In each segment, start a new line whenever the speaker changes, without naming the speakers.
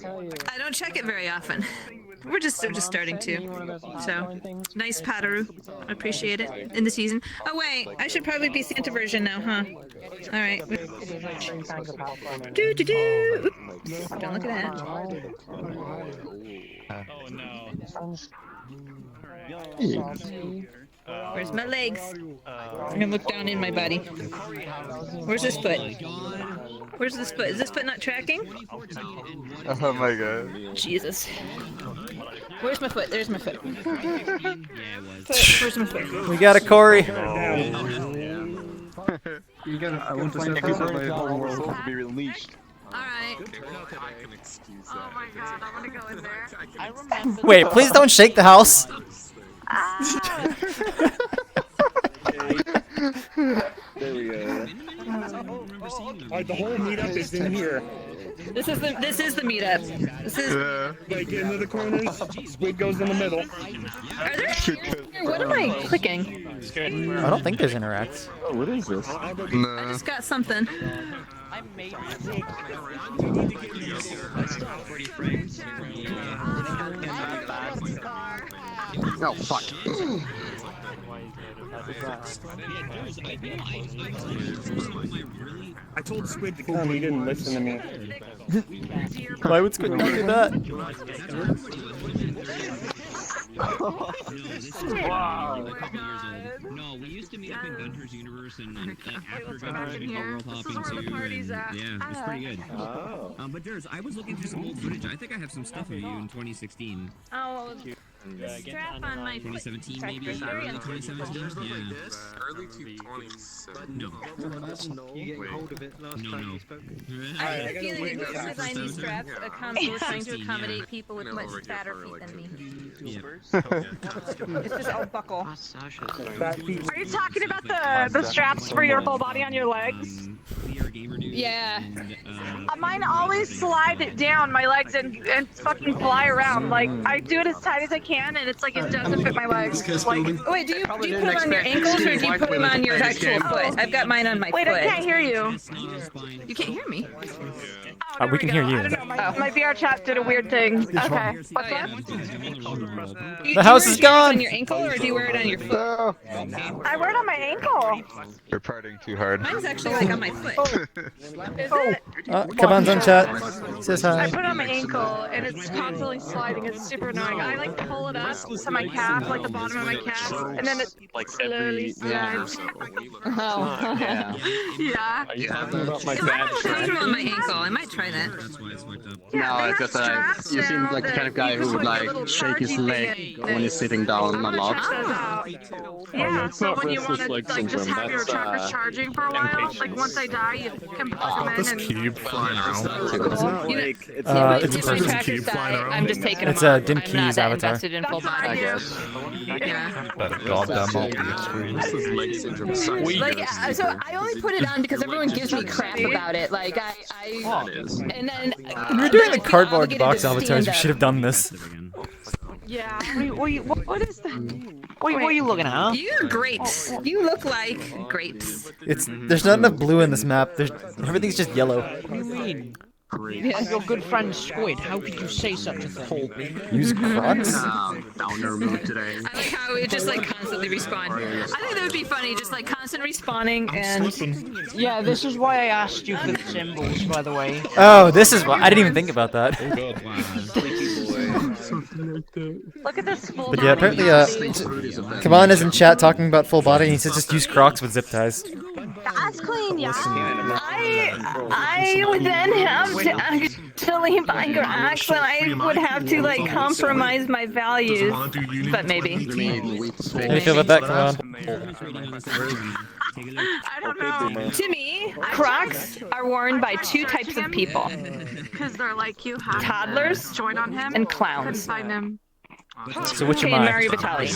I don't check it very often. We're just starting to. So, nice Pataru. I appreciate it in the season. Oh wait, I should probably be Santa version now, huh? All right. Do do do. Oops, don't look at that.
Oh no.
Where's my legs? I'm gonna look down in my body. Where's this foot? Where's this foot? Is this foot not tracking?
Oh my god.
Jesus. Where's my foot? There's my foot. Where's my foot?
We got a Corey.
You gotta. I want to say my whole world to be released.
Alright.
Oh my god, I wanna go in there.
I remember.
Wait, please don't shake the house.
There we go.
Alright, the whole meetup is in here.
This is the meetup. This is.
Like get into the corners. Squid goes in the middle.
Are there? What am I clicking?
I don't think there's interacts.
Oh, what is this?
I just got something.
I made
Oh fuck.
I told Squid to come, he didn't listen to me.
Why would Squid not do that?
No, we used to meet up in Gunter's Universe and after Gunter's we go world hopping too. Yeah, it's pretty good.
Oh.
But Durs, I was looking through some old footage. I think I have some stuff of you in 2016.
Oh, the strap on my
2017 maybe? Early 2017? Yeah.
Early 2020s.
No.
You get hold of it last time you spoke.
I have a feeling it was because I need straps was trying to accommodate people with much fatter feet than me. It's just all buckle.
Are you talking about the straps for your full body on your legs?
Yeah.
Mine always slide down my legs and fucking fly around. Like I do it as tight as I can, and it's like it doesn't fit my legs. Like,
wait, do you put them on your ankles or do you put them on your actual foot? I've got mine on my foot.
wait, I can't hear you.
You can't hear me.
We can hear you.
I don't know, my VRChat did a weird thing. Okay. What's that?
The house is gone.
On your ankle or do you wear it on your foot?
I wear it on my ankle.
You're partying too hard.
Mine's actually like on my foot.
Is it?
Come on, chat. Says
I
hi.
put it on my ankle and it's constantly sliding. It's super annoying. I like pull it up to my calf, like the bottom of my calf, and then it slowly slides.
Oh.
Yeah.
Yeah.
Are you talking about my
I'm
bad
not comfortable on my ankle. I might try that.
That's why it's fucked up.
Yeah,
No, it's just you seem like the kind of guy who would like shake his leg when he's sitting down a lot.
Yeah,
it's
so
not
when you want
restless
to
leg
like just
syndrome,
have your
that's,
chakras charging for a while, like once I die, you can plug them in and...
Cube flying around.
It's
if my
just
trackers
keep flying
die,
around.
I'm just taking
It's
them off.
Dim
I'm
Key's
not that
avatar.
invested in full
That's
body.
Yeah.
That goddamn multi-screen.
This is leg syndrome.
Like, so I only put it on because everyone gives me crap about it. Like, and then...
When we were doing the cardboard box avatars, we should have done this.
Yeah. What is that?
What are you looking at?
You're grapes. You look like grapes.
There's not enough blue in this map. Everything's just yellow.
What do you mean? I'm your good friend Squid. How could you say such a thing?
Use Crocs?
Downer mood today.
I like how it just like constantly respawn. I think that would be funny, just like constant respawning and...
Yeah, this is why I asked you for the symbols, by the way.
Oh, this is why. I didn't even think about that.
Look at this full
But yeah, apparently, Kaman is in chat talking about full body, and he says just use Crocs with zip ties.
That's clean, yeah. I would then have to actually buy Crocs, and I would have to like compromise my values. But maybe.
How do you feel about that, Kaman?
I don't know. To me,
Crocs are worn by two types of people.
Because they're like you have
Toddlers
to join on him
and clowns.
Couldn't find him.
So which am
Okay,
I?
Mario Batali.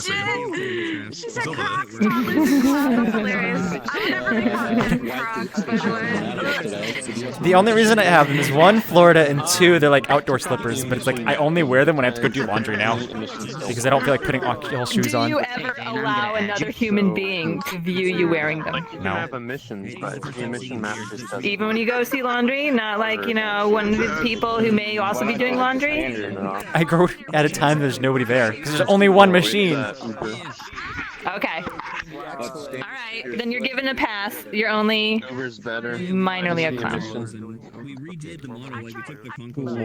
She said Crocs. That's hilarious. I've never been in Crocs, by the way.
The only reason I have them is one, Florida, and two, they're like outdoor slippers. But it's like I only wear them when I have to go do laundry now because I don't feel like putting all shoes
Do
on.
you ever allow another human being to view you wearing them?
No.
have emissions, but the emission map just doesn't.
Even when you go see laundry? Not like, you know, one of the people who may also be doing laundry?
I go at a time there's nobody there because there's only one machine.
Okay. Alright, then you're given a pass. You're only
Over's better.
minorly a clown.
We redid the model, like we took the Conquest.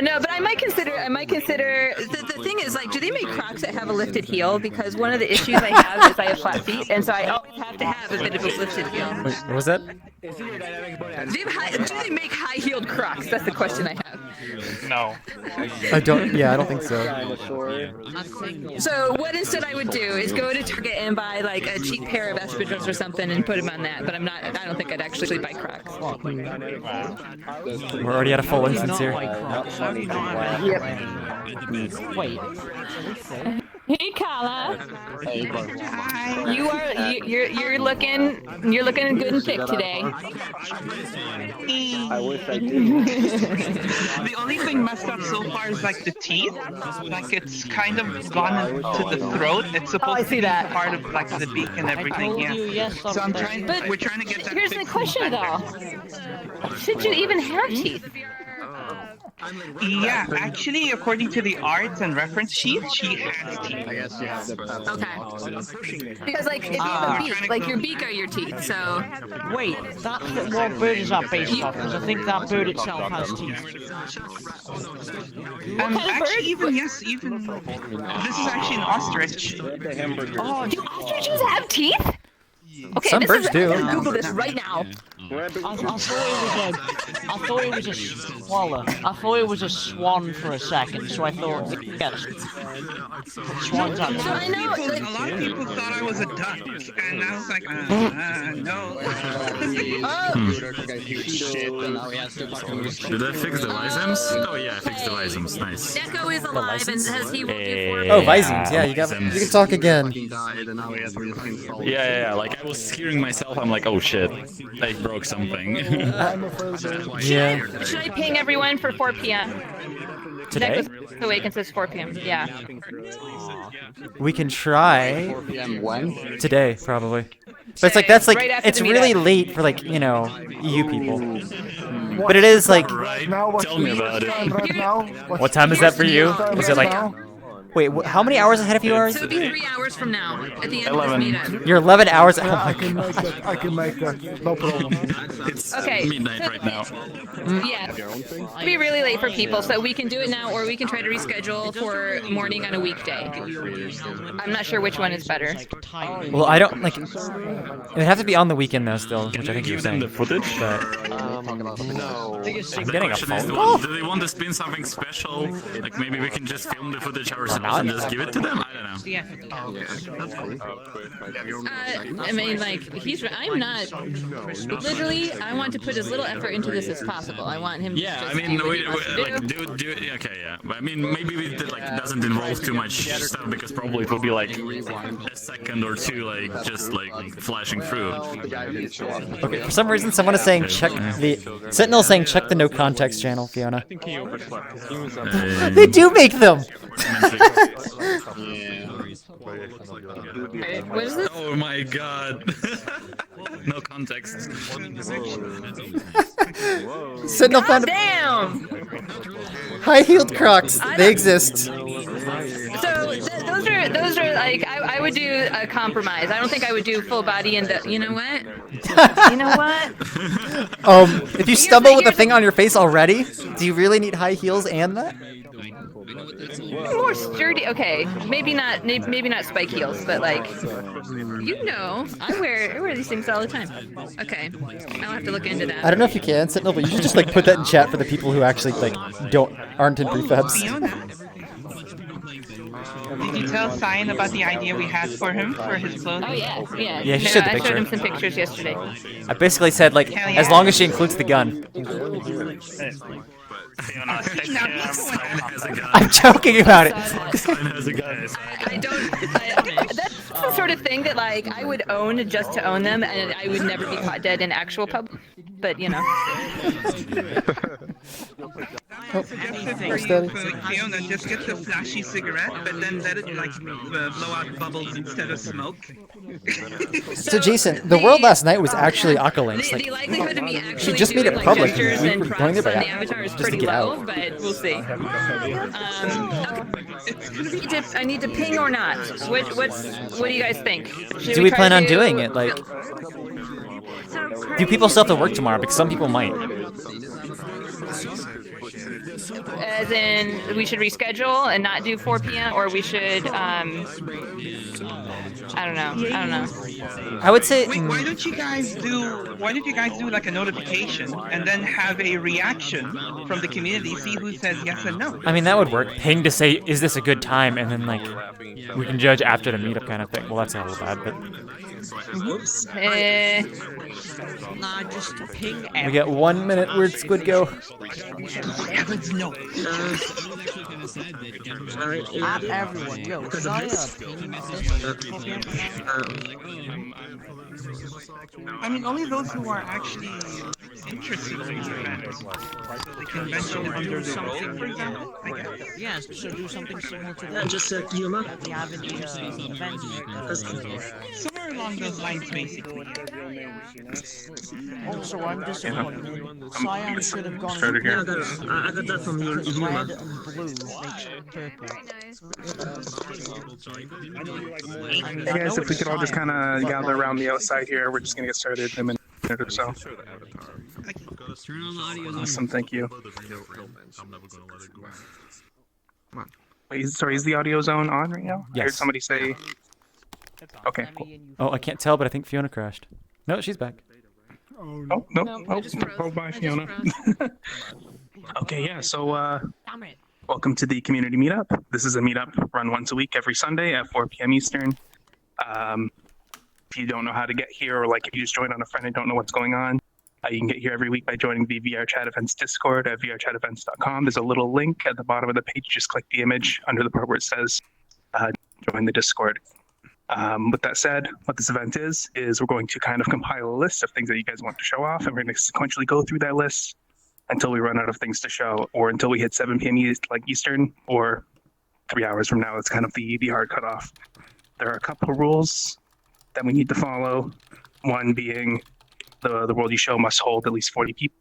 No, but I might consider, the thing is, like, do they make Crocs that have a lifted heel? Because one of the issues I have is I have flat feet, and so I always have to have a bit of a lifted heel.
Wait, what was that?
Do they make high-heeled Crocs? That's the question I have.
No.
I don't think so.
So what instead I would do is go to Target and buy like a cheap pair of espadrilles or something and put them on that. But I don't think I'd actually buy Crocs.
We're already at a full instance here.
Yep.
Wait.
Hey, Kala. You're looking good and thick today.
I wish I did.
The only thing messed up so far is like the teeth. Like it's kind of gone into the throat. It's supposed to be part of like the beak and everything. Yeah. So I'm trying. We're trying to get that.
Here's the question though. Should you even have teeth?
Yeah, actually, according to the arts and reference sheet, she has teeth.
I guess you have the best.
Okay. Because like if you have a beak, like your beak are your teeth. So.
Wait, that's what bird is that based off? Because I think that bird itself has teeth.
Actually, even this is actually an ostrich.
Oh, do ostriches have teeth? Okay,
Some birds do.
I'm gonna Google this right now.
I thought it was a swallow. I thought it was a swan for a second, so I thought, yes. Swans have
So I know,
a lot of people thought I was a duck, and I was like, no.
Did I fix the Lysems? Oh yeah, I fixed the Lysems. Nice.
Neko is alive and has he worked for
Oh, Vysems. Yeah, you can talk again.
Yeah. Like I was hearing myself. I'm like, oh shit, I broke something.
Yeah.
Should I ping everyone for 4 p.m.?
Today?
Neko's awake says 4 p.m. Yeah.
We can try
4 p.m. when?
today, probably. But it's like that's like
Right after
it's
the
really
meetup.
late for like EU people. But it is like.
Right? Tell me about it.
What time is that for you? Is it like? Wait, how many hours ahead of you are?
So it'll be 3 hours from now at the end
11.
of this meetup.
You're 11 hours. Oh my god.
I can make that. No problem.
It's
Okay.
midnight right now.
Yeah. It'll be really late for people, so we can do it now, or we can try to reschedule for morning on a weekday. I'm not sure which one is better.
Well, I don't like. It would have to be on the weekend though, still, which I think you're
Give them
saying.
the footage.
No.
I'm getting a
Question is,
phone call.
do they want to spin something special? Like maybe we can just film the footage ourselves and just give it to them? I don't know.
Yeah. I mean, like, I'm not. Literally, I want to put as little effort into this as possible. I want him to
Yeah,
just
I mean,
do what he wants to
like
do.
do it. Okay, yeah. But I mean, maybe it doesn't involve too much stuff because probably it will be like a second or two, like just like flashing through.
Okay, for some reason, someone is saying check the Sentinel saying check the no context channel, Fiona. They do make them.
What is this?
Oh my god. No context.
Sentinel found
Damn!
high-heeled Crocs. They exist.
So those are like I would do a compromise. I don't think I would do full body and the.
You know what?
You know what?
If you stumble with a thing on your face already, do you really need high heels and that?
More sturdy. Okay, maybe not spike heels, but like.
You know, I wear these things all the time. Okay, I'll have to look into that.
I don't know if you can, Sentinel, but you should just like put that in chat for the people who actually like aren't in prefabs.
Did you tell Cyan about the idea we had for him for his clothing?
Oh yeah, yeah.
Yeah, she
No,
showed the
I showed
picture.
him some pictures yesterday.
I basically said, like,
Hell
as
yeah.
long as she includes the gun. I'm joking about it.
I don't. That's the sort of thing that like I would own just to own them, and I would never be caught dead in actual pub. But you know.
Suggested for you, Fiona, just get the flashy cigarette, but then let it like blow out bubbles instead of smoke.
So Jason, the world last night was actually Akalinks.
The likelihood of me actually
she just made it
doing,
public.
like, gestures
We
and
were
props
going there by
on the avatar is
just to
pretty
get
low,
out.
but we'll see. I need to ping or not? What do you guys think? Should
Do we
try
plan
to
on doing it? Like, do people still have to work tomorrow? Because some people might.
As in, we should reschedule and not do 4 p.m. or we should, I don't know.
I would say.
Wait, why don't you guys do like a notification and then have a reaction from the community, see who says yes and no?
I mean, that would work. Ping to say, is this a good time? And then, like, we can judge after the meetup kind of thing. Well, that's a little bad, but.
Nah, just ping
We get 1 minute. Where'd Squid go?
Heavens no.
At everyone, yo,
I mean, only those who are actually interested in the event. So they can mention it under the role, for example, I guess.
Yes, so do something similar to that.
Just humor.
We have in the event.
Somewhere along those lines, basically.
Also, I'm disappointed. Cyan should have gone
Started here.
purple.
I got that from you.
Because red and blue makes purple.
Hey guys, if we could all just kind of gather around the outside here, we're just gonna get started in a minute or so.
Turn on the audio.
Awesome, thank you. Wait, sorry, is the audio zone on right now? I heard
Yes.
somebody say. Okay, cool.
Oh, I can't tell, but I think Fiona crashed. No, she's back.
Oh, no. Oh, bye, Fiona. Okay, yeah, so, welcome to the community meetup. This is a meetup run once a week every Sunday at 4 p.m. Eastern. If you don't know how to get here, or like if you just joined on a friend and don't know what's going on, you can get here every week by joining the VRChat Events Discord at vrchatevents.com. There's a little link at the bottom of the page. Just click the image under the part where it says join the Discord. With that said, what this event is we're going to kind of compile a list of things that you guys want to show off, and we're going to sequentially go through that list until we run out of things to show, or until we hit 7 p.m. Eastern, or 3 hours from now. It's kind of the hard cutoff. There are a couple of rules that we need to follow. One being the world you show must hold at least 40 people.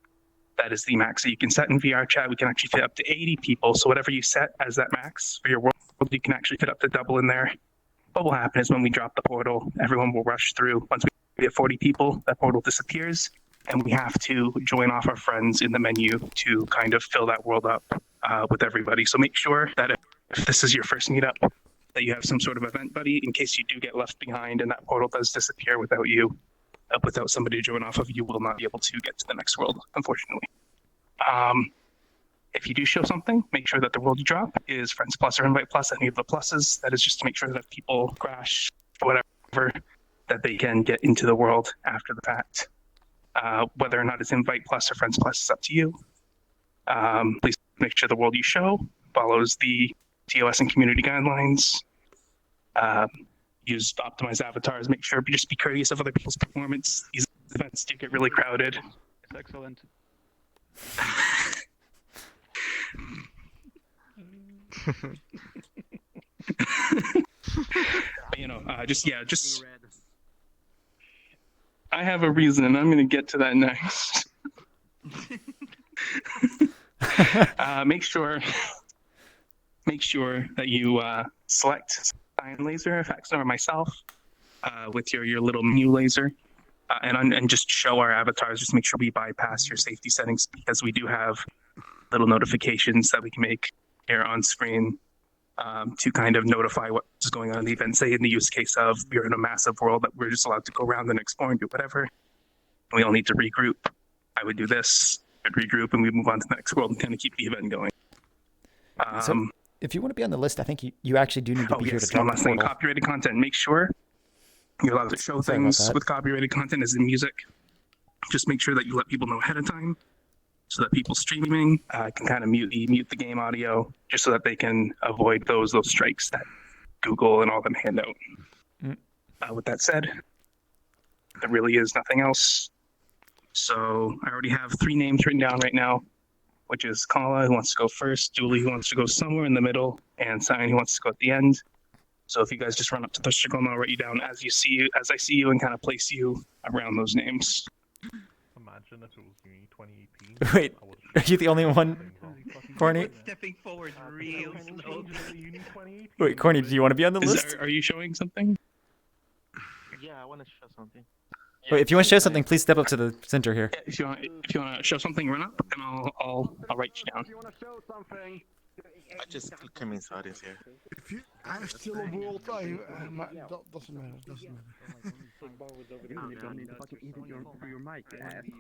That is the max that you can set in VRChat. We can actually fit up to 80 people. So whatever you set as that max for your world, you can actually fit up to double in there. What will happen is when we drop the portal, everyone will rush through. Once we get 40 people, that portal disappears, and we have to join off our friends in the menu to kind of fill that world up with everybody. So make sure that if this is your first meetup, that you have some sort of event buddy in case you do get left behind and that portal does disappear without you. Without somebody to join off of, you will not be able to get to the next world, unfortunately. If you do show something, make sure that the world you drop is Friends Plus or Invite Plus, any of the pluses. That is just to make sure that if people crash or whatever, that they can get into the world after the fact. Whether or not it's Invite Plus or Friends Plus is up to you. Please make sure the world you show follows the TOS and community guidelines. Use optimized avatars. Make sure, just be courteous of other people's performance. These events do get really crowded.
It's excellent.
But, just I have a reason, and I'm going to get to that next. Make sure that you select CyanLaser, Faxon, or myself with your little menu laser, and just show our avatars. Just make sure we bypass your safety settings, because we do have little notifications that we can make here on screen to kind of notify what's going on in the event. Say in the use case of we're in a massive world that we're just allowed to go around and explore and do whatever, and we all need to regroup. I would do this, I'd regroup, and we move on to the next world and kind of keep the event going.
if you want to be on the list, I think you actually do need to
Oh
be here to
yes,
talk
one
to
last thing.
Portal.
Copyrighted content. Make sure you're allowed to show
Sorry about
things
that.
with copyrighted content as in music. Just make sure that you let people know ahead of time, so that people streaming can kind of mute the game audio, just so that they can avoid those strikes that Google and all them hand out. With that said, there really is nothing else. So I already have 3 names written down right now, which is Kala, who wants to go first, Julie, who wants to go somewhere in the middle, and Cyan, who wants to go at the end. So if you guys just run up to the circle, and I'll write you down as I see you, and kind of place you around those names.
Imagine if it was Uni 2018.
Wait, are you the only one, Corny?
Stepping forward real slow.
Wait, Corny, do you want to be on the list?
Are you showing something?
Yeah, I want to show something.
Wait, if you want to show something, please step up to the center here.
Yeah, if you want to show something, run up, and I'll write you down.
I just came inside is here.
If you, I'm still a world time. That doesn't matter.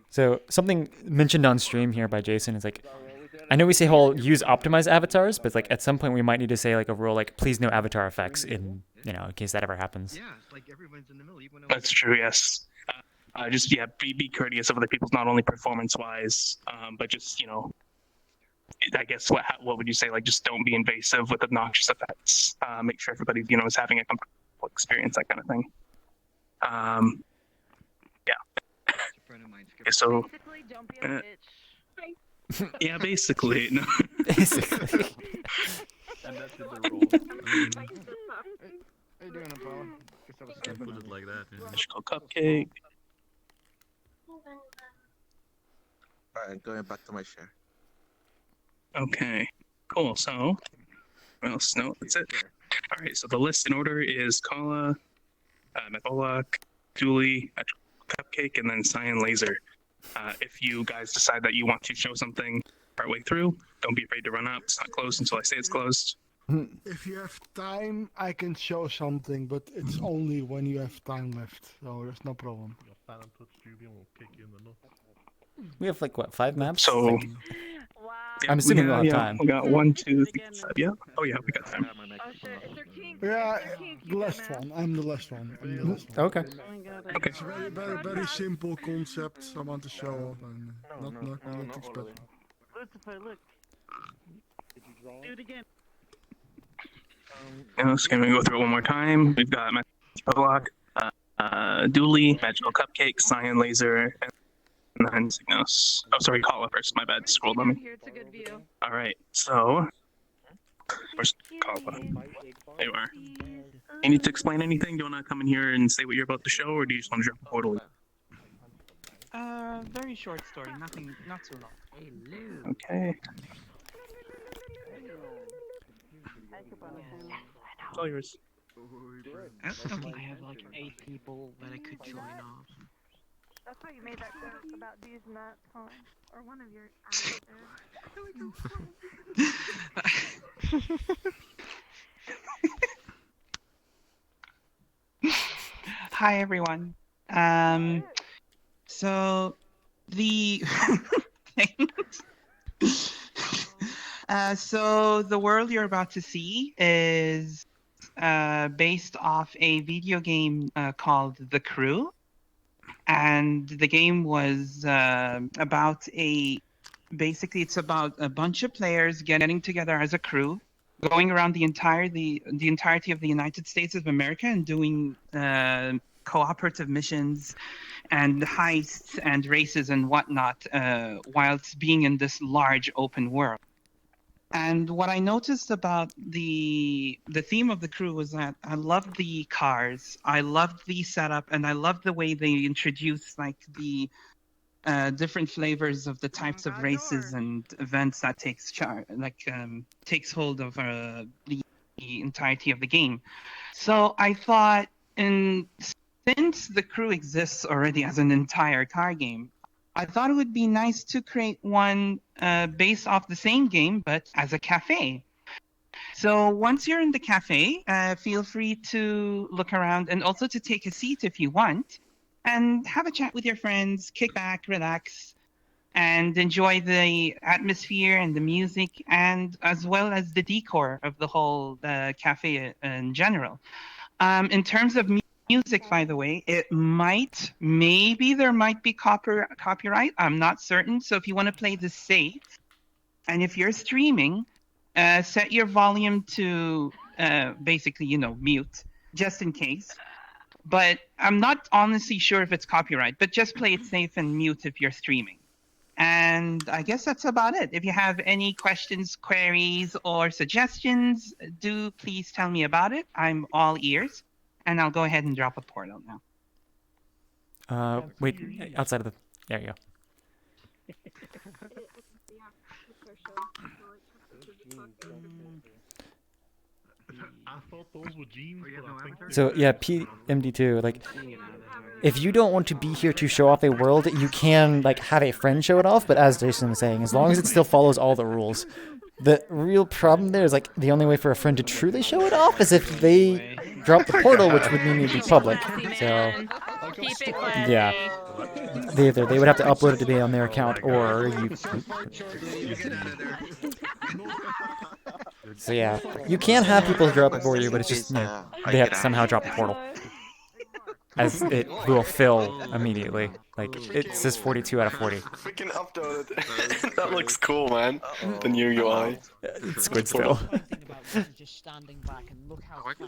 So something mentioned on stream here by Jason is like, I know we say whole use optimized avatars, but like at some point we might need to say like a rule like please no avatar effects in in case that ever happens.
Yeah, like everyone's in the middle. Even
That's true. Yes. Just be courteous of other people's, not only performance wise, but just I guess what would you say? Like, just don't be invasive with obnoxious effects. Make sure everybody is having a comfortable experience, that kind of thing. Yeah. Okay, so.
Basically, don't be a bitch.
Yeah, basically. No.
Basically.
And that's the rule.
How you doing, Paul?
Can't put it like that. Yeah.
Magical cupcake.
Alright, going back to my share.
Okay, cool. So, what else? No, that's it. All right, so the list in order is Kala, Methola, Julie, Cupcake, and then CyanLaser. If you guys decide that you want to show something partway through, don't be afraid to run up. It's not closed until I say it's closed.
If you have time, I can show something, but it's only when you have time left, so there's no problem.
We have like what, 5 maps?
So,
Like,
yeah,
I'm assuming we'll have time.
We got 1, 2, 3, 5. Yeah. Oh yeah, we got time.
Yeah, the last one. I'm the last one.
Okay.
Okay.
It's a very simple concept. I want to show off and nothing special.
Lucifer, look. Do it again.
So can we go through it one more time? We've got Magical Block, Dooley, Magical Cupcake, CyanLaser, and then Signos. Oh, sorry, Kala first. My bad. Scrolled on me.
Here, it's a good view.
All right, so where's Kala? There you are. You need to explain anything? Do you want to come in here and say what you're about to show, or do you just want to jump totally?
Very short story. Nothing, not too long.
Okay. It's all yours.
Okay. I have like 8 people that I could join off.
That's why you made that joke about using that song, or one of your
Hi everyone. So the so the world you're about to see is based off a video game called The Crew, and the game was about it's about a bunch of players getting together as a crew, going around the entirety of the United States of America and doing cooperative missions and heists and races and whatnot, whilst being in this large open world. And what I noticed about the theme of The Crew was that I loved the cars, I loved the setup, and I loved the way they introduced like the different flavors of the types of races and events that takes hold of the entirety of the game. So I thought, since The Crew exists already as an entire car game, I thought it would be nice to create one based off the same game, but as a cafe. So once you're in the cafe, feel free to look around and also to take a seat if you want, and have a chat with your friends, kick back, relax, and enjoy the atmosphere and the music, and as well as the decor of the whole cafe in general. In terms of music, by the way, maybe there might be copyright. I'm not certain. So if you want to play this safe, and if you're streaming, set your volume to basically, mute, just in case. But I'm not honestly sure if it's copyright, but just play it safe and mute if you're streaming. And I guess that's about it. If you have any questions, queries, or suggestions, do please tell me about it. I'm all ears. And I'll go ahead and drop a portal now.
Wait, outside of the... There you go. So yeah, PMD2, like, if you don't want to be here to show off a world, you can like have a friend show it off, but as Jason was saying, as long as it still follows all the rules. The real problem there is like the only way for a friend to truly show it off is if they drop the portal, which would mean it'd be public. So yeah, they would have to upload it to be on their account, or you. So yeah, you can have people drop it for you, but it's just they have to somehow drop the portal, as it will fill immediately. Like it says 42 out of 40.
We can upload it. That looks cool, man. The new UI.
It's good still.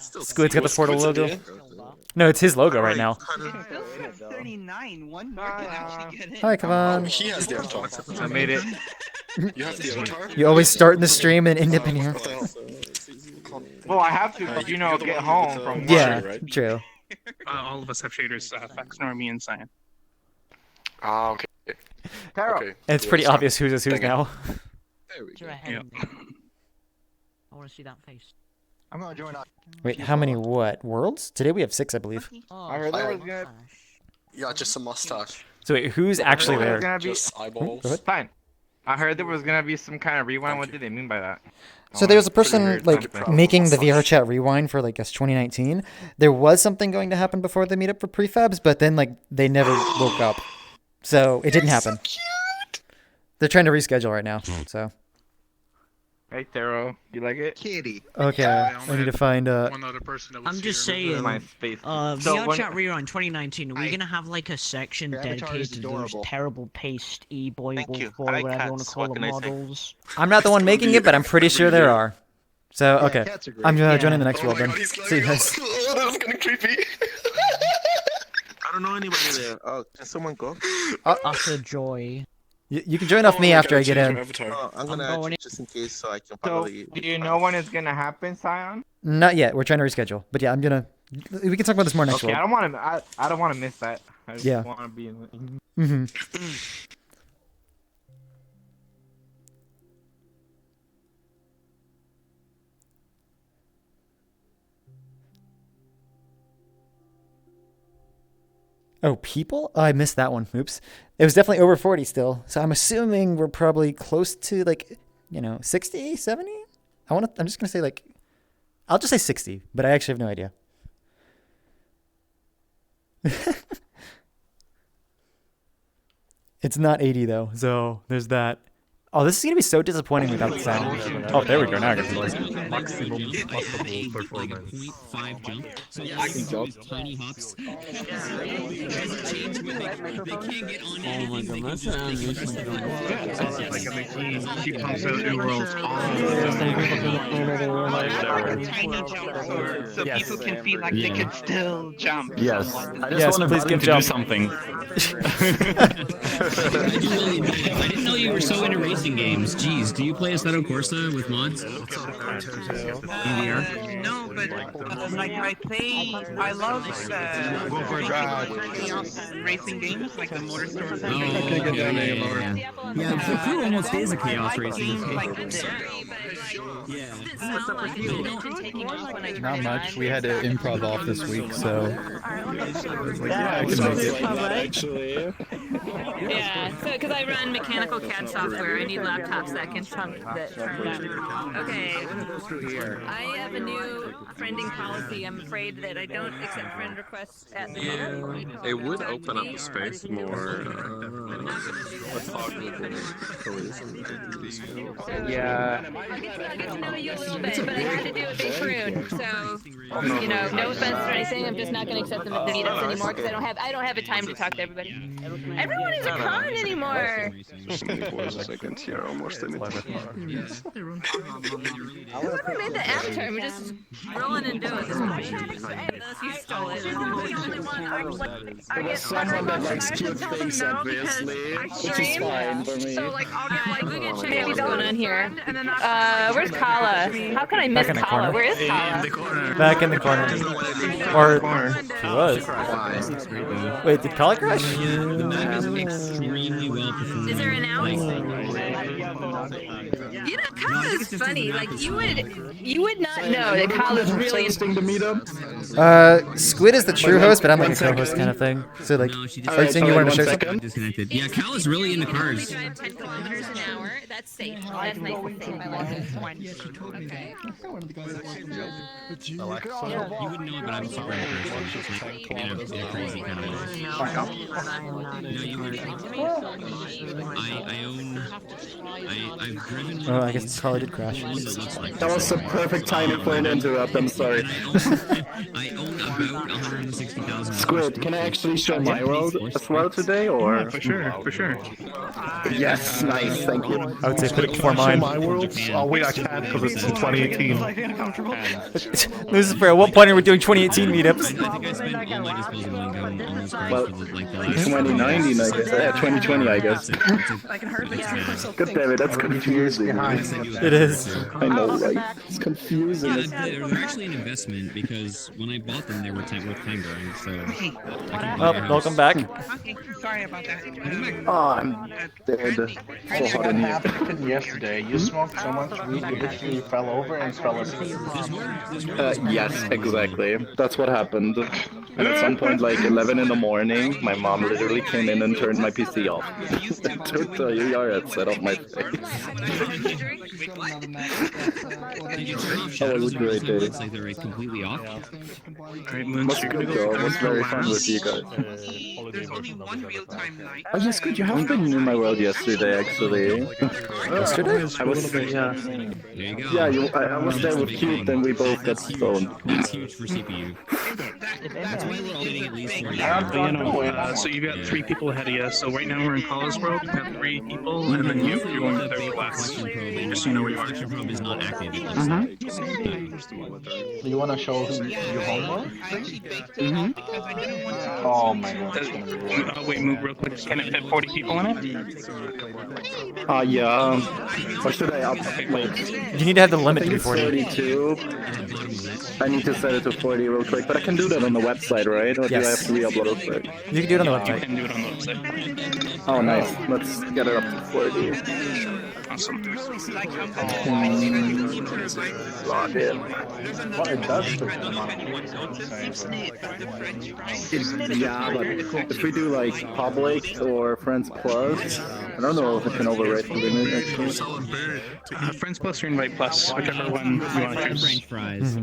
Squid's
got the portal logo. No, it's his logo right now.
39. One more can actually get in.
Hi, come on.
He has the avatar.
I made it.
You have the avatar?
You always start in the stream and end up in here.
Well, I have to, because get home from work.
Yeah, true.
All of us have shaders, Fax, Normie, and Cyan.
Ah, okay.
Taro.
Okay.
And it's pretty obvious who's is who's now.
There we go.
Yep. I want to see that face.
I'm gonna join up.
Wait, how many worlds? Today we have 6, I believe.
Oh,
I heard there was gonna.
Yeah, just a mustache.
So wait, who's actually there?
Just eyeballs.
Fine. I heard there was gonna be some kind of rewind. What did they mean by that?
So there was a person like making the VRChat rewind for like guess 2019. There was something going to happen before the meetup for prefabs, but then like they never woke up, so it didn't happen.
So cute.
They're trying to reschedule right now. So.
Hey, Taro, you like it?
Kitty.
Okay, I need to find
One other person that was
I'm just
here.
saying,
My face.
VRChat Rewind 2019, are we gonna have like a section
Your avatar
dedicated
is
to those
adorable.
terrible paste e-boy
Thank you.
wolf boy,
I like
whatever you want to
cats.
call
What
them,
can I say?
models?
I'm not the one making it, but I'm pretty sure there are. So okay,
cats are great.
I'm
Yeah.
joining the next
Oh
world
my
then.
god, he's
See you guys.
Oh, that was kind of creepy.
I don't know anybody there. Oh, can someone go?
Utter joy.
You can join off me after I get in.
Oh, I'm gonna
going
add just in case so I can
So,
probably.
do you know when it's gonna happen, Sion?
Not yet. We're trying to reschedule. But yeah, I'm gonna. We can talk about this more next
Okay, I
world.
don't want to. I don't want to miss that. I just
Yeah.
want to be in.
Mm-hmm. Oh, people? Oh, I missed that one. Oops. It was definitely over 40 still. So I'm assuming we're probably close to like, 60, 70? I'm just going to say like, I'll just say 60, but I actually have no idea. It's not 80 though, so there's that. Oh, this is going to be so disappointing without the sound. Oh, there we go. Now I got the voice.
Maximum possible performance. 0.5 jump. So yeah, I can jump. Tiny hops. They can't get on
Oh my god, that's an animation.
She pumps out new worlds
Tiny jumps, so people can feel like they can still jump.
Yes.
Yes, please give jump.
Something. I didn't know you were so into racing games. Jeez, do you play Assetto Corsa with mods?
No, but I love racing games like the Motorstorm.
Yeah, the crew almost is a chaos racing.
Not much. We had to improv off this week, so yeah, I can make it.
Actually.
Yeah, so because I run mechanical CAD software, I need laptops that can chunk that. Okay. I have a new friending policy. I'm afraid that I don't accept friend requests at the meetup.
It would open up the space more.
Yeah.
I'll get to know you a little bit, but I had to do a big prune. So, you know, no offense or anything. I'm just not going to accept them at the meetups anymore because I don't have the time to talk to everybody. Everyone is a con anymore.
Seconds here, almost in it.
Whoever made the avatar, we're just rolling and doing this. Unless you stole it.
There was someone that likes cute things, obviously, which is fine for me.
So like I'll get like
we can check out what's going on here. Where's Kala? How can I miss
Back in the
Kala?
corner.
Where is Kala?
Back in the corner. Or she was. Wait, did Kala crash?
Is there an out? You know, Kala's funny. Like you would not know that Kala's really
Hosting the meetup.
Squid is the true host, but I'm like a co-host kind of thing. So like, are you saying you wanted to show something?
Disconnected. Yeah, Cal is really into cars.
10 kilometers an hour. That's safe. That's nice and safe. I like it. Okay.
You wouldn't know it, but I'm super into cars. Just like in a crazy kind of way. No, you wouldn't. I've driven.
Oh, I guess Kala did crash.
That was the perfect timing for an interrupt. I'm sorry.
I own about 160,000.
Squid, can I actually show my world as well today, or?
For sure, for sure.
Yes, nice, thank you.
I would say put it before mine.
My world? Oh wait, I can't because it's in 2018.
This is for at what point are we doing 2018 meetups?
I think I spent all my disposable income on those cars
Well,
for like the last
2019, I guess. Yeah, 2020, I guess. God damn it, that's confusing.
It is.
I know, right? It's confusing.
Yeah, they're actually an investment because when I bought them, they were worth 10 grand. So.
Well, welcome back.
Okay, sorry about that.
Oh, I'm dead. So hot in here.
Happened yesterday. You smoked so much weed you literally fell over and fell asleep.
Yes, exactly. That's what happened. And at some point, like 11 in the morning, my mom literally came in and turned my PC off. And took the URL set off my face. That was a great day.
It's like they're completely off.
What's good though? It was very fun with you guys.
There's only one real-time night.
Oh yes, good. You have been in my world yesterday, actually.
Yesterday?
I was, yeah.
There you go.
Yeah, I was there with Cute, and we both got stoned.
That's huge for CPU. That's why we're all eating at least 40
So you've got 3 people ahead of you. So right now we're in Kala's world. We've got 3 people, and then you're going to third last. Just so you know where you are.
The probe is not active.
Do you want to show your homework? Oh my god.
Wait, move real quick. Can it fit 40 people in it?
Yeah. Or should I up? Wait.
You need to have the limit to be 40.
32. I need to set it to 40 real quick, but I can do that on the website, right? Or do I have to re-upload it first?
You can do it on the website.
You can do it on the website.
Oh, nice. Let's get it up to 40.
Awesome.
Log in.
Well, it does.
Yeah, but if we do like public or Friends Plus, I don't know if it can override the limit actually.
Friends Plus or Invite Plus, whichever one you want to choose.
French fries.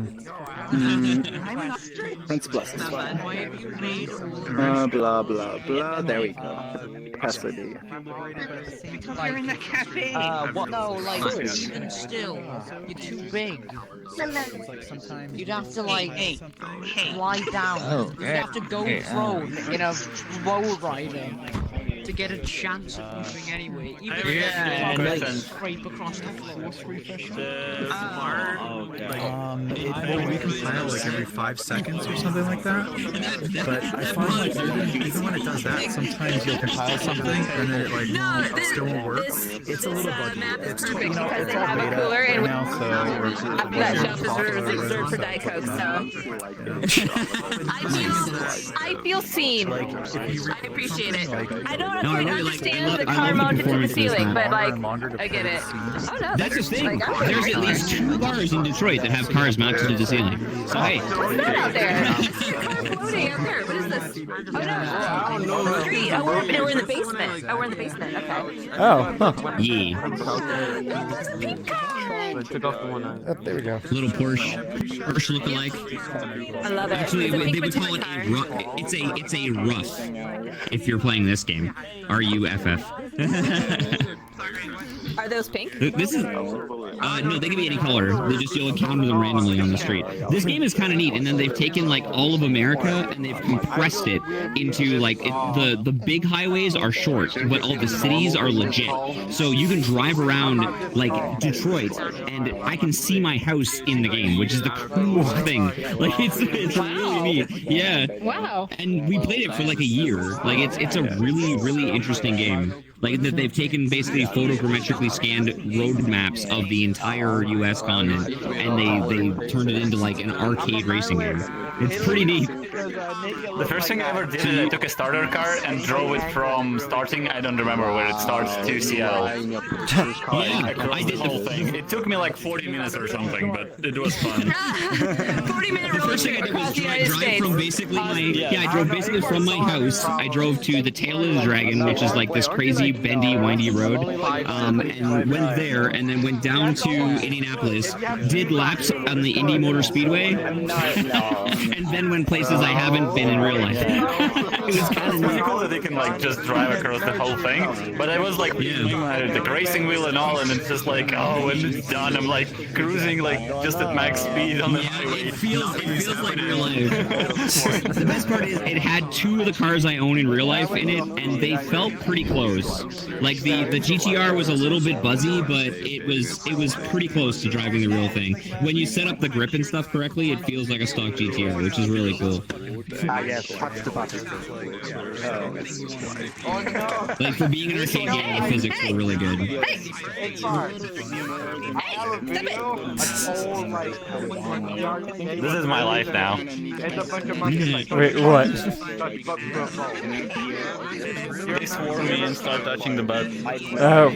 Friends Plus is fine. Blah blah blah. There we go. Capacity.
You're in the cafe.
What? No, like, even still, you're too big. You'd have to, like, lie down. You'd have to go prone in a roll rider to get a chance at moving anyway. Even if you scrape across the floor.
Well, we compile like every 5 seconds or something like that. But I find like even when it does that, sometimes you'll compile something and then it like still won't work. It's a little buggy. It's totally not
Because they have a cooler and
now, so
that shelf is reserved for Diet Coke, so I feel seen. I appreciate it. I don't don't
No, I
fully
really like it.
understand the
I
car
love
mounted to the
performance of this
ceiling,
map.
but like, I get it. Oh no,
That's the thing.
like, I'm
There's at least 2 bars in Detroit that have cars mounted to the ceiling. So hey.
What's that out there? Car floating out there. What is this? Oh no. Street. Oh, we're in the basement. Oh, we're in the basement. Okay.
Oh, huh.
Yeah.
Took off the one eye.
Oh, there we go.
Little Porsche look-alike.
I love it.
Actually,
It's a
they
pink
would call it
metallic
a rough. It's a rough. If you're playing this game, RUFF.
Are those pink?
This is no, they can be any color. You'll encounter them randomly on the street. This game is kind of neat, and then they've taken like all of America and they've compressed it into like the big highways are short, but all the cities are legit. So you can drive around like Detroit, and I can see my house in the game, which is the coolest thing. Like it's really neat. Yeah.
Wow.
And we played it for like a year. Like it's a really interesting game. Like they've taken basically photogrammetrically scanned road maps of the entire U.S. continent, and they turned it into like an arcade racing game. It's pretty neat.
The first thing I ever did is I took a starter car and drove it from starting, I don't remember where it starts, to Seattle.
Yeah,
I did the whole thing. It took me like 40 minutes or something, but it was fun.
40-minute road trip across the United
Drive
States.
from basically I drove basically from my house. I drove to the tail of the dragon, which is like this crazy bendy, windy road, and went there, and then went down to Indianapolis, did laps on the Indy Motor Speedway, and then went places I haven't been in real life.
It was kind of pretty cool that they can like just drive across the whole thing, but I was like doing the racing wheel and all, and it's just like, oh, when it's done, I'm like cruising like just at max speed on the highway.
It feels like real life. The best part is it had 2 of the cars I own in real life in it, and they felt pretty close. Like the GTR was a little bit buzzy, but it was pretty close to driving the real thing. When you set up the grip and stuff correctly, it feels like a stock GTR, which is really cool.
Yes, touch the button.
Like for being an arcade game, the physics were really good.
This is my life now.
Wait, what?
They swore me and start touching the butt.
Oh.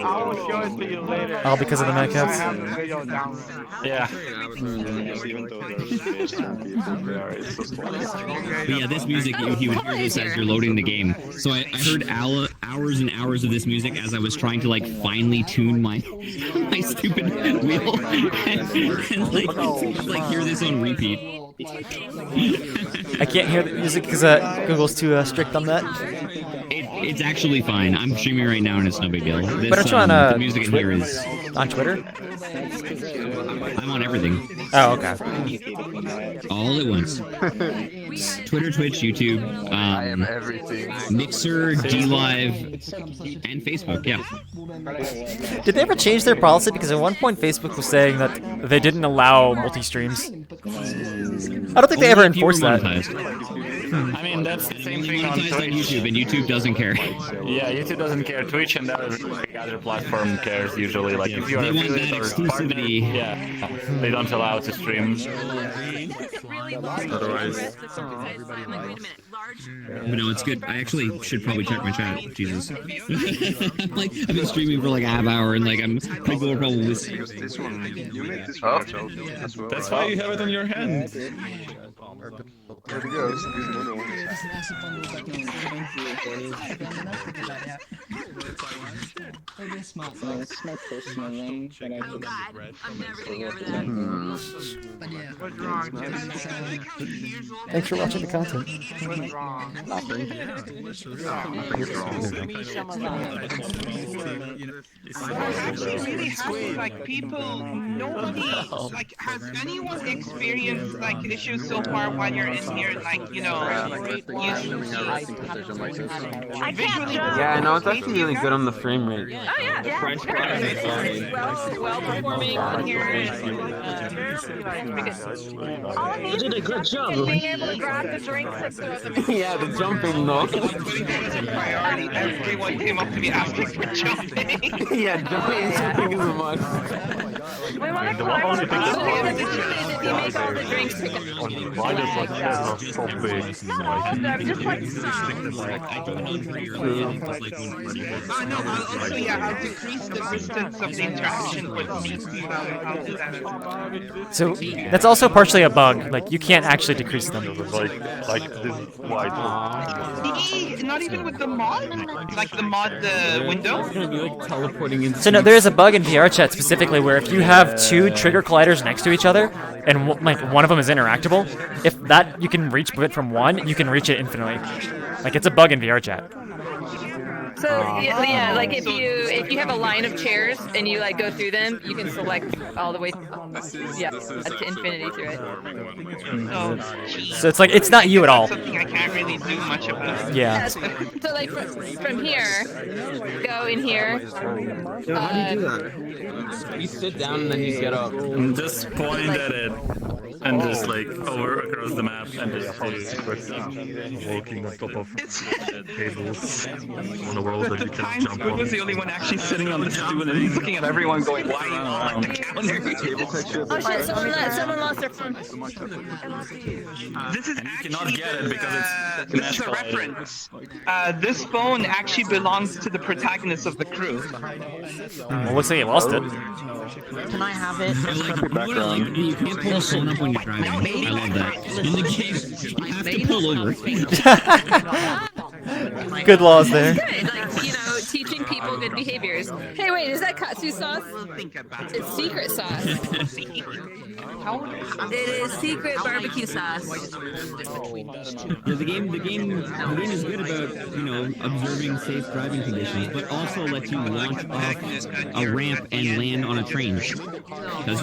I will show it to you later.
All because of the mad cats?
Yeah.
But yeah, this music, you would hear this as you're loading the game. So I heard hours and hours of this music as I was trying to like finely tune my stupid wheel and like hear this on repeat.
I can't hear the music because Google's too strict on that.
It's actually fine. I'm streaming right now and it's no big deal. This,
But aren't you on
the music in here
Twitter?
is
On Twitter?
I'm on everything.
Oh, okay.
All at once. Twitter, Twitch, YouTube,
I am everything.
Mixer, DLive, and Facebook. Yeah.
Did they ever change their policy? Because at one point Facebook was saying that they didn't allow multi-streams. I don't think they ever enforced that.
I mean, that's the same thing on
Monetized on
Twitch.
YouTube, and YouTube doesn't care.
Yeah, YouTube doesn't care. Twitch and the other platform cares usually. Like if you're
They want
affiliate
that
or partner,
exclusivity.
yeah, they don't allow to stream.
Otherwise. But no, it's good. I actually should probably check my chat. Jesus. Like, I've been streaming for like a half hour, and like people are probably listening.
That's why you have it on your hand.
There it goes.
It's my personal one, but I oh God, I'm never getting over that. What's wrong?
Thanks for watching the content.
What's wrong?
Nothing.
It's really happening. Like people, nobody, like, has anyone experienced like issues so far while you're in here? Like, you know,
Yeah, no, it's actually really good on the frame rate.
Oh yeah. Well performing on here.
You did a good job.
Being able to grab the drinks and throw them in.
Yeah, the jumping, no.
priority. Everyone came up to me asking for jumping.
Yeah, jumping is a must.
We want to climb on the
If you make all the drinks,
so big.
Also, yeah, I'll decrease the distance of the interaction with me. I'll do that as well.
So that's also partially a bug. Like you can't actually decrease them.
Like this wide.
Not even with the mod? Like the mod window?
So no, there is a bug in VRChat specifically where if you have two trigger colliders next to each other, and like one of them is interactable, if that you can reach it from one, you can reach it infinitely. Like it's a bug in VRChat.
So yeah, like if you have a line of chairs and you like go through them, you can select all the way, to infinity through it.
So it's like it's not you at all.
Something I can't really do much about.
Yeah.
So like from here, go in here.
How do you do that? You sit down and then you get up.
And just point at it. And just like over across the map and just
walking on top of tables on the world that you can jump
Squid
on.
was the only one actually sitting on the stool and he's looking at everyone going, why are you on the counter?
Oh shit, someone lost their phone.
This is
and you cannot get it because it's
this is a reference. This phone actually belongs to the protagonist of the crew.
Well, looks like you lost it.
Can I have it?
You can't pull the phone up when you're driving. I love that. In the game, you have to pull over.
Good laws there.
Good, like teaching people good behaviors. Hey, wait, is that katsu sauce? It's secret sauce. It is secret barbecue sauce.
Yeah, the game is good about observing safe driving conditions, but also lets you launch off a ramp and land on a train. Because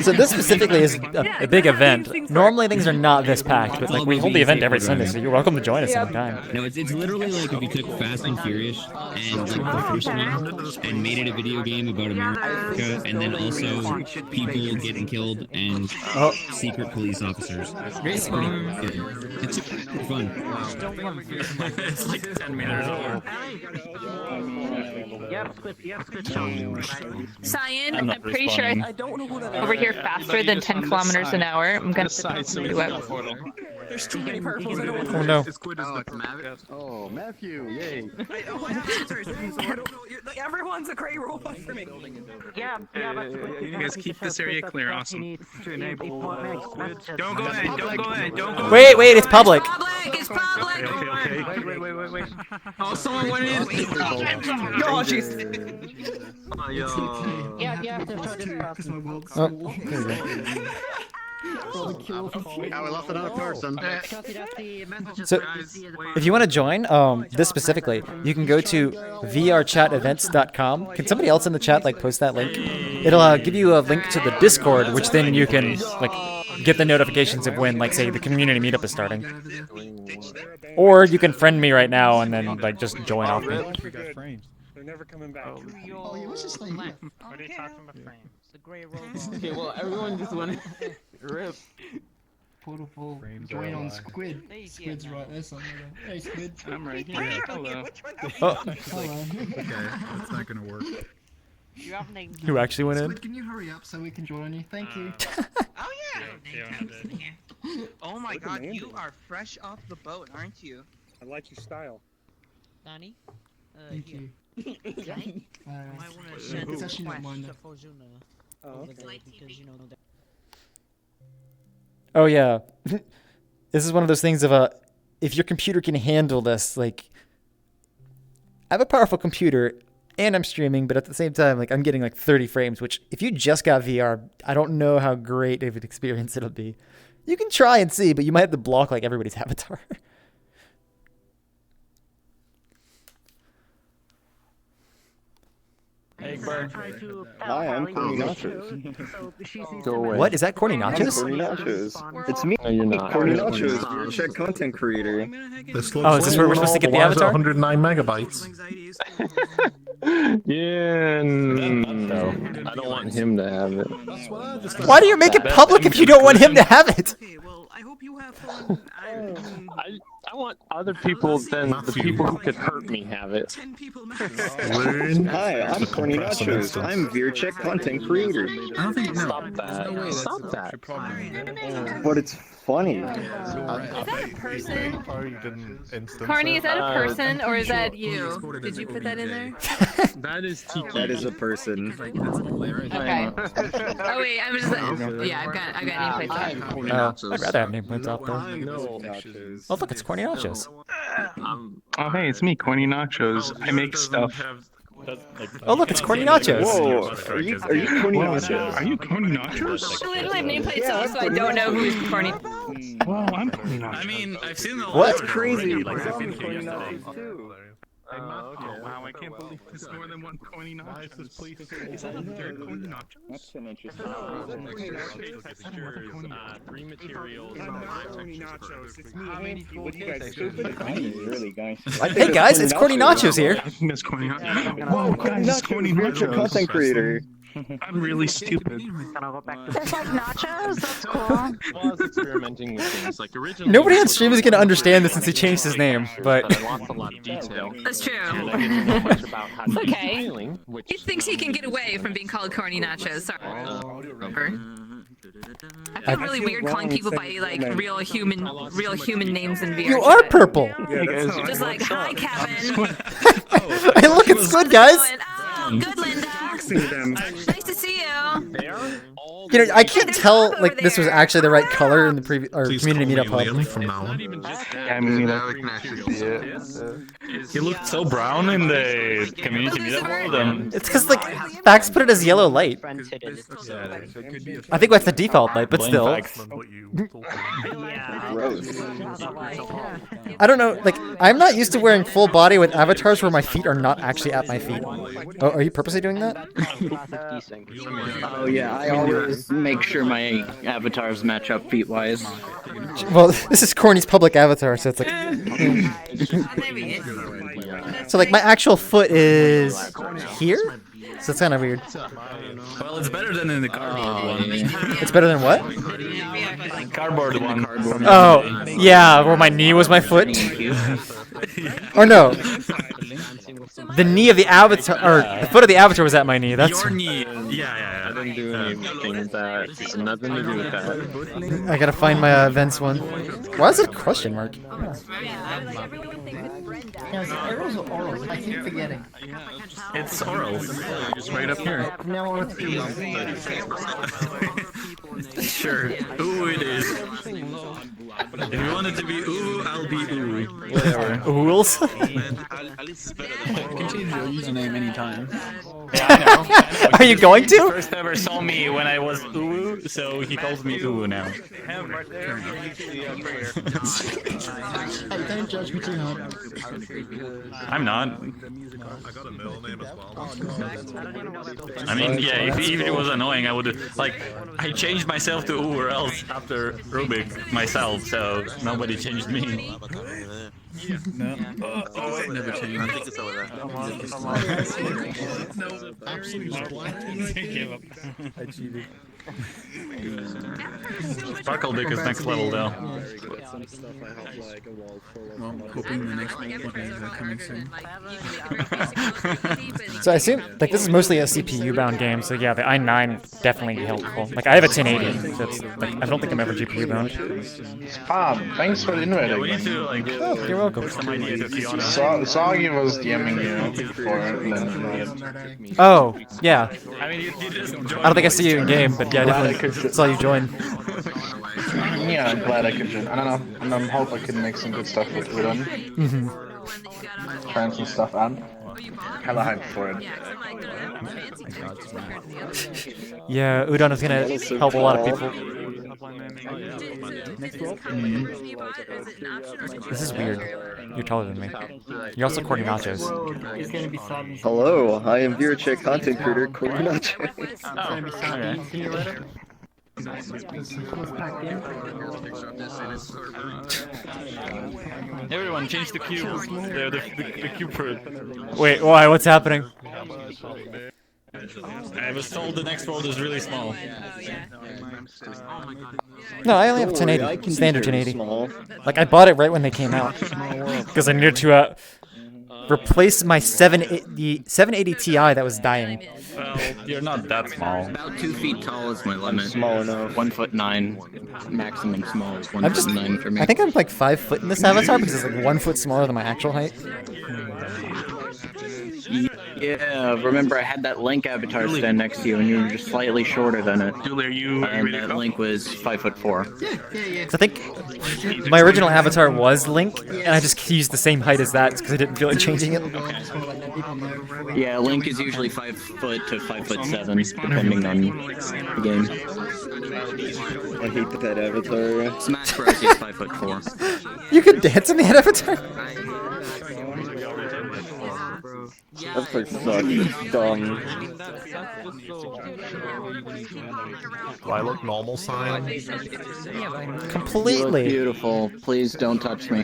So this specifically is a big event. Normally things are not this packed, but like we hold the event every Sunday, so you're welcome to join us anytime.
No, it's literally like if you took Fast and Furious and like the first one and made it a video game about America, and then also people getting killed and secret police officers. It's pretty good. It's super fun.
It's like 10 meters over.
Cyan, I'm pretty sure I over here faster than 10 kilometers an hour. I'm gonna do it.
There's too many purples. I don't want to.
Oh no.
Oh, Matthew, yay.
Everyone's a gray robot for me.
Yeah, you guys keep this area clear. Awesome.
Don't go in, don't go in, don't go in.
Wait, it's public.
It's public!
Wait.
Oh, someone went in!
Oh, jeez.
Yeah.
Oh, there we go.
Now we lost another person.
So, if you want to join, this specifically, you can go to VRChatEvents.com. Can somebody else in the chat post that link? It'll give you a link to the Discord, which then you can get the notifications of when, say, the community meetup is starting. Or you can friend me right now and then just join off me.
They're never coming back.
Oh, you was just like, what are you talking about frames? The gray robot.
Okay, well, everyone just went rip.
Portable join on Squid. Squid's right there somewhere. Hey, Squid.
I'm right here. Hello.
Oh.
Hello.
Okay, that's not gonna work.
Who actually went in?
Squid, can you hurry up so we can join you? Thank you.
Oh yeah. Oh my god, you are fresh off the boat, aren't you?
I like your style.
Nani?
Thank you. It's actually not mine though.
Oh, okay.
Oh yeah. This is one of those things of if your computer can handle this, I have a powerful computer and I'm streaming, but at the same time, I'm getting 30 frames, which if you just got VR, I don't know how great of an experience it'll be. You can try and see, but you might have to block everybody's avatar.
Hi, I'm Corny Nachos. Go away.
What? Is that Corny
I'm
Nachos?
Corny Nachos. It's me.
No, you're not.
Corny Nachos, VRChat content creator.
This
Oh, is this where we're supposed to get the avatar?
109 megabytes.
Yeah, no. I don't want him to have it.
Why do you make it public if you don't want him to have it?
I want other people than the people who could hurt me have it.
Hi, I'm Corny Nachos. I'm VRChat content creator.
I don't think Stop that. Stop that.
But it's funny.
Is that a person? Carney, is that a person or is that you? Did you put that in there?
That is Tiki.
That is a person.
Okay. Oh wait, I'm just yeah, I've got nameplates.
I'd rather have nameplates out there. Oh look, it's Corny Nachos.
Oh hey, it's me, Corny Nachos. I make stuff.
Oh look, it's Corny Nachos.
Whoa, are you Corny Nachos?
Are you Corny Nachos?
I literally have nameplates up, so I don't know who's Corny.
Whoa, I'm Corny Nachos.
I mean, I've seen the
What?
That's crazy.
Oh, wow, I can't believe there's more than one Corny Nachos. Is that a third Corny Nachos?
That's an interesting.
Free materials.
Corny Nachos. It's me.
How many people do you guys
Really, guys.
Hey guys, it's Corny Nachos here.
I think that's Corny Nachos.
Whoa,
guys, it's Corny
virtual
Nachos.
content creator.
I'm really stupid.
It's like nachos? That's cool.
Well, I was experimenting with things like originally.
Nobody on stream is gonna understand this since he changed his name, but
I lost a lot of detail.
That's true.
And I didn't know much about how to
It's
do
okay.
styling, which,
He thinks he can get away from being called Corny Nachos. Sorry. I feel really weird calling people by like real human names in VR.
you are purple.
Just like, hi, Kevin.
Hey, look, it's good, guys.
Oh, good, Linda. Nice to see you.
You know, I can't tell like this was actually the right color in the previous or community meetup hub.
From now on.
Yeah, I mean, we can actually see it.
He looked so brown in the community meetup world.
It's because like Fax put it as yellow light. I think that's the default light, but still. I don't know. Like I'm not used to wearing full body with avatars where my feet are not actually at my feet. Oh, are you purposely doing that?
Oh yeah, I always make sure my avatars match up feet-wise.
Well, this is Corny's public avatar, so it's like. So like my actual foot is here, so it's kind of weird.
Well, it's better than in the cardboard one.
It's better than what?
Cardboard one.
Oh, yeah, where my knee was my foot. Or no, the knee of the avatar, or the foot of the avatar was at my knee. That's
your knee. Yeah.
I didn't do anything with that. It's nothing to do with that.
I gotta find my events one. Why is it a question mark?
Arrows or orals? I keep forgetting.
It's oral.
Just right up here.
Now I want to be
Sure. Ooh, it is. If you want it to be ooh, I'll be ooh. Whatever.
Ools?
You can change your username anytime.
Yeah, I know.
Are you going to?
First ever saw me when I was ooh, so he calls me ooh now.
Don't judge me too hard.
I'm not. I mean, yeah, if even it was annoying, I would like. I changed myself to ooh or else after Rubik myself, so nobody changed me.
No. Never changed. I think it's over there. No, absolutely.
I cheated.
Sparkle Dick is next level though.
Well, hoping the next one is coming soon.
So I assume like this is mostly a CPU bound game, so yeah, the i9 definitely be helpful. Like I have a 1080, so it's, like, I don't think I'm ever GPU bound.
Spam, thanks for the invite
Yeah, we need
again.
to like.
Oh, you're welcome.
Some ideas to Fiona.
Soggy was DMing you before, and then
Oh, yeah.
I mean, you just.
I don't think I see you in game, but yeah, I definitely saw you join.
yeah, I'm glad I could join. I don't know, and I hope I can make some good stuff with Udon. Trying some stuff out. Hella hyped for it.
Yeah, Udon is gonna help a lot of people. This is weird. You're taller than me. You're also Corny Nachos.
Hello, I am VRChat content creator Corny Nachos.
Everyone, change the cube. The cube for it.
Wait, why? What's happening?
I was told the next world is really small.
No, I only have 1080. Standard 1080. Like I bought it right when they came out because I needed to replace my 780 Ti that was dying.
Well, you're not that small.
About 2 feet tall is my limit.
Small enough.
1'9", maximum small is 1'9" for me.
I think I'm like 5 foot in this avatar because it's like 1 foot smaller than my actual height.
Yeah, remember I had that Link avatar stand next to you, and you were just slightly shorter than it.
Julie, are you
And
ready to
that
go?
Link was 5'4".
So I think my original avatar was Link, and I just used the same height as that because I didn't feel like changing it.
Yeah, Link is usually 5 foot to 5'7", depending on the game.
I hate that avatar.
Smash Bros. He's 5'4".
You can dance in the head avatar?
That's like such. It's dumb.
Do I look normal, Cyan?
Completely.
You look beautiful. Please don't touch me.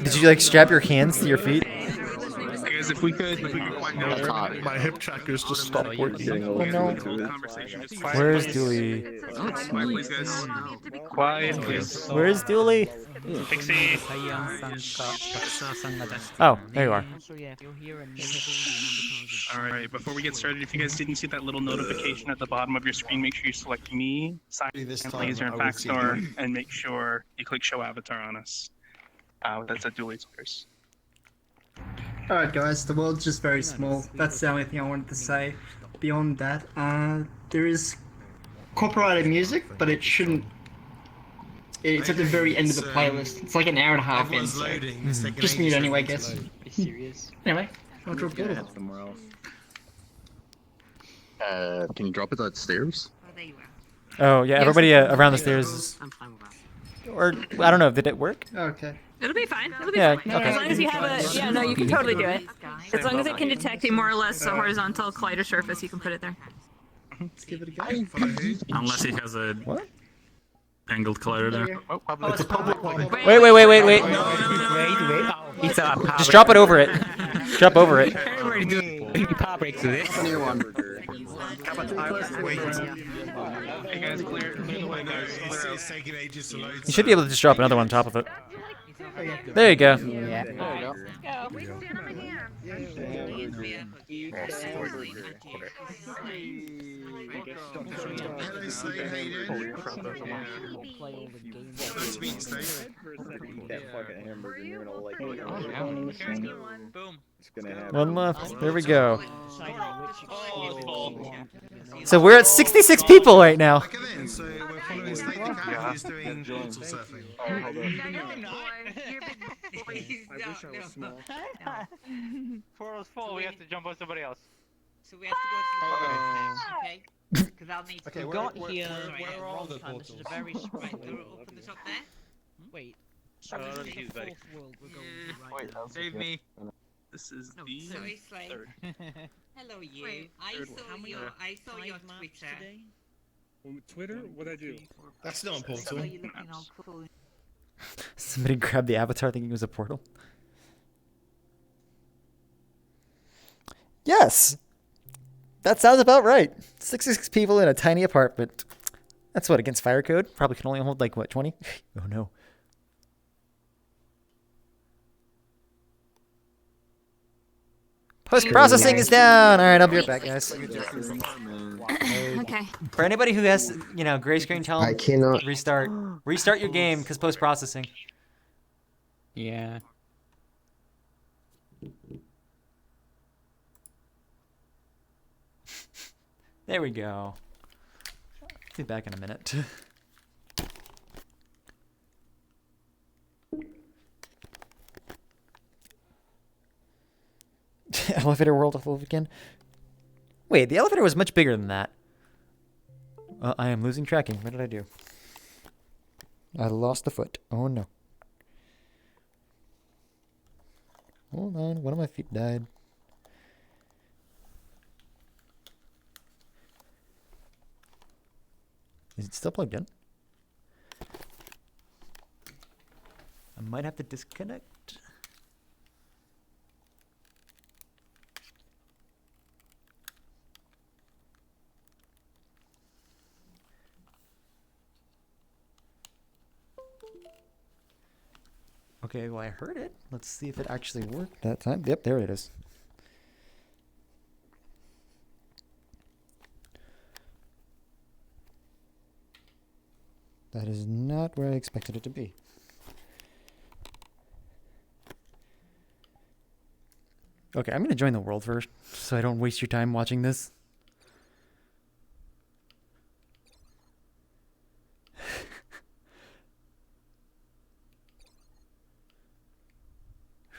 Did you like strap your hands to your feet?
Guys, if we could find out.
My hip checkers just stopped working.
Oh no. Where's Dooley?
Quiet, please, guys. Quiet, please.
Where's Dooley?
Pixie.
Oh, there you are.
Alright, before we get started, if you guys didn't see that little notification at the bottom of your screen, make sure you select me, CyanLaser, and Backstore, and make sure you click Show Avatar on us. That's at Dooley's Squares.
Alright guys, the world's just very small. That's the only thing I wanted to say. Beyond that, there is copyrighted music, but it shouldn't. It's at the very end of the playlist. It's like an hour and a half in, so just mute anyway, guess. Anyway, I'll drop portal.
Can you drop it downstairs?
Oh yeah, everybody around the stairs is... Or, I don't know, did it work?
Okay.
It'll be fine. It'll be
Yeah,
fine.
okay.
As long as you have a... Yeah, no, you can totally do it. As long as it can detect a more or less a horizontal collider surface, you can put it there.
Let's give it a go.
Unless he has a angled collider there.
It's a public one.
Wait.
It's a
Just drop it over it. Drop over it.
Everybody do power breaks with it.
Hey guys, clear the way, guys.
You should be able to just drop another one on top of it. There you go. One left. There we go. So we're at 66 people right now.
Portal's full, we have to jump on somebody else.
So we have to go to the okay? Because I'll need to go here. Where are all the portals? This is a very right. They're up at the top there. Wait. So this is the fourth world we're going right now.
Save me.
This is the third.
Hello, you. I saw your Twitter.
Twitter? What'd I do? That's not important.
Somebody grabbed the avatar thinking it was a portal. Yes! That sounds about right. 66 people in a tiny apartment. That's what, against fire code? Probably can only hold like, what, 20? Oh no. Post-processing is down! Alright, I'll be right back, guys.
Okay.
For anybody who has, you know, gray screen, tell them
I cannot.
restart your game, because post-processing.
Yeah.
There we go. Be back in a minute. Elevator world full again. Wait, the elevator was much bigger than that. I am losing tracking. What did I do? I lost a foot. Oh no. Hold on, one of my feet died. Is it still plugged in? I might have to disconnect. Okay, well I heard it. Let's see if it actually worked that time. Yep, there it is. That is not where I expected it to be. Okay, I'm going to join the world first, so I don't waste your time watching this.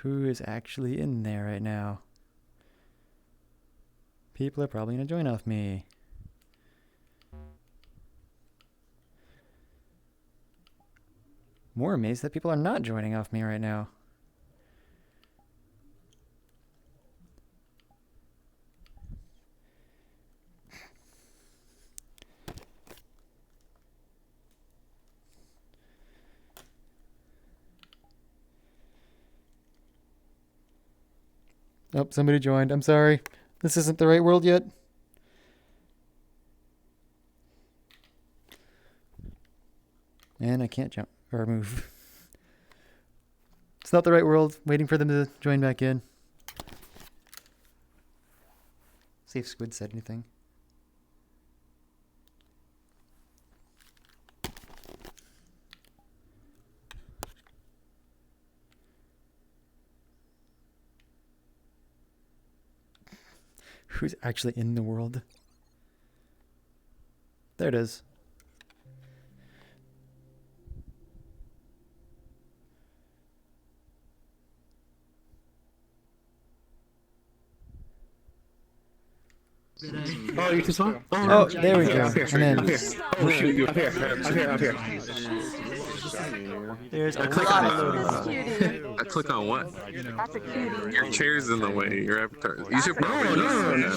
Who is actually in there right now? People are probably going to join off me. More amazed that people are not joining off me right now. Oh, somebody joined. I'm sorry. This isn't the right world yet. And I can't jump or move. It's not the right world. Waiting for them to join back in. See if Squid said anything. Who's actually in the world? There it is.
Oh, you can saw?
Oh, there we go.
Up here.
And then,
Up here. Oh, shoot. Up here.
There's a
click
lot
on
of loading.
I click on what? Your chair's in the way. Your avatar. You should probably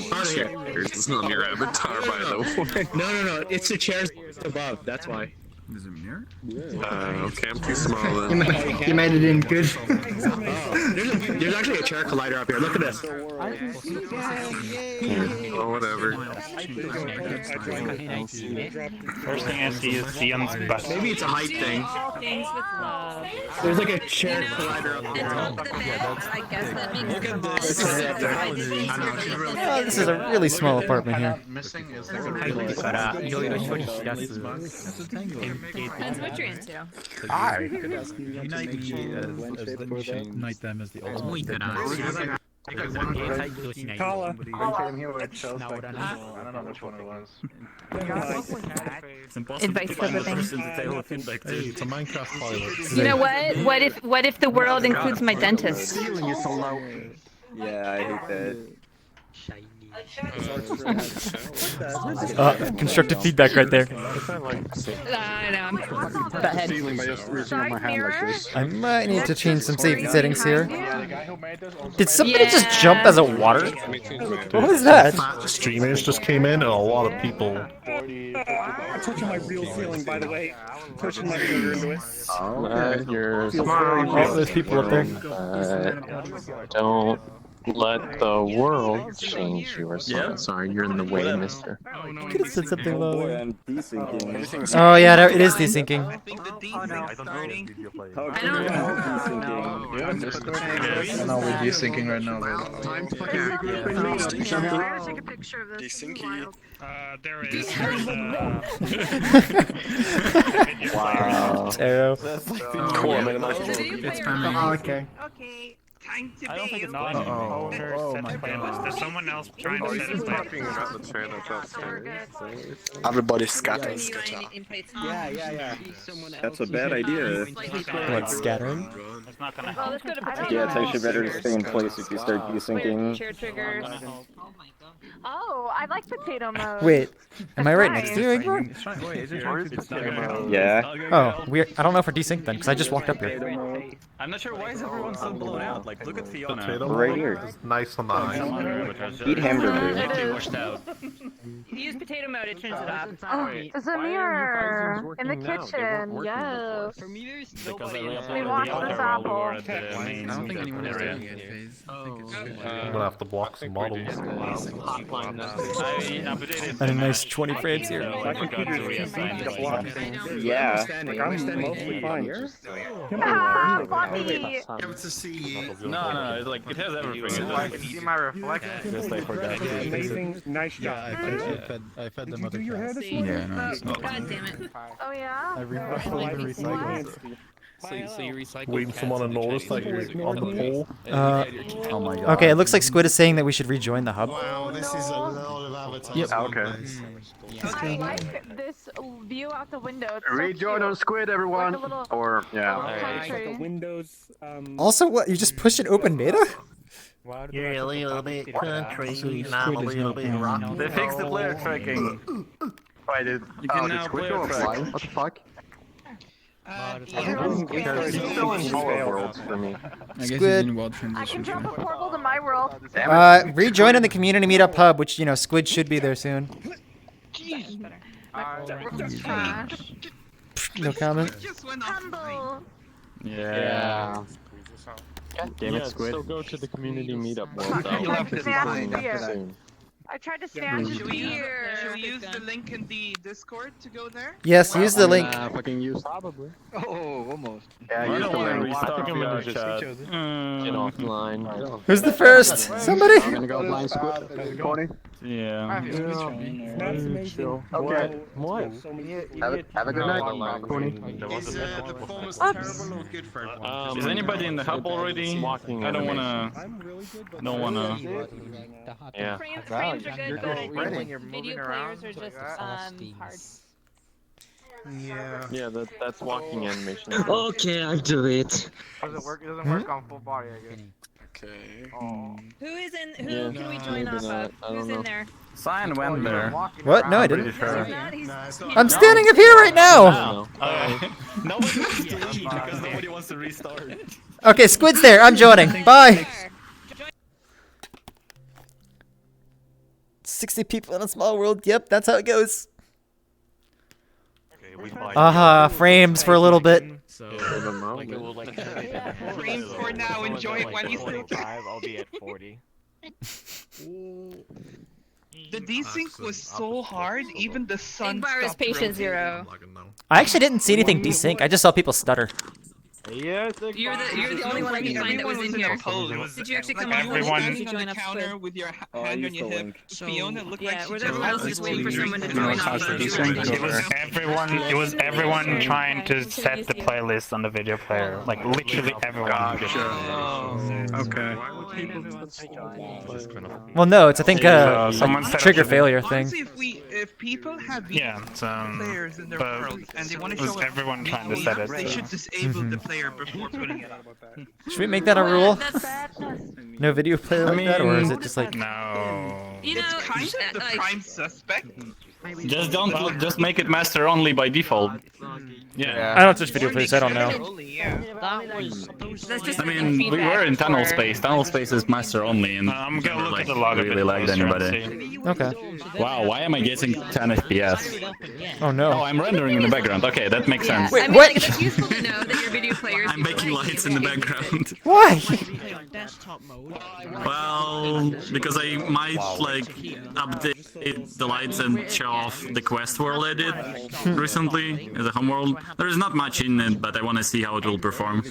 just It's not your avatar, by the way.
No. It's the chairs above. That's why.
Is it mirror?
Okay, I'm too small then.
You made it in good.
There's actually a chair collider up here. Look at this.
Oh, whatever.
First thing I see is Sion's bus.
Maybe it's a height thing. There's like a chair collider up here. Look at this.
Oh, this is a really small apartment here.
Depends what you're into.
Unite them as the ultimate.
Kala. I came here with shows like this. I don't know which one it was.
Advice for living.
Hey, it's a Minecraft pilot.
You know what? What if the world includes my dentist?
Yeah, I hate that.
Constructive feedback right there.
I know, I'm butthead.
I might need to change some safety settings here. Did somebody just jump as a water? What was that?
Streamers just came in and a lot of people.
I'm touching my real feeling, by the way. Pushing my finger into it.
Oh, there's people up there.
Don't let the world change your soul. Sorry, you're in the way, mister.
You could have said something louder. Oh yeah, it is desyncing.
I
don't know, we're desyncing right now.
Desyncy.
There is.
Wow.
Arrow.
Cool.
Okay.
Okay. Time to
I don't think it's
bail.
not. There's someone else trying to set it up.
Everybody's scattered.
Yeah.
That's a bad idea.
What, scattering?
It's not gonna
Well,
help.
let's go to potato.
Yeah, it's actually better to stay in place if you start desyncing.
Chair triggers.
Oh, I like potato mode.
Wait, am I right next to you, Igor?
Yeah.
Oh, weird. I don't know if we're desynced then, because I just walked up here.
I'm not sure why is everyone so blown out. Like, look at Fiona.
Right here.
Nice on the eyes.
Eat hamburger.
Washed out.
If you use potato mode, it turns it off.
Oh, there's a mirror in the kitchen. Yes. We watched this apple.
I don't think anyone is doing it.
I'm gonna have to block some models.
And a nice 20 frames here.
Yeah.
I'm mostly fine.
Ah, Bobby!
It's a CE. No, it's like it has everything. It's just,
See my reflection?
just I forgot.
Amazing, nice job.
I fed them other
Do your hair
cats.
this morning?
Yeah, no, it's not.
God damn it.
Oh yeah?
I recycled.
So you recycle.
Waiting for someone to notice that you're on the pole.
Oh my god. Okay, it looks like Squid is saying that we should rejoin the hub.
Wow, this is a lot of avatars.
Yep.
I like this view out the window. It's so
Rejoin
cute.
on Squid, everyone.
Like a little
Or
country.
Windows.
Also, what? You just pushed an open beta?
You're a little bit country, not a little bit rock.
they fixed the player tracking.
Why did
You can
did
now
Squid
player
go
track.
offline? What the fuck?
It's
Still in Power Worlds for me.
Squid.
I can drop a portal to my world.
Rejoin in the community meetup hub, which, you know, Squid should be there soon.
Trash.
No comment.
Humble.
Yeah.
God damn it, Squid.
So go to the community meetup
I tried to snatch beer.
soon.
I tried to snatch
Should we
beer.
use the link in the Discord to go there?
Yes, use the link.
Fucking use.
Probably.
Oh, almost. Yeah,
I
use
don't
the
want to
link.
restart
I'm gonna
VR
just
chat.
Get offline.
Who's the first? Somebody?
I'm gonna go blind Squid. Coney?
Yeah.
That's amazing.
Okay.
What?
Have a good night, Coney.
Is anybody in the hub already? I don't wanna.
Yeah.
Frames are good, but I think video players are just hard.
Yeah, that's walking animation.
Okay, activate.
Does it work? It doesn't work on full body, I guess.
Okay.
Who is in? Who can we join off of? Who's in there?
Cyan went there.
What? No, I didn't.
Pretty sure.
I'm standing up here right now!
Nobody wants to eat because nobody wants to restart.
Okay, Squid's there. I'm joining. Bye! 60 people in a small world. Yep, that's how it goes. Frames for a little bit.
Frames for now, enjoy it when you still can.
I'll be at 40.
The desync was so hard, even the sun
Big bar is
stopped
patient
rotating.
0.
I actually didn't see anything desync. I just saw people stutter.
You're the only one I can find that was in here. Did you actually come on
the counter with your hand on your hip? Fiona looked like she
everyone else is waiting for someone to join off.
It was everyone trying to set the playlist on the video player. Like literally everyone.
Okay.
Well, no, it's I think
someone
a
set up
trigger
the-
failure thing.
Honestly, if people have
players
in their
but
world and they want
it
to
was
show
everyone trying to set it.
they should disable the player before putting it up.
Should we make that a rule? No video player like that, or is it just like
no?
It's kind of the prime suspect.
Just make it master only by default. Yeah.
I don't touch video players. I don't know.
I mean, we were in tunnel space. Tunnel space is master only, and
I'm gonna look
like,
at the log
really lagged anybody.
Okay.
Wow, why am I getting 10 FPS?
Oh no.
Oh, I'm rendering in the background. Okay, that makes sense.
Wait,
I mean,
what?
like, it's useful to know that your video players.
I'm making lights in the background.
Why?
Well, because I might like update the lights and show off the quest world I did recently as a home world. There is not much in it, but I want to see how it will perform.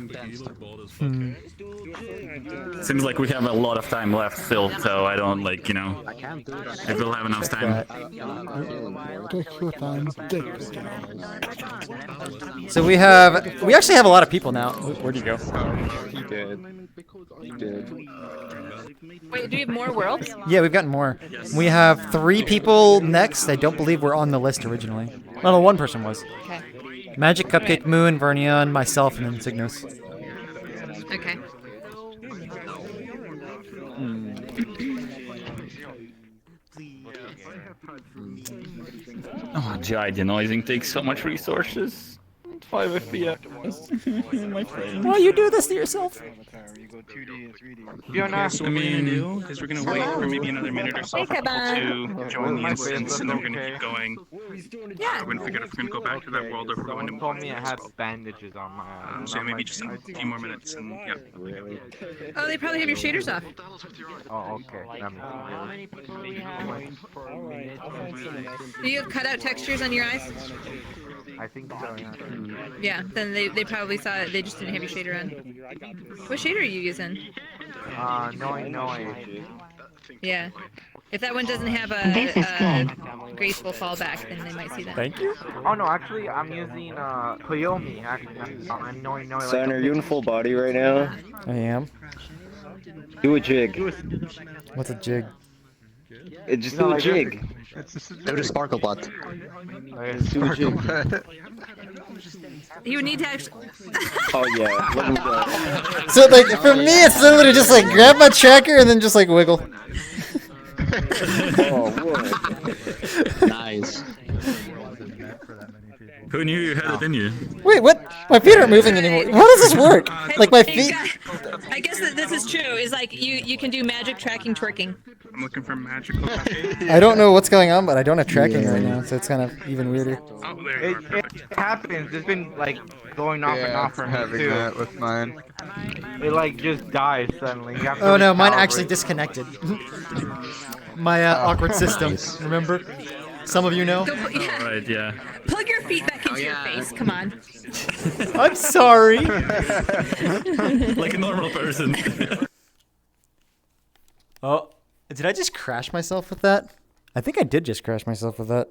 Seems like we have a lot of time left still, so I don't like, you know, if we'll have enough time.
So we actually have a lot of people now. Where'd you go?
He did. He did.
Wait, do we have more worlds?
Yeah, we've gotten more. We have 3 people next. I don't believe were on the list originally. Well, no, 1 person was.
Okay.
Magic, Cupcake, Moon, Vernion, myself, and then Cygnus.
Okay.
Oh, GI denoising takes so much resources. 5 FPS. My friend.
Why you do this to yourself?
You go 2D
Yeah, so what we're gonna do is we're gonna wait for maybe another minute or so for people to join the instance, and then we're gonna keep going.
Yeah.
We're gonna figure out if we're gonna go back to that world or if we're going to
Someone told me I
as
had
well.
bandages on my.
So yeah, maybe just a few more minutes, and yeah.
Oh, they probably have your shaders off.
Oh, okay.
Do you have cutout textures on your eyes?
I think so.
Yeah, then they probably saw it. They just didn't have your shader on. What shader are you using?
No.
Yeah. If that one doesn't have a graceful fallback, then they might see that.
Thank you.
Oh no, actually, I'm using Koyomi. Actually, I'm knowing.
Son, are you in full body right now?
I am.
Do a jig.
What's a jig?
Just do a jig.
Go to Sparklebot.
Do a jig.
You would need to actually.
Oh yeah. Let me go.
So like for me, it's literally just like grab my tracker and then just like wiggle.
Oh, what?
Nice.
Who knew you had it in you?
Wait, what? My feet aren't moving anymore. How does this work? Like my feet.
I guess that this is true. Is like you can do magic tracking twerking.
I'm looking for magical.
I don't know what's going on, but I don't have tracking right now, so it's kind of even weirder.
Oh, there you are.
It happens. It's been like going off and off for me too.
That with mine.
It like just dies suddenly. You have to
Oh no, mine
recalibrate.
actually disconnected. My awkward system. Remember? Some of you know.
Yeah.
Right, yeah.
Plug your feet back into your face. Come on.
I'm sorry.
Like a normal person.
Oh, did I just crash myself with that? I think I did just crash myself with that.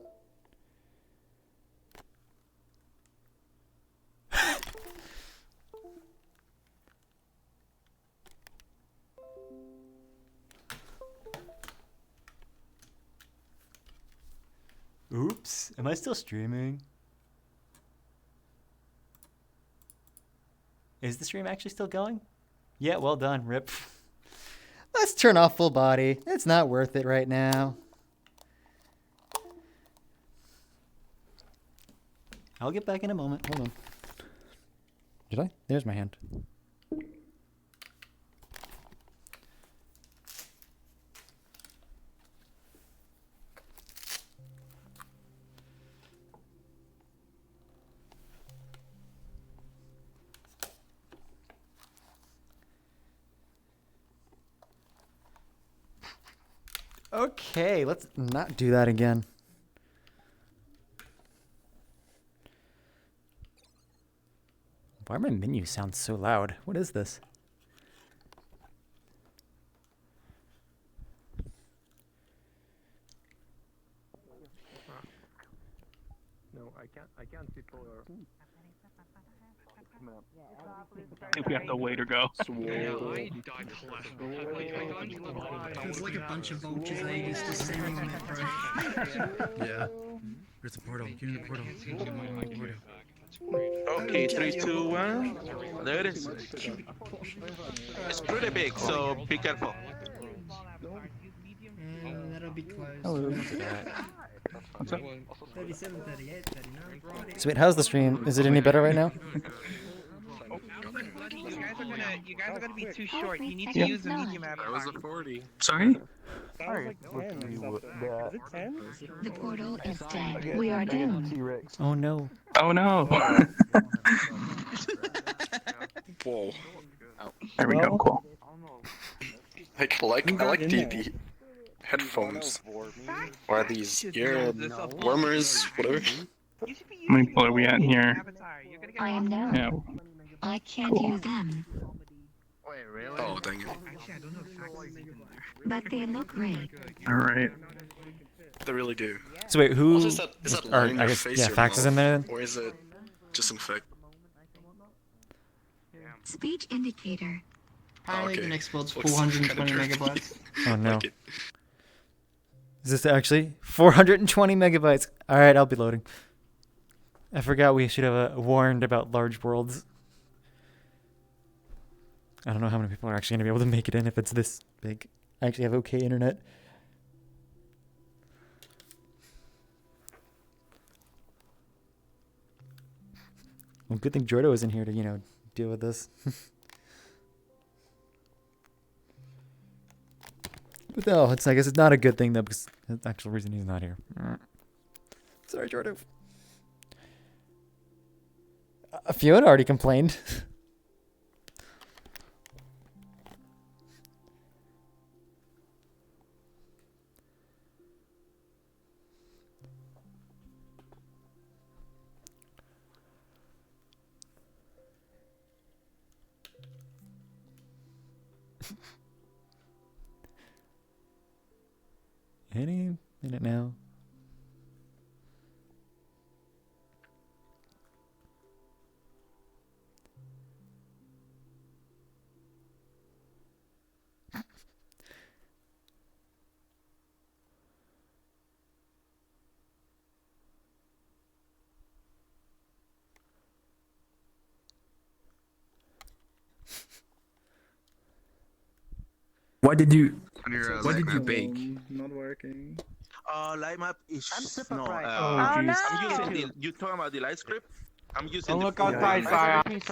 Oops, am I still streaming? Is the stream actually still going? Yeah, well done, rip. Let's turn off full body. It's not worth it right now. I'll get back in a moment. Hold on. Did I? There's my hand. Okay, let's not do that again. Why my menu sounds so loud? What is this?
No, I can't see for.
I think we have to wait or go.
There's like a bunch of vultures ages just standing on that bro.
Yeah. Where's the portal? Give me the portal. Give me the portal.
Okay, 3, 2, 1. There it is. It's pretty big, so be careful.
That'll be close.
Hello.
What's up?
37, 38, 39.
So wait, how's the stream? Is it any better right now?
You guys are gonna be too short. You need to use the medium avatar.
That was a 40.
Sorry?
The portal is dead. We are doomed.
Oh no.
Oh no.
Whoa.
There we go. Cool.
I like the headphones. Or these ear warmers, whatever.
How many people are we at here?
I am now.
Yeah.
I can't use them.
Oh, dang it.
But they look great.
All right.
They really do.
So wait, who?
Also, is that
or,
line in
I
your
guess
face
yeah,
or
Fax is in
mouth?
there. Then?
Or is it just infect?
Speech indicator.
Apparently
okay.
the next build's
Looks
420
kinda trippy.
megabytes.
Oh no.
Like it.
Is this actually 420 megabytes? All right, I'll be loading. I forgot we should have warned about large worlds. I don't know how many people are actually going to be able to make it in if it's this big. I actually have okay internet. Well, good thing Jordo is in here to, deal with this. No, I guess it's not a good thing though, because that's the actual reason he's not here. Sorry, Jordan. Fiona already complained. Any minute now.
What did you
light
bake?
Not working.
Light map is no.
Oh, no.
I'm using the. You talking about the light script? I'm using.
Don't
the
look outside, Cyan.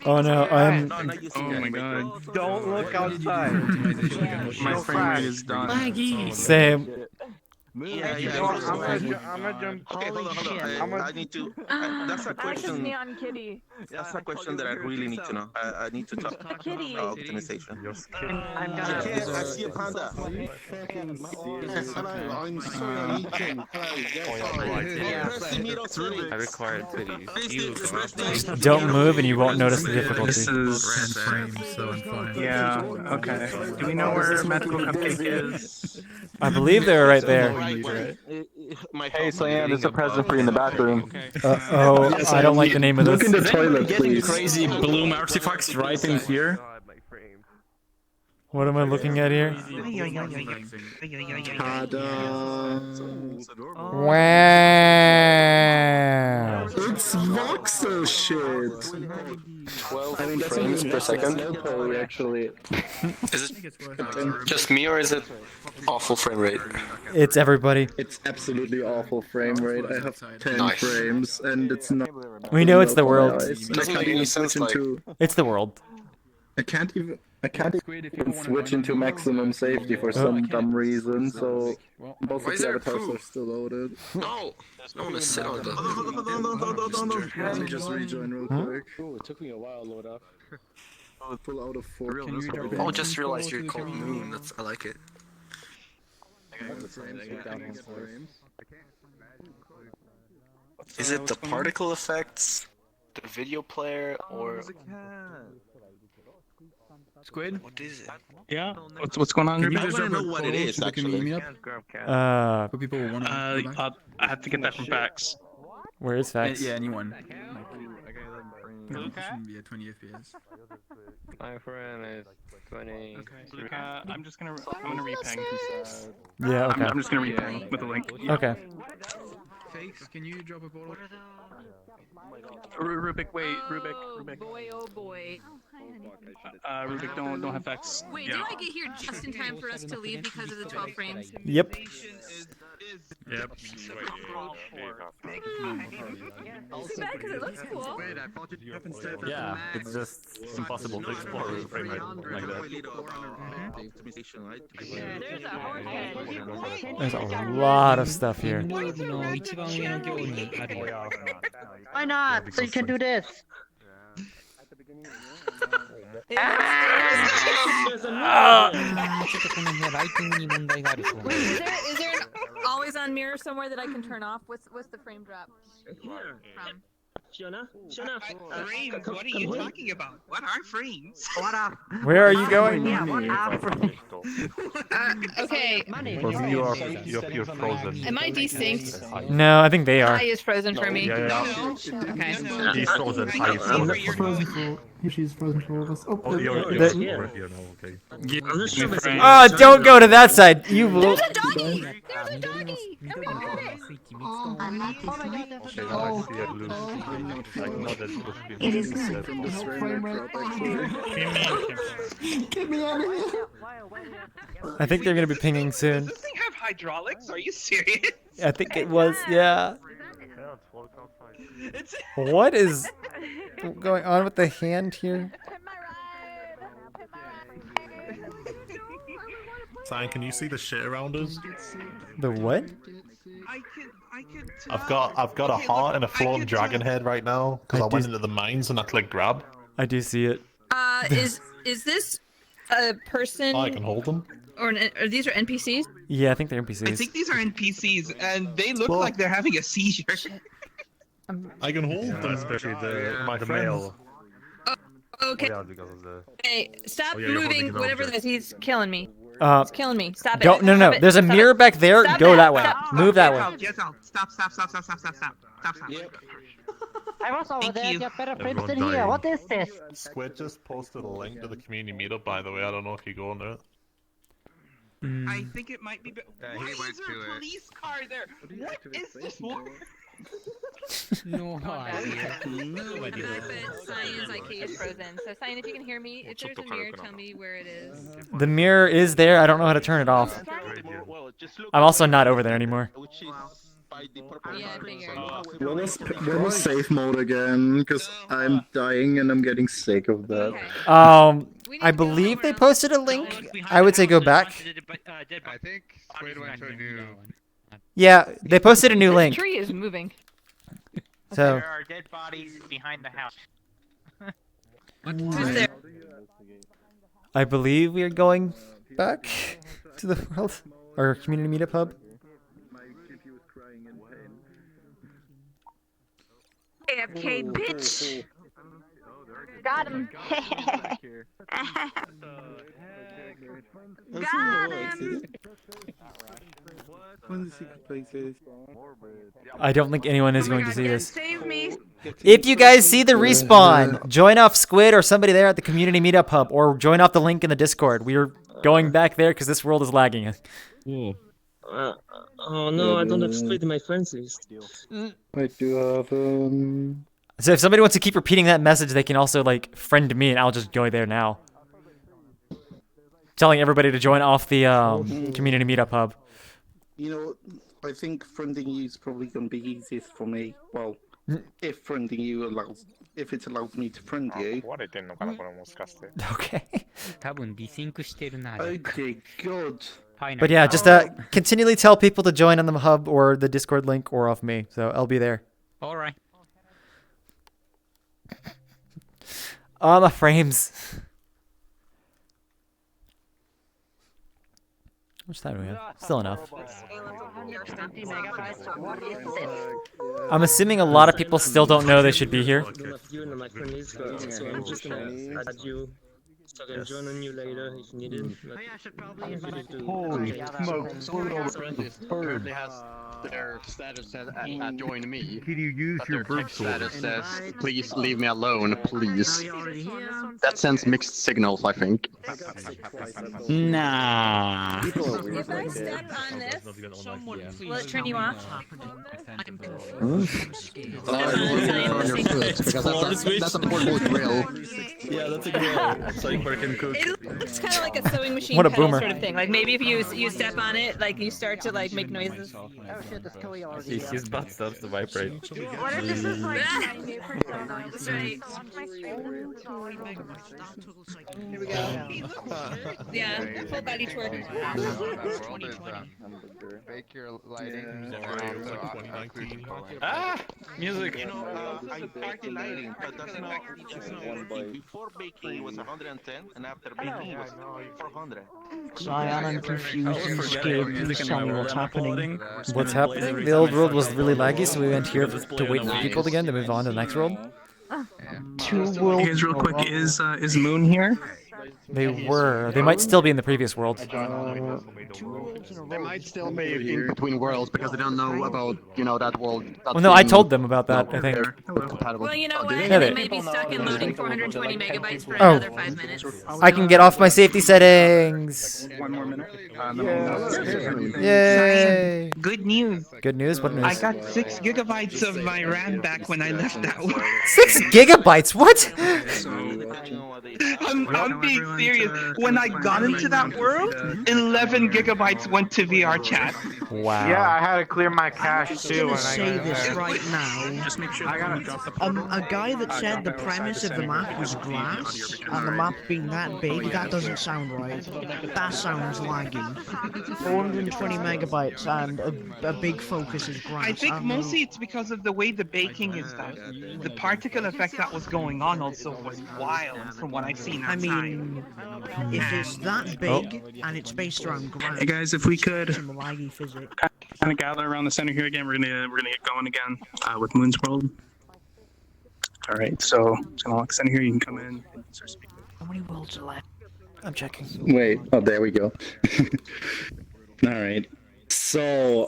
Oh no, I'm.
No, not using
Oh my god.
Don't look outside.
My frame rate is done.
Same.
Yeah, yeah.
I'm gonna jump.
Okay, hold on. I need to. That's a
That's just
question.
neon kitty.
That's a question that I really need to know. I need to talk
The kitty.
about optimization.
I'm
I see a panda.
I'm sorry, eating.
I require titties.
Don't move and you won't notice the difficulty.
This is
10 frames, so I'm fine.
yeah. Okay. Do we know where Medical Cupcake is?
I believe they were right there.
Hey, Cyan, there's a present for you in the bathroom.
Oh, I don't like the name of this.
Look in the toilet,
Getting
please.
crazy bloom artifacts right in here.
What am I looking at here? Wow.
It's voxel shit.
12 frames per second.
Actually.
Is it just me or is it awful frame rate?
It's everybody.
It's absolutely awful frame rate. I have 10 frames and it's not.
We know it's the world.
Doesn't make any sense. Like,
It's the world.
I can't even switch into maximum safety for some dumb reason, so both of the avatars are still loaded.
no, I want to sit on the.
Let me just rejoin real quick.
It took me a while to load up.
Pull out of 4.
Oh, just realized you're called Moon. I like it. Is it the particle effects, the video player, or
Squid?
what is it?
Yeah. What's going on?
Can you
Ruby?
just drop a
what it
poll
is,
so we can
actually.
meet up? For people who want to go back?
I have to get that from Fax.
Where is Fax?
Yeah, anyone. It shouldn't be at 20 FPS.
My friend is 20.
I'm gonna reping.
Yeah, okay.
I'm just gonna reping with a link.
Okay.
Fakes, can you drop a poll?
Rubik, wait, Rubik.
Boy, oh boy.
Rubik, don't have Fax.
Wait,
Yeah.
did I get here just in time for us to leave because of the 12 frames?
Yep.
Yep.
Too bad because it looks cool.
Yeah, it's just impossible to explore with a frame rate like that.
There's a lot of stuff here.
Why not? So you can do this.
Wait, is there an always on mirror somewhere that I can turn off? What's the frame drop from?
Fiona, frames? What are you talking about? What are frames?
What up?
Where are you going?
Yeah, what up?
Okay.
Because you appear frozen.
Am I desynced?
No, I think they are.
I is frozen for me.
Yeah.
Okay.
He's frozen.
She's frozen for all of us.
Oh, you're here now, okay.
Oh, don't go to that side. You will.
There's a doggy! There's a doggy! Come here!
Oh, I'm not
Okay, now I see it loose. I know that loose.
It is
From this frame rate drop, actually.
Get me out of here.
I think they're gonna be pinging soon.
Does this thing have hydraulics? Are you serious?
I think it was. Yeah.
It's
What is going on with the hand here?
Cyan, can you see the shit around us?
The what?
I've got a heart and a floating dragon head right now because I went into the mines and I clicked grab.
I do see it.
Is this a person?
Oh, I can hold them.
Or these are NPCs?
Yeah, I think they're NPCs.
I think these are NPCs, and they look like they're having a seizure.
I can hold them.
Especially
my
the
friends.
male.
Okay.
Oh, yeah, because of the...
Hey, stop
Oh, yeah, you're
moving.
holding an
Whatever
object.
that is, he's killing me. It's killing me. Stop
Go,
it.
no, no,
Stop
no.
it.
There's a
Stop
mirror
it.
back there.
Stop
Go
that.
that way.
Stop.
Move that way.
Stop.
I was over there,
you.
got better
Everyone
prints than here.
dying.
What is this?
Squid just posted a link to the community meetup, by the way. I don't know if you go on there.
I think it might be. Why is there a police car there? What is this?
No idea.
No idea. Cyan's IK is frozen. So Cyan, if you can hear me, if there's a mirror, tell me where it is.
The mirror is there. I don't know how to turn it off. I'm also not over there anymore.
Yeah, I figured.
When is safe mode again? Because I'm dying and I'm getting sick of that.
I believe they posted a link. I would say go back.
I think Squid went to a new...
Yeah, they posted a new
This
link.
tree is moving.
So.
There are dead bodies behind the house.
Who's there?
I believe we are going back to the world or community meetup hub.
AFK, bitch. Got him. Got him.
I don't think anyone is going to see this.
Save me.
If you guys see the respawn, join off Squid or somebody there at the community meetup hub, or join off the link in the Discord. We are going back there because this world is lagging.
Oh no, I don't have Squid in my friends list.
I do have
So if somebody wants to keep repeating that message, they can also like friend me, and I'll just go there now. Telling everybody to join off the community meetup hub.
You know, I think friending you is probably going to be easiest for me. Well, if friending you allows, if it allows me to friend you.
Okay.
Okay, good.
But yeah, just continually tell people to join on the hub or the Discord link or off me. So I'll be there.
All right.
Oh, my frames. How much time do we have? Still enough. I'm assuming a lot of people still don't know they should be here.
You in my friend list, so I'm just gonna add you. So I can join on you later if needed.
Holy smokes! Currently has their status at join me.
Can you use
but
your
their
bird
text
sword?
status says, please leave me alone, please. That sends mixed signals, I think.
Nah.
If I step on this, will it turn you off?
That's a portable grill.
Yeah, that's a grill. So you can cook.
It's kind of like a sewing machine
What a
pedal
boomer.
sort of thing. Like maybe if you step on it, like you start to like make noises.
Oh shit, this Kelly
His butt starts to vibrate.
What if this is like my new persona?
That's right.
Here we go.
Yeah, full body twerk.
Make your lighting
Ah! Music!
You know, I party lighting, but that's not. Before baking it was 110, and after baking it was 400.
Cyan, I'm confused and scared. Please tell me what's happening.
What's happening? The old world was really laggy, so we went here to wait for people again to move on to the next world.
Here's real quick, is Moon here?
They were. They might still be in the previous world.
They might still be in between worlds because they don't know about, that world.
Well, no, I told them about that, I think.
Well, you know what?
Yeah,
They
they-
may be stuck in loading 420 megabytes for
Oh.
another 5 minutes.
I can get off my safety settings.
One more minute.
Yay!
Good news.
Good news? What news?
I got 6 gigabytes of my RAM back when I left that one.
6 gigabytes? What?
I'm being serious. When I got into that world, 11 gigabytes went to VRChat.
Wow.
Yeah, I had to clear my cache too.
I'm gonna say this right now.
Just make sure
A guy that said the premise of the map was grass, and the map being that big, that doesn't sound right. That sounds laggy. 420 megabytes and a big focus is grass.
I think mostly it's because of the way the baking is done. The particle effect that was going on also was wild from what I've seen outside.
I mean, if it's that big and it's based around grass,
Hey guys, if we could
some laggy physics.
kind of gather around the center here again, we're gonna get going again with Moon's World. All right, so I'm just gonna lock center here. You can come in and start speaking.
How many worlds are left?
I'm checking.
Wait, oh, there we go. All right. So,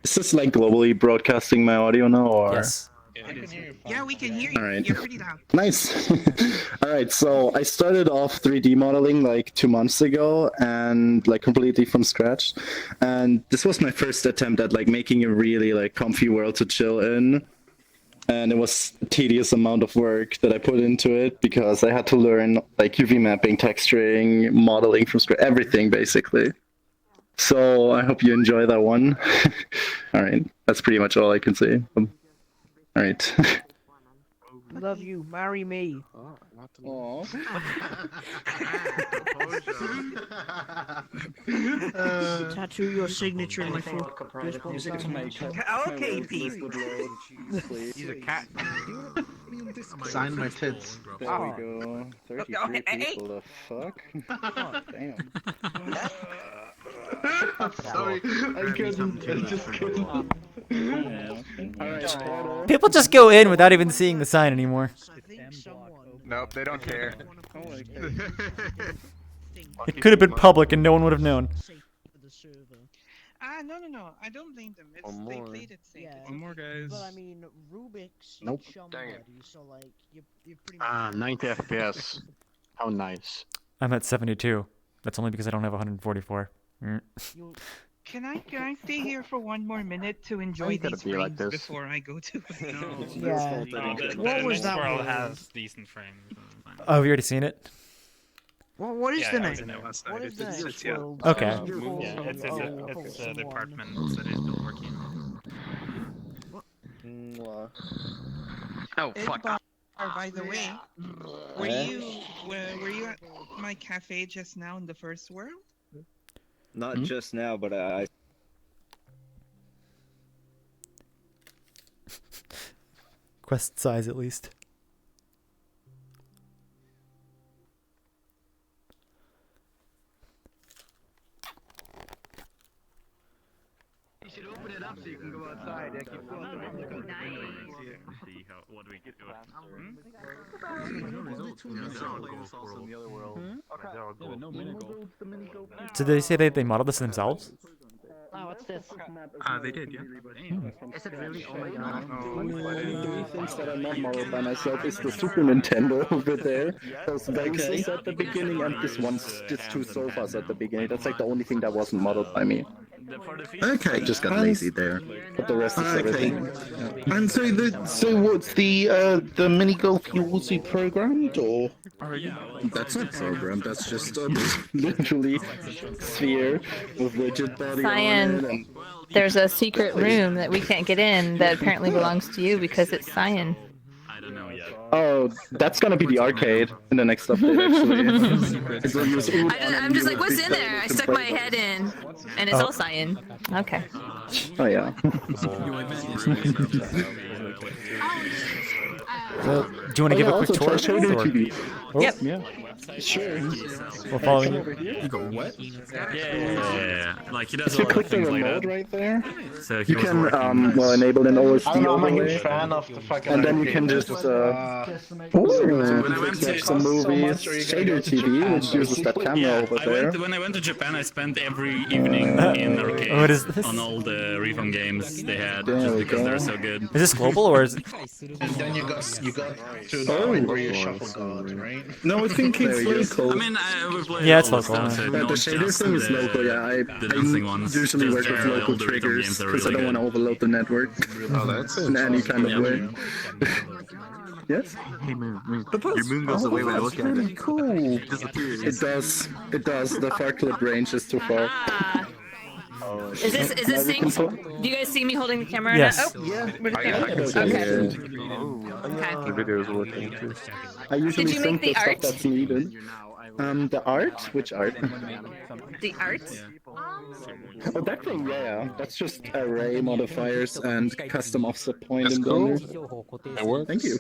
is this like globally broadcasting my audio now, or?
Yes.
Yeah, we can hear you.
All right.
You're pretty loud.
Nice. All right, so I started off 3D modeling like 2 months ago, and like completely from scratch. And this was my first attempt at like making a really like comfy world to chill in. And it was a tedious amount of work that I put into it because I had to learn like UV mapping, texturing, modeling from scratch, everything basically. So I hope you enjoy that one. All right, that's pretty much all I can say. All right.
Love you, marry me. Tattoo your signature in my foot.
Okay, Pete.
He's a cat. Sign my tits.
There we go. 33 people. The fuck? Damn.
I'm sorry. I couldn't. I just couldn't.
People just go in without even seeing the sign anymore.
Nope, they don't care.
It could have been public and no one would have known.
No. I don't blame them. They played it safe.
One more, guys.
But I mean, Rubik's.
Nope.
Dang it. So like, you're pretty
much. 90 FPS. How nice.
I'm at 72. That's only because I don't have 144.
Can I stay here for one more minute to enjoy these frames before I go to?
Yeah. What was that
world
one?
has decent frames.
Oh, have you already seen it?
What is the name?
What is
the
name?
Okay.
Yeah, it's a department that is still working.
Oh fuck.
By the way, were you at my cafe just now in the first world?
Not just now, but I.
Quest size at least.
You should open it up so you can go outside. Yeah, keep going.
See what we can do.
Did they say they modeled this themselves?
Oh, what's this?
They did, yeah.
Is it really? Oh my god.
Three things that are not modeled by myself is the Super Nintendo over there. Those boxes at the beginning and these 2 sofas at the beginning. That's like the only thing that wasn't modeled by me.
Okay.
I just got lazy there, but the rest is everything.
And so what's the mini golf you also programmed, or?
That's not programmed. That's just literally sphere with rigid body on
Cyan,
it. And...
there's a secret room that we can't get in that apparently belongs to you because it's Cyan.
Oh, that's gonna be the arcade in the next update, actually.
I'm just like, what's in there? I stuck my head in, and it's all Cyan. Okay.
Oh, yeah.
So, do you want to give a quick tour?
Yep.
Yeah. Sure.
We'll follow you.
You go what?
Yeah. Like he does
If
a
you
lot of
click the
things like
remote
that.
right there,
So he
you
was
can
working
well enable an OSD
I'm a huge
overlay,
fan of the fucking.
and then you can just fix some movies, Shader TV, which uses that camera over there.
When I went to Japan, I spent every evening in arcades
what is this?
on all the refund games they had,
There
just
we
because
go.
they're so good.
Is this global or is it?
And then you got to the point where you shuffle God, right?
No, I think
There
it's
you go.
I mean, we played
Yeah, it's
all the
local.
stuff, so
The
not
shader
just
thing is
the-
local, yeah.
the dancing
I
ones,
usually
just
work with
generally
local
all the rhythm
triggers
games are
because I
really
don't want to
good.
overload the network
Oh, that's
in any kind of way. Yes?
Hey, Moon. Your moon goes away when I look at it.
Cool.
It disappears.
It does. It does. The far clip range is too far.
Is this synced? Do you guys see me holding the camera?
Yes.
Oh, yeah. Where's the camera?
The video is working too.
I usually
Did you make
sync
the
stuff
art?
that's needed. The art? Which art?
The art?
Oh, that thing, yeah. That's just array modifiers and custom offset point in Blender.
That works.
Thank you.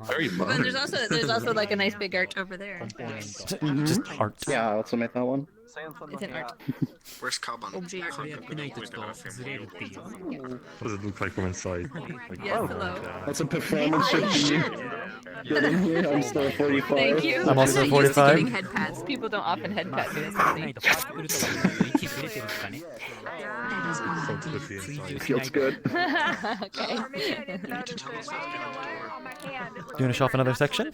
Very
But
modern.
there's also like a nice big art over there.
Just art.
Yeah, I also made that one.
It's an art.
Where's Kaban?
What does it look like from inside? Like,
Yes, hello.
That's a performance should be. Get in here, I'm still 45.
Thank you.
I'm also
not used to
45.
giving head pats. People don't often head pat me. That's funny.
It feels good.
Okay.
Do you want to show off another section?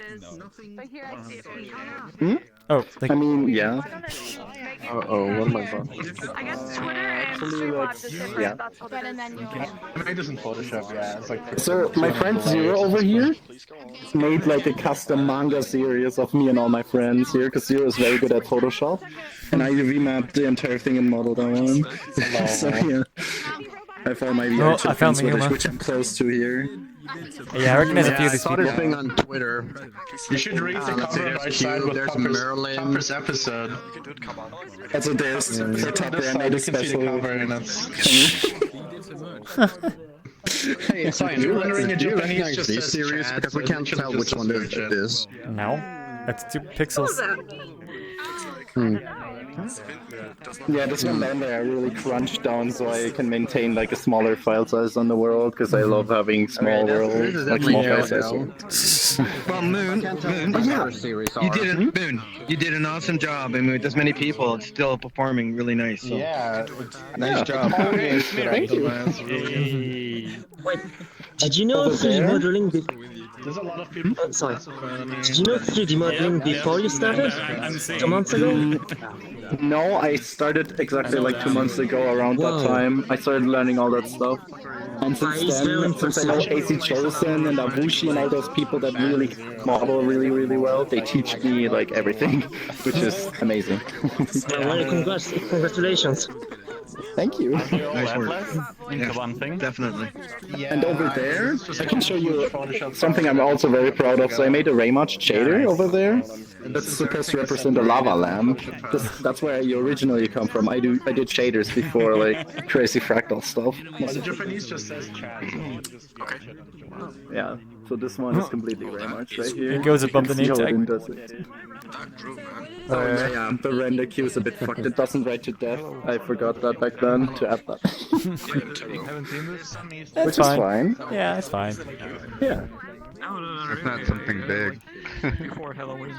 Hmm?
Oh, thank
I mean, yeah.
Uh-oh, what am I doing?
Actually, let's, yeah.
I made this in Photoshop, yeah. It's like
So, my friend Zero over here made like a custom manga series of me and all my friends here, because Zero is very good at Photoshop. And I remapped the entire thing in Model one. So, yeah. I found my VRChat
I found
friends,
Miyuma.
which I'm close to here.
Yeah, I recognize a few of
I
these
saw
people.
this thing on Twitter.
You should read the
Let's see,
cover
there's
by side
Q,
with
there's
Popper's,
Merlin.
Popper's episode.
Also, there's
This
the top
side,
brand
you can see the cover, and it's... Hey, Cyan, you're wondering in Japanese just
these
says
series
chat,
because we
so
can't
it
tell
just
which
says
one it
VRChat.
is.
No, that's 2 pixels.
Yeah, this one down there I really crunched down so I can maintain like a smaller file size on the world, because I love having small worlds, like small file size.
Well, Moon, you did an awesome job, and with this many people, it's still performing really nice. So.
Yeah,
nice job.
Thank you.
Wait, did you know 3D modeling?
There's a lot of people.
Sorry. Did you know 3D modeling before you started? 2 months ago?
No, I started exactly like 2 months ago around that time. I started learning all that stuff. And since then, since I know AC Chosen and Avushi and all those people that really model really well, they teach me like everything, which is amazing.
Well, congratulations.
Thank you.
Nice work. Into one thing.
Definitely.
And over there, I can show you something I'm also very proud of. So I made a Raymatch shader over there. That's supposed to represent a lava lamp. That's where you originally come from. I did shaders before, like crazy fractal stuff.
The Japanese just says chat.
Yeah. So this one is completely Raymatch right here.
It goes above the
You can
name
see how
tag.
it does it. Oh yeah, the render queue is a bit fucked. It doesn't write to death. I forgot that back then to add that.
Haven't seen this?
Which is fine.
Yeah, it's fine.
Yeah.
It's not something big.
Before Halloween.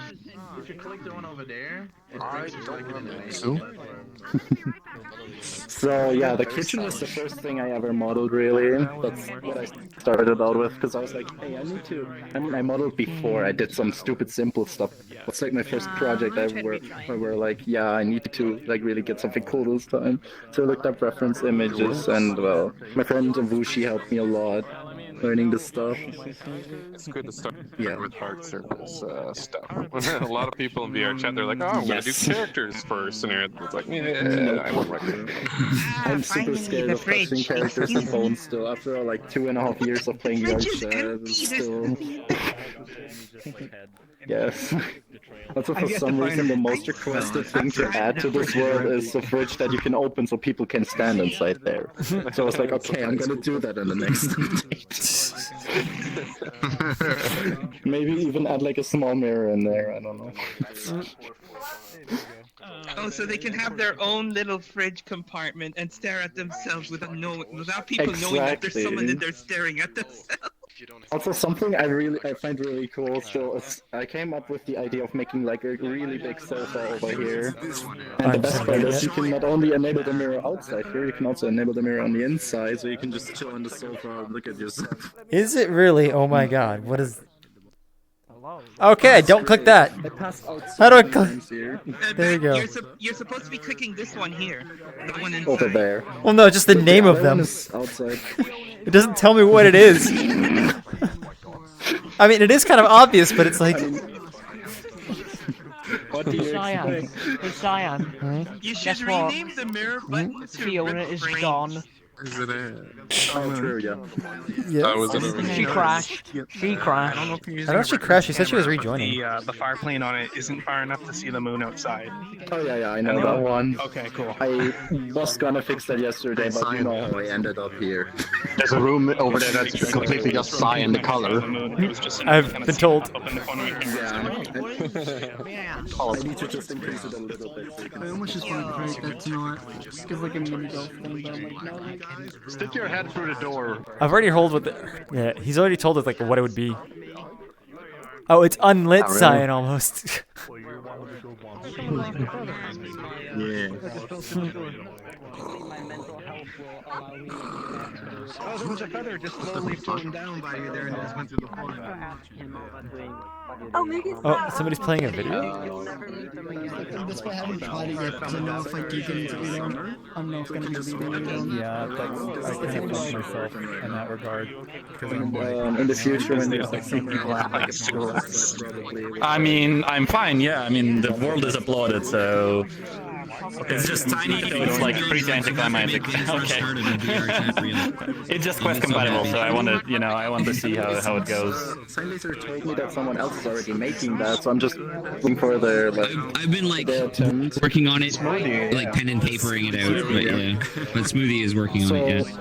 If you click the one over there, it brings you like an
So yeah, the kitchen was the first thing I ever modeled really. That's what I started out with, because I was like, hey, I need to. I mean, I modeled before. I did some stupid simple stuff. It's like my first project where like, yeah, I need to like really get something cool this time. So I looked up reference images, and well, my friend Avushi helped me a lot learning this stuff.
It's good to start
Yeah.
with hard surface stuff. A lot of people in VRChat, they're like, oh, I'm going to do characters first. And it's like, yeah, I won't recommend it.
I'm super scared of touching characters and bones still. After like 2.5 years of playing VRChat, it's still... Yes. Also, for some reason, the most requested thing to add to this world is a fridge that you can open so people can stand inside there. So I was like, okay, I'm gonna do that in the next update. Maybe even add like a small mirror in there, I don't know.
Oh, so they can have their own little fridge compartment and stare at themselves without people knowing that there's someone in there staring at themselves.
Also, something I find really cool. So I came up with the idea of making like a really big sofa over here. And the best part is you can not only enable the mirror outside here, you can also enable the mirror on the inside, so you can just chill on the sofa and look at yourself.
Is it really? Oh my god, what is... Okay, don't click that. How do I click? There you go.
You're supposed to be clicking this one here. The one inside.
Over there.
Well, no, just the name of them.
Outside.
It doesn't tell me what it is. I mean, it is kind of obvious, but it's like.
What do you
Cyan.
expect?
Hey, Cyan.
You should
Guess what?
rename the mirror button to
Fiona
Rip
is
Brains.
gone.
Is it a...
Oh, true, yeah.
That was
She crashed. She crashed.
I don't know if you're using
I don't know if she crashed. She said she was
camera, but
rejoining.
The far plane on it isn't far enough to see the moon outside.
Oh yeah, I know that one.
Okay, cool.
I was gonna fix that yesterday, but you know how I ended up here.
There's a room over there that's completely just cyan the color.
I've been told.
I need to just increase it a little bit.
I almost just want to create that tonight. Just give like a mini golf thing, but I'm like, no.
Stick your head through the door.
I've already told what yeah, he's already told us like what it would be. Oh, it's unlit cyan almost.
Yeah.
Oh, there was a feather just slowly floating down by you there and just went through the floor.
Oh, maybe it's
Oh, somebody's playing a video?
That's why I haven't tried it yet, because I know if I do get into it, I don't know if I'm going to be leaving it on.
Yeah, that's, I can have fun myself in that regard.
In the future, when there's like some people like
I mean, I'm fine. Yeah, I mean, the world is applauded, so it's just tiny, so it's like pretty anticlimactic. Okay. It's just quest compatible, so I want to, I want to see how it goes.
CyanLaser told me that someone else is already making that, so I'm just looking for their
I've been like working on it, like pen and papering it out, but yeah. But Smoothie is working on it. Yeah.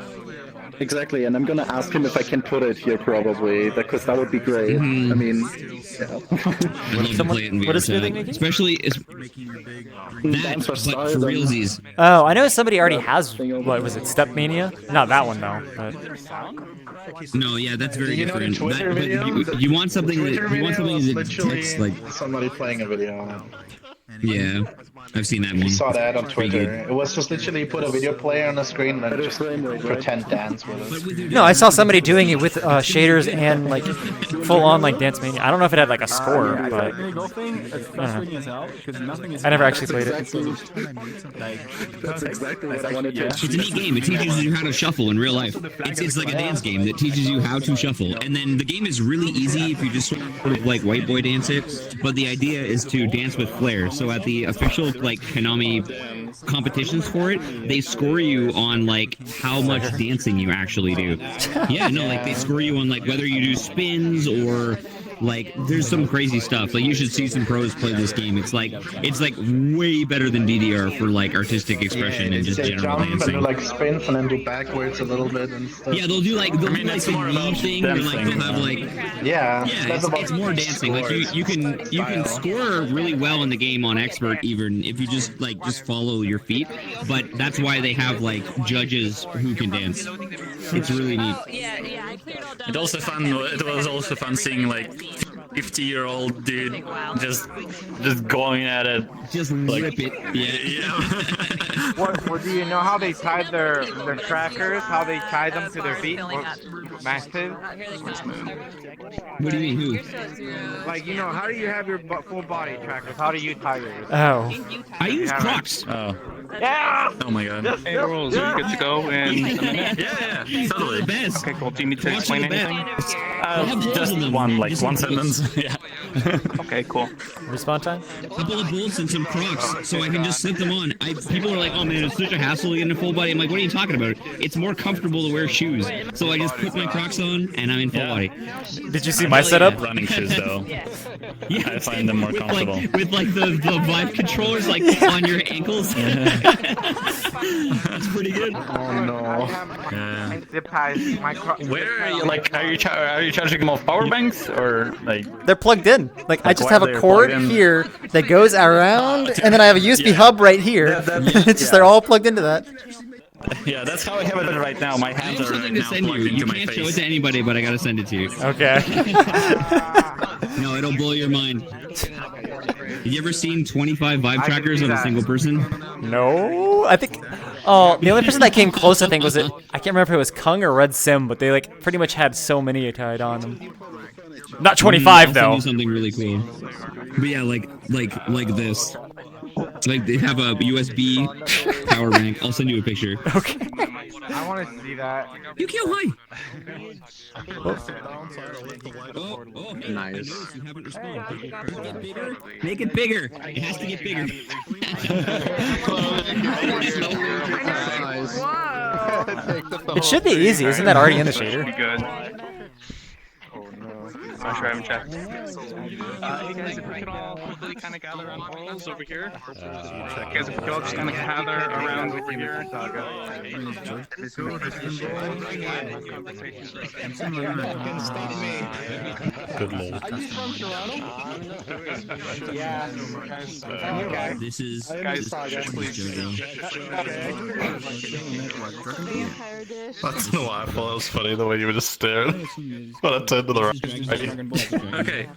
Exactly, and I'm gonna ask him if I can put it here probably, because that would be great. I mean,
I'd love to play it in VRChat. Especially that, but for realsies.
Oh, I know somebody already has. What was it? Step Mania? Not that one though. But...
No, yeah, that's very different. You want something that takes like
somebody playing a video on it.
Yeah, I've seen that one.
I saw that on Twitter. It was just literally put a video player on the screen and just pretend dance with it.
No, I saw somebody doing it with shaders and like full on like Dance Mania. I don't know if it had like a score, but I never actually played it.
That's exactly what I wanted to.
It's a neat game. It teaches you how to shuffle in real life. It's like a dance game that teaches you how to shuffle, and then the game is really easy if you just sort of like white boy dance it. But the idea is to dance with flair. So at the official like Konami competitions for it, they score you on like how much dancing you actually do. Yeah, no, like they score you on like whether you do spins or like there's some crazy stuff. Like you should see some pros play this game. It's like way better than DDR for like artistic expression and just general dancing.
And like spins and then do backwards a little bit and stuff.
Yeah, they'll do like the lead thing where like they'll have like it's more dancing. Like you can score really well in the game on expert even if you just follow your feet. But that's why they have like judges who can dance. It's really neat.
It was also fun seeing like 50-year-old dude just going at it,
just
like,
rip it. Yeah.
What do you know how they tied their trackers? How they tied them to their feet? Massive.
What do you mean? Who?
Like how do you have your full body trackers? How do you tie yours?
Oh.
I use Crocs.
Oh.
Yeah.
Oh my god.
Hey, Rolls, are you good to go in a minute?
Yeah, totally.
Okay, cool. Do you need to explain anything?
Just one sentence. Yeah.
Okay, cool.
Respawn time?
A couple of bolts and some Crocs, so I can just slip them on. People are like, "Oh man, it's such a hassle to get in a full body." I'm like, "What are you talking about? It's more comfortable to wear shoes." So I just put my Crocs on and I'm in full body.
Did you see my setup?
Running shoes though. Yeah, I find them more comfortable.
With like the Vive controllers like on your ankles. That's pretty good.
Oh no.
Where are you? Like, are you charging them off power banks or like?
They're plugged in. Like I just
why
have
they're
a cord
plugged in?
here that goes around, and then I have a USB hub right here. It's just they're all plugged into that.
Yeah, that's how I have it right now. My hands are right
to
now
send
plugged
you.
into
You
my
can't
face.
show it to anybody, but I gotta send it to you.
Okay.
No, it'll blow your mind. Have you ever seen 25 Vive trackers on a single person?
No, I think. Oh, the only person that came close, I think, was it. I can't remember if it was Kung or Red Sim, but they like pretty much had so many tied on them. Not 25 though.
I'll send you something really cool. But yeah, like this. Like they have a USB power bank. I'll send you a picture.
Okay.
I want to see that.
Yukio, hi!
Nice.
You haven't responded. Make it bigger. It has to get bigger.
It should be easy. Isn't that already in the shader?
Good. Not sure I haven't checked. Hey guys, if we could all quickly kind of gather around us over here. Guys, if we could all just kind of gather around over here.
Good lord.
This is
guys.
That's no, I thought it was funny the way you were just staring. But I turned to the right.
Okay.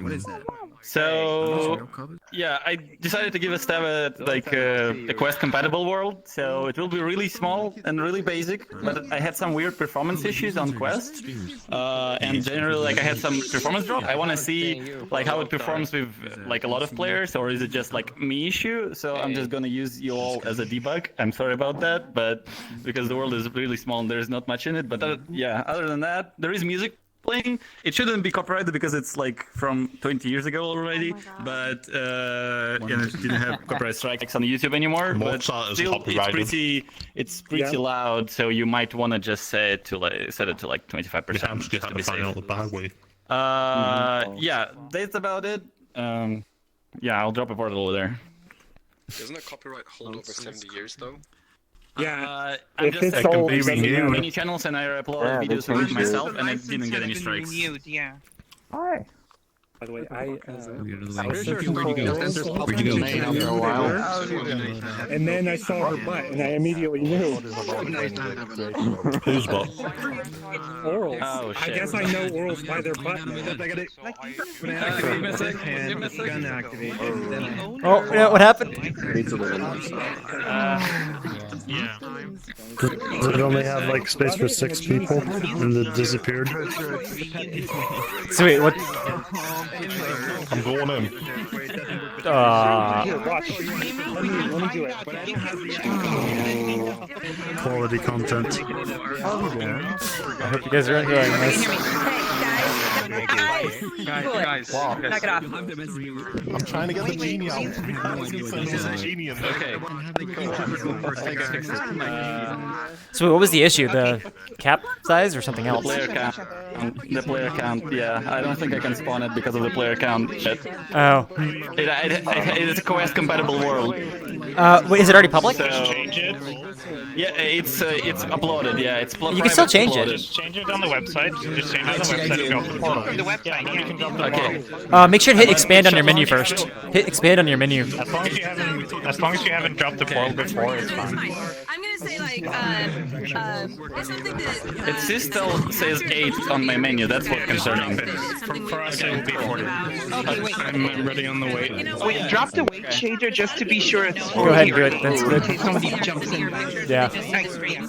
What is that?
So yeah, I decided to give a stab at like a Quest compatible world. So it will be really small and really basic, but I had some weird performance issues on Quest, and generally like I had some performance drop. I want to see like how it performs with like a lot of players, or is it just like me issue? So I'm just gonna use you all as a debug. I'm sorry about that, but because the world is really small and there's not much in it. But yeah, other than that, there is music playing. It shouldn't be copyrighted because it's like from 20 years ago already, but yeah, it didn't have copyright strikes on YouTube anymore. But still, it's pretty loud, so you might want to just set it to like 25%.
You have to find out the bad way.
Yeah, that's about it. Yeah, I'll drop a portal over there.
Doesn't a copyright hold over 70 years though?
Yeah, I'm just checking many channels and I uploaded videos with it myself and I didn't get any strikes.
Renewed, yeah.
Hi.
By the way,
Where'd you go?
And then I saw her butt, and I immediately knew.
Whose butt?
Orals.
Oh, shit.
I guess I know orals by their butt.
Oh, yeah, what happened?
Yeah.
Did it only have like space for 6 people and it disappeared?
So wait, what?
I'm going in.
Here, watch. Let me do it.
Quality content.
I hope you guys are enjoying this.
Guys,
knock it off.
I'm trying to get the genie out. There's a genie in there.
Okay.
So what was the issue? The cap size or something else?
The player count, yeah. I don't think I can spawn it because of the player count.
Oh.
It is a Quest compatible world.
Wait, is it already public?
So, yeah, it's uploaded. Yeah, it's.
You can still change it.
Just change it on the website. Just change it on the website and go to the portal.
The website,
Okay.
Make sure to hit expand on your menu first. Hit expand on your menu.
As long as you haven't dropped the portal before, it's fine.
I'm gonna say like it's something that
It still says 8 on my menu. That's what concerning.
For us, it will be 40.
Okay, wait.
I'm ready on the weight.
Wait, drop the weight shader just to be sure it's 40.
Go ahead and do it. That's good.
In case somebody jumps in.
Yeah.
Thanks for you.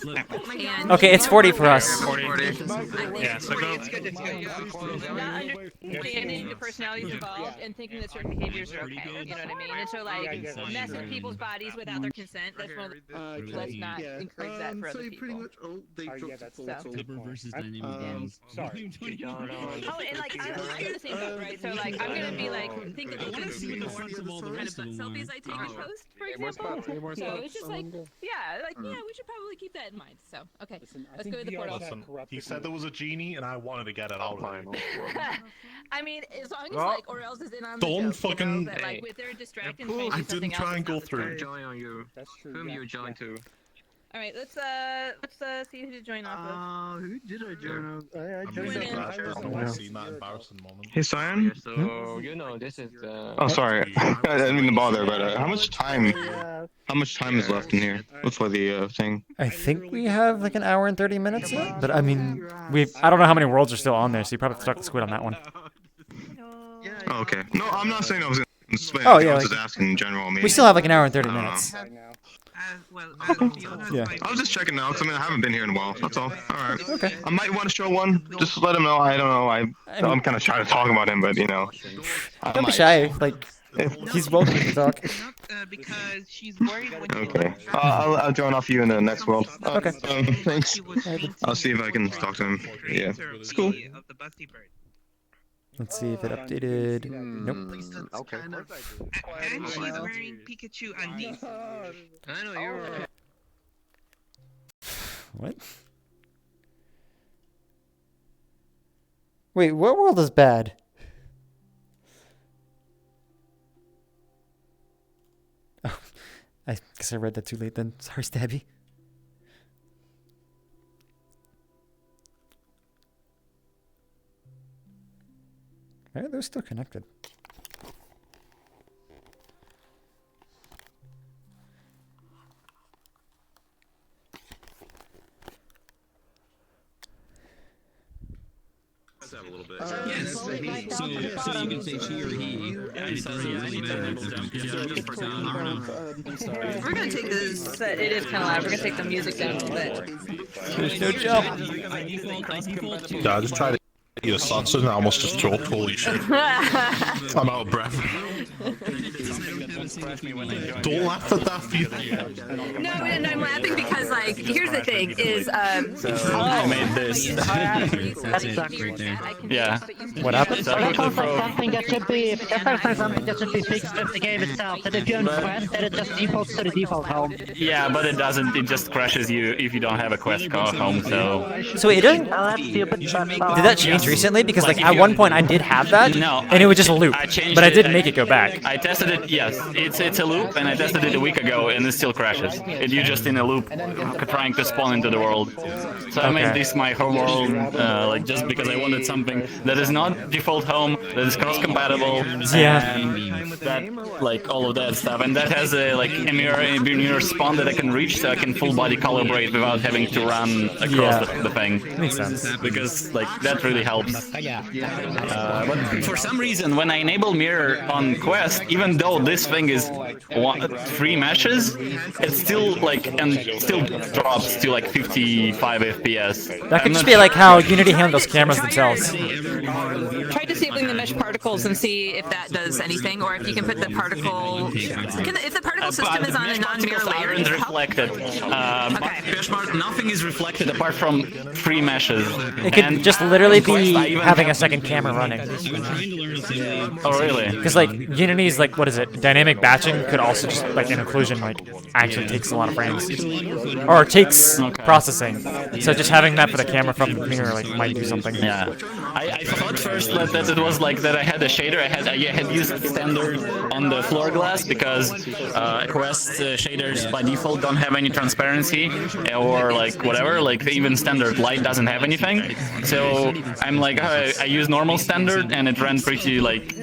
Okay, it's 40 for us.
40. Yeah, so go.
understanding the personalities involved and thinking that certain behaviors are okay. You know what I mean? And so like mess with people's bodies without their consent. That's one. Let's not encourage that for other people.
Versus
sorry.
Oh, and like I'm in the same boat, right? So like I'm gonna be like think of the norms of all the rest of selfies I take and post, for example. So it's just like we should probably keep that in mind. So okay, let's go to the portal.
Listen, he said there was a genie and I wanted to get it out of there.
I mean, as long as like or else is in on the
Don't
joke,
fucking.
you know, that, like with their distracting
I didn't try and go through.
Join on you. Whom you join to?
All right, let's see who to join off of.
Who did I join off? I
Seen that embarrassing moment.
Hey, Cyan.
So you know this is.
Oh, sorry. I didn't mean to bother, but how much time is left in here before the thing?
I think we have like an hour and 30 minutes left, but I mean, I don't know how many worlds are still on there, so you probably have to talk to Squid on that one.
Oh, okay. No, I'm not saying I was gonna split.
Oh, yeah,
I was
like-
just asking in general. Maybe.
We still have like an hour and 30 minutes. Yeah.
I was just checking now, because I haven't been here in a while. That's all. All right.
Okay.
I might want to show one. Just let him know. I don't know. I'm kind of shy to talk about him, but you know.
Don't be shy. Like, He's welcome to talk.
Because she's worried when
Okay. I'll join off you in the next world.
Okay.
Thanks. I'll see if I can talk to him. Yeah. It's cool.
Let's see if it updated. Nope.
Okay.
And she's wearing Pikachu undies.
I know you're right.
What? Wait, what world is bad? Oh, I guess I read that too late then. Sorry, Stabby. Right, they're still connected.
Have a little bit. Yes. So you can say she or he.
We're gonna take this. It is kind of loud. We're gonna take the music down a little bit.
There's no jump.
Yeah, I just tried to eat a sausage and I almost just choked. Holy shit. I'm out of breath. Don't laugh at that,
No, and I'm laughing because, like, here's the thing: is
I made this. Yeah.
What happened?
So I quickly throw.
Something that should be something that should be fixed with the game itself. That if you're in quest, that it just defaults to the default home.
Yeah, but it doesn't. It just crashes you if you don't have a quest home.
So it doesn't. Did that change recently? Because like at one point I did have that, and it would just loop. But I didn't make it go back.
I tested it. Yes, it's a loop, and I tested it a week ago, and it still crashes. You're just in a loop, trying to spawn into the world. So I made this my home world, like just because I wanted something that is not default home, that is cross-compatible,
yeah,
and that like all of that stuff, and that has a like a mirror spawn that I can reach, so I can full body calibrate without having to run across the thing.
Makes sense.
Because like that really helps. But for some reason, when I enable mirror on Quest, even though this thing is 3 meshes, it still still drops to like 55 FPS.
That could just be like how Unity handles cameras themselves.
Try disabling the mesh particles and see if that does anything, or if you can put the particle. If the particle system is on a non-mirror layer,
aren't reflected. Nothing is reflected apart from 3 meshes.
It could just literally be having a second camera running.
Oh really?
Because like Unity's like, what is it? Dynamic batching could also just like an occlusion like actually takes a lot of frames, or takes processing. So just having that for the camera from the mirror like might do something.
Yeah. I thought first that it was like that I had a shader. I had used standard on the floor glass because Quest shaders by default don't have any transparency or like whatever. Like even standard light doesn't have anything. So I'm like I use normal standard and it ran pretty like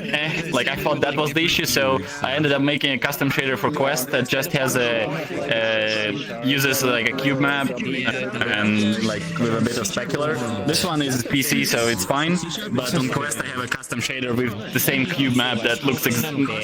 like I thought that was the issue. So I ended up making a custom shader for Quest that just has uses like a cube map and like with a bit of specular. This one is PC, so it's fine. But on Quest I have a custom shader with the same cube map that looks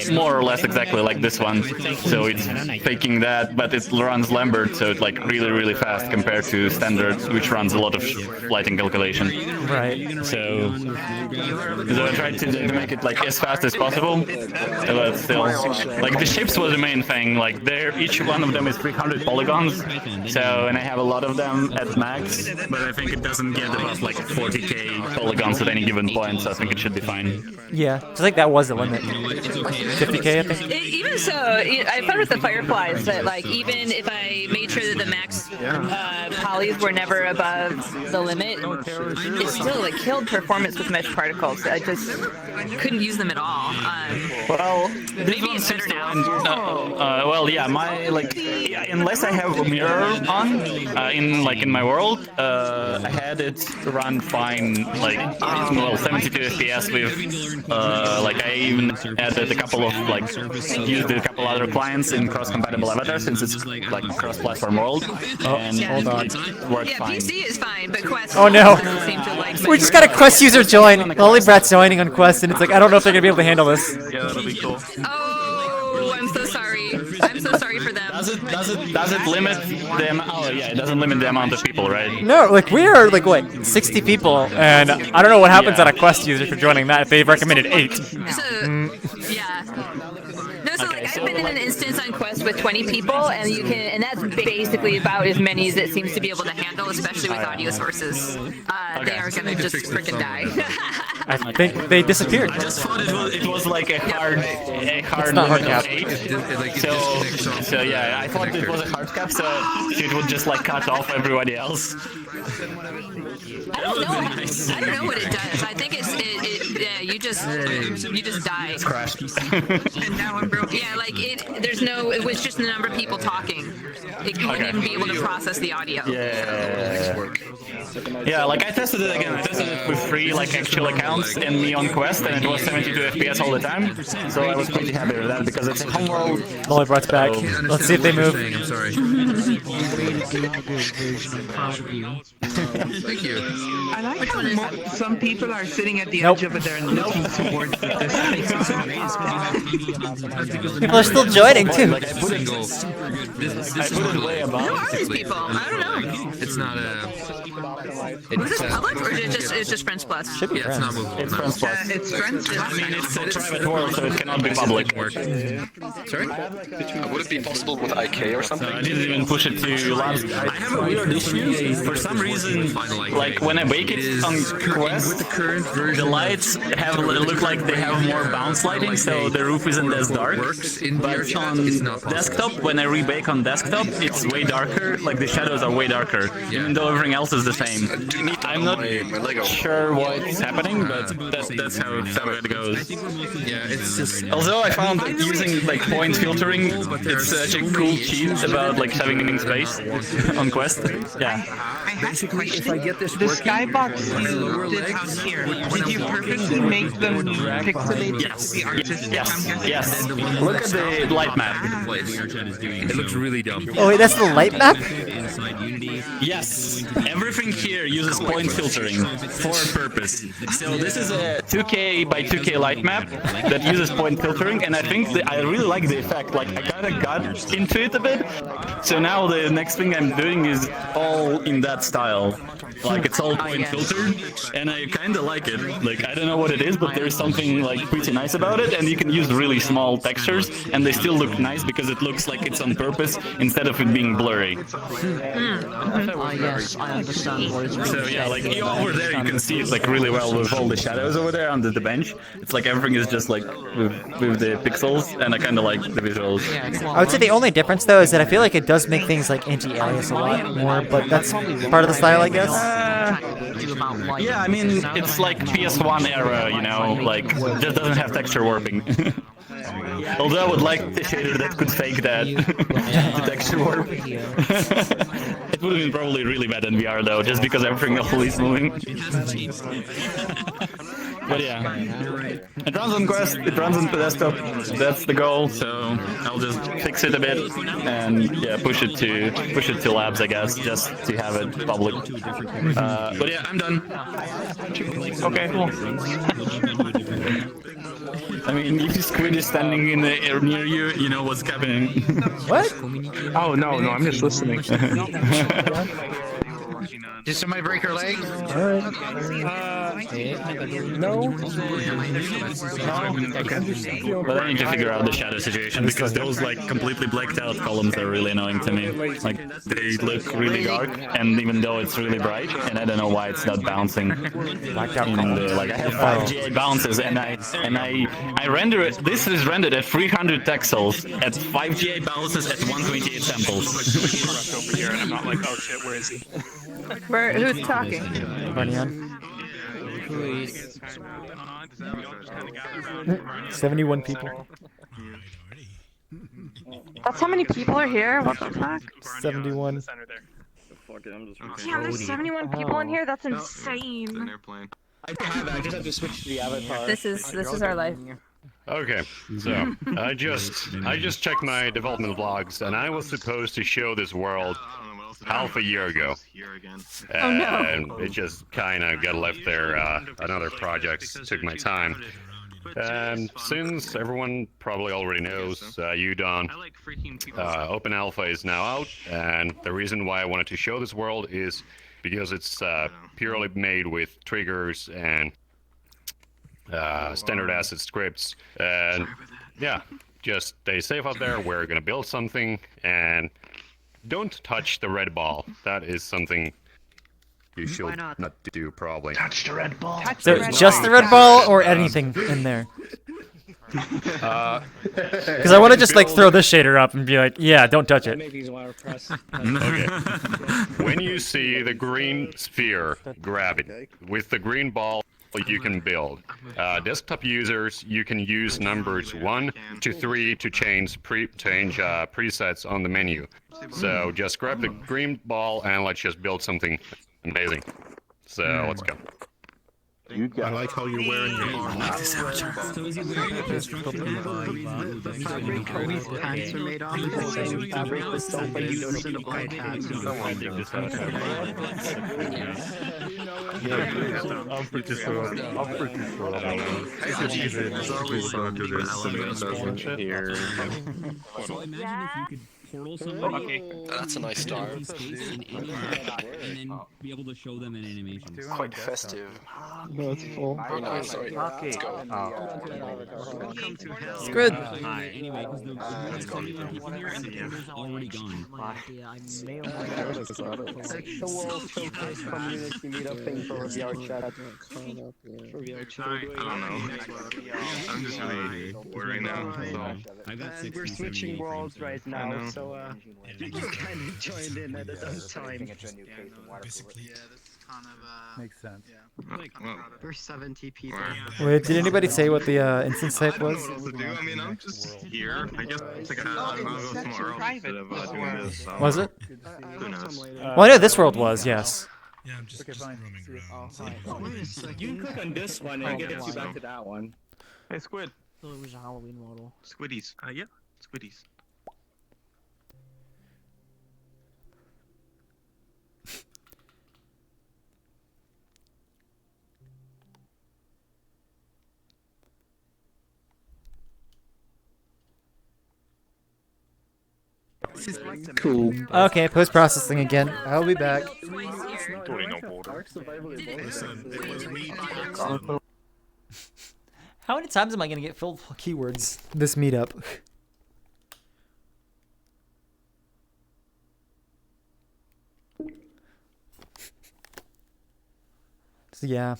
more or less exactly like this one. So it's faking that, but it runs Lambert, so it's like really fast compared to standard, which runs a lot of lighting calculation.
Right.
So I tried to make it like as fast as possible, but still, like the ships was the main thing. Like each one of them is 300 polygons. So and I have a lot of them at max, but I think it doesn't get above like 40k polygons at any given point. So I think it should be fine.
Yeah, I think that was the limit. 50k, I think.
Even so, I found with the Fireflies that like even if I made sure that the max polys were never above the limit, it still like killed performance with mesh particles. I just couldn't use them at all.
Well,
maybe it's better now.
Well, yeah, my like unless I have a mirror on in my world, I had it run fine, like 72 FPS with like I even added a couple of like used a couple other clients in cross-compatible avatars since it's like cross-platform world. And
hold on.
It worked fine.
PC is fine, but Quest
Oh no!
doesn't seem to like.
We just got a Quest user join. Holy Brat's joining on Quest, and it's like I don't know if they're gonna be able to handle this.
Yeah, that'll be cool.
Oh, I'm so sorry. I'm so sorry for them.
Does it limit them? Oh yeah, it doesn't limit the amount of people, right?
No, like we are like what 60 people, and I don't know what happens on a Quest user for joining that if they've recommended 8.
Yeah. with 20 people, and you can, and that's basically about as many as it seems to be able to handle, especially with audio sources. They are gonna just freaking die.
I think they disappeared.
I just thought it was like a hard
not
limit
hard
of 8. So yeah, I thought it was a hard cap, so it would just like cut off everybody else.
I don't know. I don't know what it does. I think yeah, you just die.
It's crashed.
And now I'm broken. Yeah, like it was just the number of people talking. It wouldn't even be able to process the audio.
Yeah, like I tested it again. I tested it with 3 like actual accounts and me on Quest, and it was 72 FPS all the time. So I was pretty happy with that because it's a homeworld.
Lollybrot's back. Let's see if they move.
I'm sorry. Thank you.
I like how some people are sitting at the edge of it there and looking towards the distance.
People are still joining too.
Like I put it way above.
Who are these people? I don't know.
It's not a.
Was this public or is it just Friends Plus?
Should be
It's not movable.
It's Friends Plus.
It's Friends.
I mean, it's a private world, so it cannot be public.
Sorry? Would it be possible with IK or something?
I didn't even push it to labs. I have a weird issue. For some reason, like when I bake it on Quest, the lights look like they have more bounce lighting, so the roof isn't as dark. But on desktop, when I rebake on desktop, it's way darker. Like the shadows are way darker, even though everything else is the same. I'm not sure what's happening, but that's how it goes.
Yeah, it's just.
Although I found that using like point filtering, it's such a cool cheat about like having space on Quest. Yeah.
Basically, if I get this the skybox you did out here, did you purposely make them pixelated?
Yes.
The artistic?
Yes. Look at the light map.
It looks really dumb.
Oh wait, that's the light map?
Yes. Everything here uses point filtering for a purpose. So this is a 2K by 2K light map that uses point filtering, and I think I really like the effect. Like I kind of got into it a bit. So now the next thing I'm doing is all in that style. Like it's all point filtered, and I kind of like it. Like I don't know what it is, but there's something like pretty nice about it, and you can use really small textures, and they still look nice because it looks like it's on purpose instead of it being blurry.
Yes, I understand what it's
So yeah, like over there you can see it like really well with all the shadows over there under the bench. It's like everything is just like with the pixels, and I kind of like the visuals.
I would say the only difference though is that I feel like it does make things like anti-alias a lot more, but that's part of the style, I guess.
Yeah, I mean it's like PS1 era, you know, like just doesn't have texture warping. Although I would like the shader that could fake that the texture warp. It would have been probably really bad in VR though, just because everything always moving. But yeah, it runs on Quest, it runs on the desktop, that's the goal, so I'll just fix it a bit and yeah, push it to labs, I guess, just to have it public. But yeah, I'm done. Okay, cool. I mean, if Squid is standing in the air near you, you know what's happening.
What?
Oh, no, I'm just listening.
Did somebody break her leg?
No.
But I need to figure out the shadow situation because those like completely blacked out columns are really annoying to me. Like they look really dark, and even though it's really bright, and I don't know why it's not bouncing. Like I have 5GA bounces, and I render it. This is rendered at 300 pixels at 5GA bounces at 128 samples.
Over here, and I'm not like, oh shit, where is he?
Who's talking?
Bunyan. 71 people.
That's how many people are here? What the fuck?
71.
Damn, there's 71 people in here? That's insane.
I just have to switch to the avatar.
This is our life.
Okay, so I just checked my development logs, and I was supposed to show this world half a year ago.
Oh, no.
And it just kind of got left there. Another project took my time. And since everyone probably already knows, UDON, Open Alpha is now out, and the reason why I wanted to show this world is because it's purely made with triggers and standard asset scripts, and yeah, just stay safe out there. We're gonna build something, and don't touch the red ball. That is something you should not do, probably.
Touch the red ball.
So just the red ball or anything in there? Because I want to just like throw this shader up and be like, yeah, don't touch it.
Okay. When you see the green sphere, grab it. With the green ball, you can build. Desktop users, you can use numbers 1 to 3 to change presets on the menu. So just grab the green ball and let's just build something amazing. So let's go.
I like how you're wearing your arm.
So is he wearing a construction fabric Kobe's pants are made off of the same fabric with soap and you don't see white hats?
I'm pretty sure.
There's always some this that doesn't here.
So imagine if you could portal somebody.
That's a nice start.
And then be able to show them an animation.
Quite festive.
No, it's full.
Very nice. Sorry. Let's go.
It's good.
Anyway, because the people here and the portal's already gone.
The World Showcase Community Meetup thing for VRChat.
I don't know. I'm just really bored right now.
I got
And we're switching worlds right now, so you kind of joined in at the same time.
Basically, yeah, that's kind of makes sense.
We're 70 people.
Wait, did anybody say what the instance type was?
I mean, I'm just here. I guess it's like I'll go tomorrow instead of doing this. So.
Was it?
Who knows?
Well, I know this world was, yes.
Yeah, I'm just roaming around.
You can click on this one and it gets you back to that one.
Hey, Squid.
So it was a Halloween model.
Squiddies. Yeah, Squiddies.
Cool. Okay, post-processing again. I'll be back. How many times am I going to get filled with keywords this meetup? So yeah,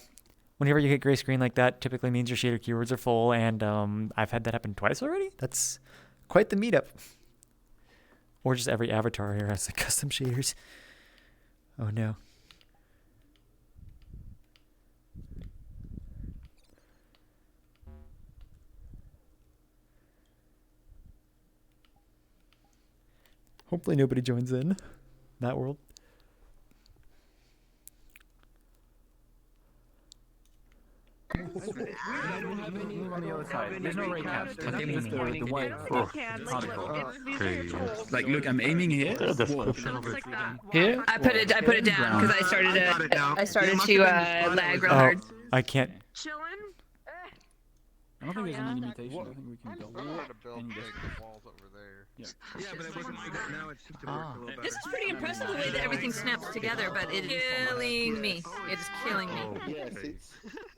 whenever you hit gray screen like that, typically means your shader keywords are full, and I've had that happen twice already. That's quite the meetup. Or just every avatar here has the custom shaders. Oh no. Hopefully nobody joins in that world.
Move on the other side. There's no ray caps. The white particle. Like, look, I'm aiming here.
Here?
I put it down because I started to lag real hard.
I can't.
I don't think there's any limitation. I think we can build
walls over there.
Yeah.
Yeah, but it wasn't like that. Now it seems to work a little better.
This is pretty impressive the way that everything snaps together, but it is killing me. It is killing me.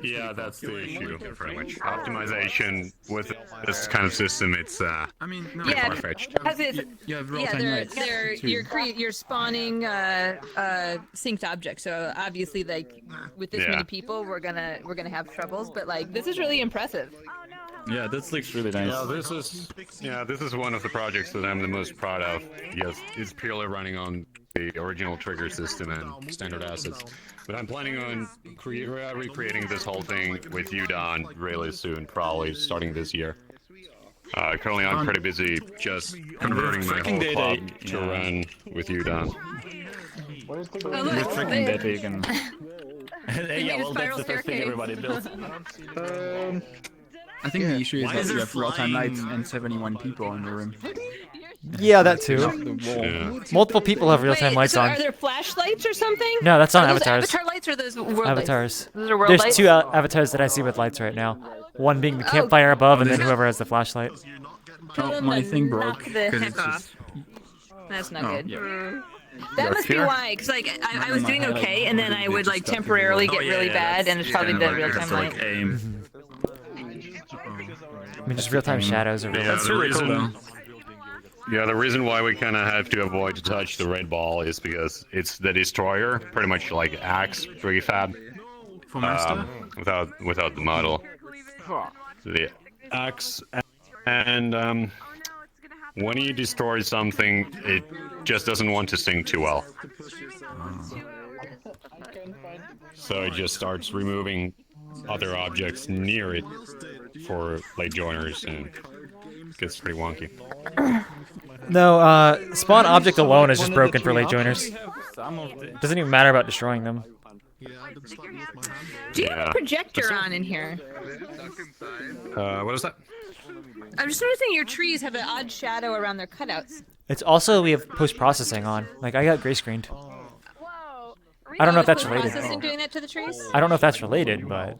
Yeah, that's the issue, pretty much. Optimization with this kind of system, it's
I mean, no.
Yeah,
far-fetched.
because it's
lights.
you're spawning synced objects. So obviously, like with this many people, we're gonna have troubles. But like this is really impressive.
Yeah, this looks really nice.
This is one of the projects that I'm the most proud of. Yes, it's purely running on the original trigger system and standard assets. But I'm planning on recreating this whole thing with you, Don, really soon, probably starting this year. Currently, I'm pretty busy just converting my whole club to run with you, Don.
With freaking data, you can. Yeah, well, that's the first thing everybody builds.
I think the issue is that you have real-time lights and 71 people in the room.
Yeah, that too.
Yeah.
Multiple people have real-time lights
so
on.
Are there flashlights or something?
No, that's on
Are those
avatars.
Avatar lights or those world
Avatars.
lights? Those are world
There's
lights?
two avatars that I see with lights right now. One being the campfire above, and then whoever has the flashlight.
Oh, my thing broke.
Knock the
'cause
heck
it's just...
off. That's not good.
Yeah.
That must be why, because like I was doing okay, and then I would like temporarily get really bad, and it's probably the real-time light.
I mean, just real-time shadows are really.
That's really cool, though. Yeah, the reason why we kind of have to avoid to touch the red ball is because it's the destroyer, pretty much like axe prefab, without the model. The axe, and when you destroy something, it just doesn't want to sync too well. So it just starts removing other objects near it for late joiners, and it gets pretty wonky.
No, spawn object alone is just broken for late joiners. Doesn't even matter about destroying them.
Do you have a projector on in here?
What is that?
I'm just noticing your trees have an odd shadow around their cutouts.
It's also, we have post-processing on. Like, I got gray screened. I don't know if that's related.
Post-processing doing that to the trees?
I don't know if that's related, but...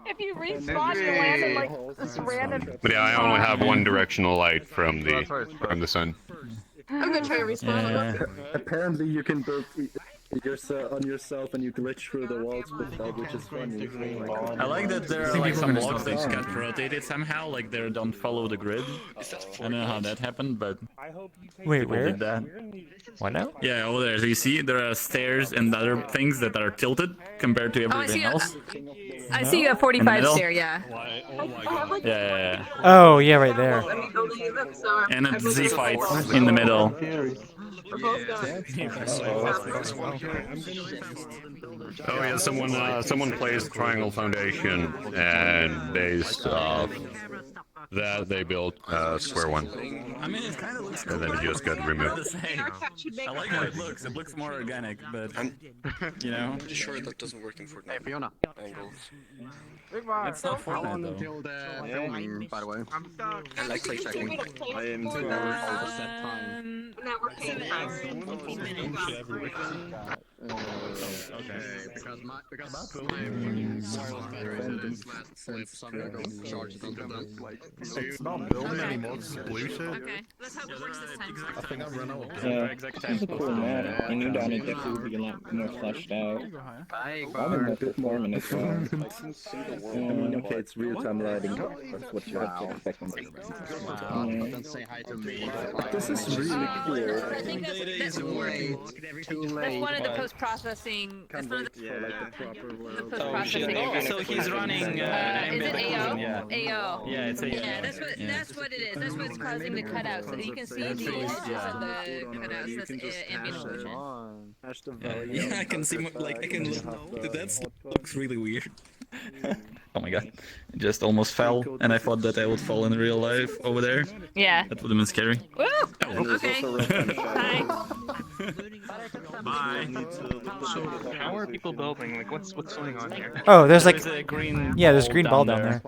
If you respawn, you land in like this random.
But yeah, I only have one directional light from the sun.
I'm gonna try to respawn.
Yeah.
Apparently you can build on yourself and you glitch through the walls with that, which is funny.
I like that there are like some blocks that got rotated somehow, like they don't follow the grid. I don't know how that happened, but
wait,
people
where?
did that.
What now?
Yeah, over there. So you see, there are stairs and other things that are tilted compared to everything else.
I see you have 45 there, yeah.
Yeah.
Oh, yeah, right there.
And a Z fight in the middle.
Oh yeah, someone plays Triangle Foundation, and based off that they built Square One.
I mean, it kind of looks
and then it just got removed.
I like how it looks. It looks more organic, but you know.
I'm pretty sure that doesn't work in Fortnite.
Hey, Fiona.
Angles.
It's not Fortnite though.
Until the filming, by the way.
I like play checking. I am 2 hours all the set time.
Because my wireless battery is since some ago charged onto them.
It's not building anymore, it's blue shit.
Okay, let's hope it works this time.
I think I'm running out of
Yeah, this is a cool map. I knew down it definitely would be a lot more fleshed out. I'm a bit more minutes now.
Okay, it's real-time lighting. That's what you have to expect.
Then say hi to me.
This is really cool.
I think that's one of the post-processing. That's one of the post-processing.
So he's running.
Is it AO?
Yeah.
AO.
Yeah, it's AO.
Yeah, that's what it is. That's what's causing the cutouts. So you can see the edges of the cutouts. That's ambient occlusion.
Yeah, I can see. Like I can look. That looks really weird. Oh my god! It just almost fell, and I thought that I would fall in real life over there.
Yeah.
That would have been scary.
Woo! Okay. Hi.
Bye. So, how are people building? Like, what's going on here?
Oh, there's like
a green.
Yeah, there's a green ball down there.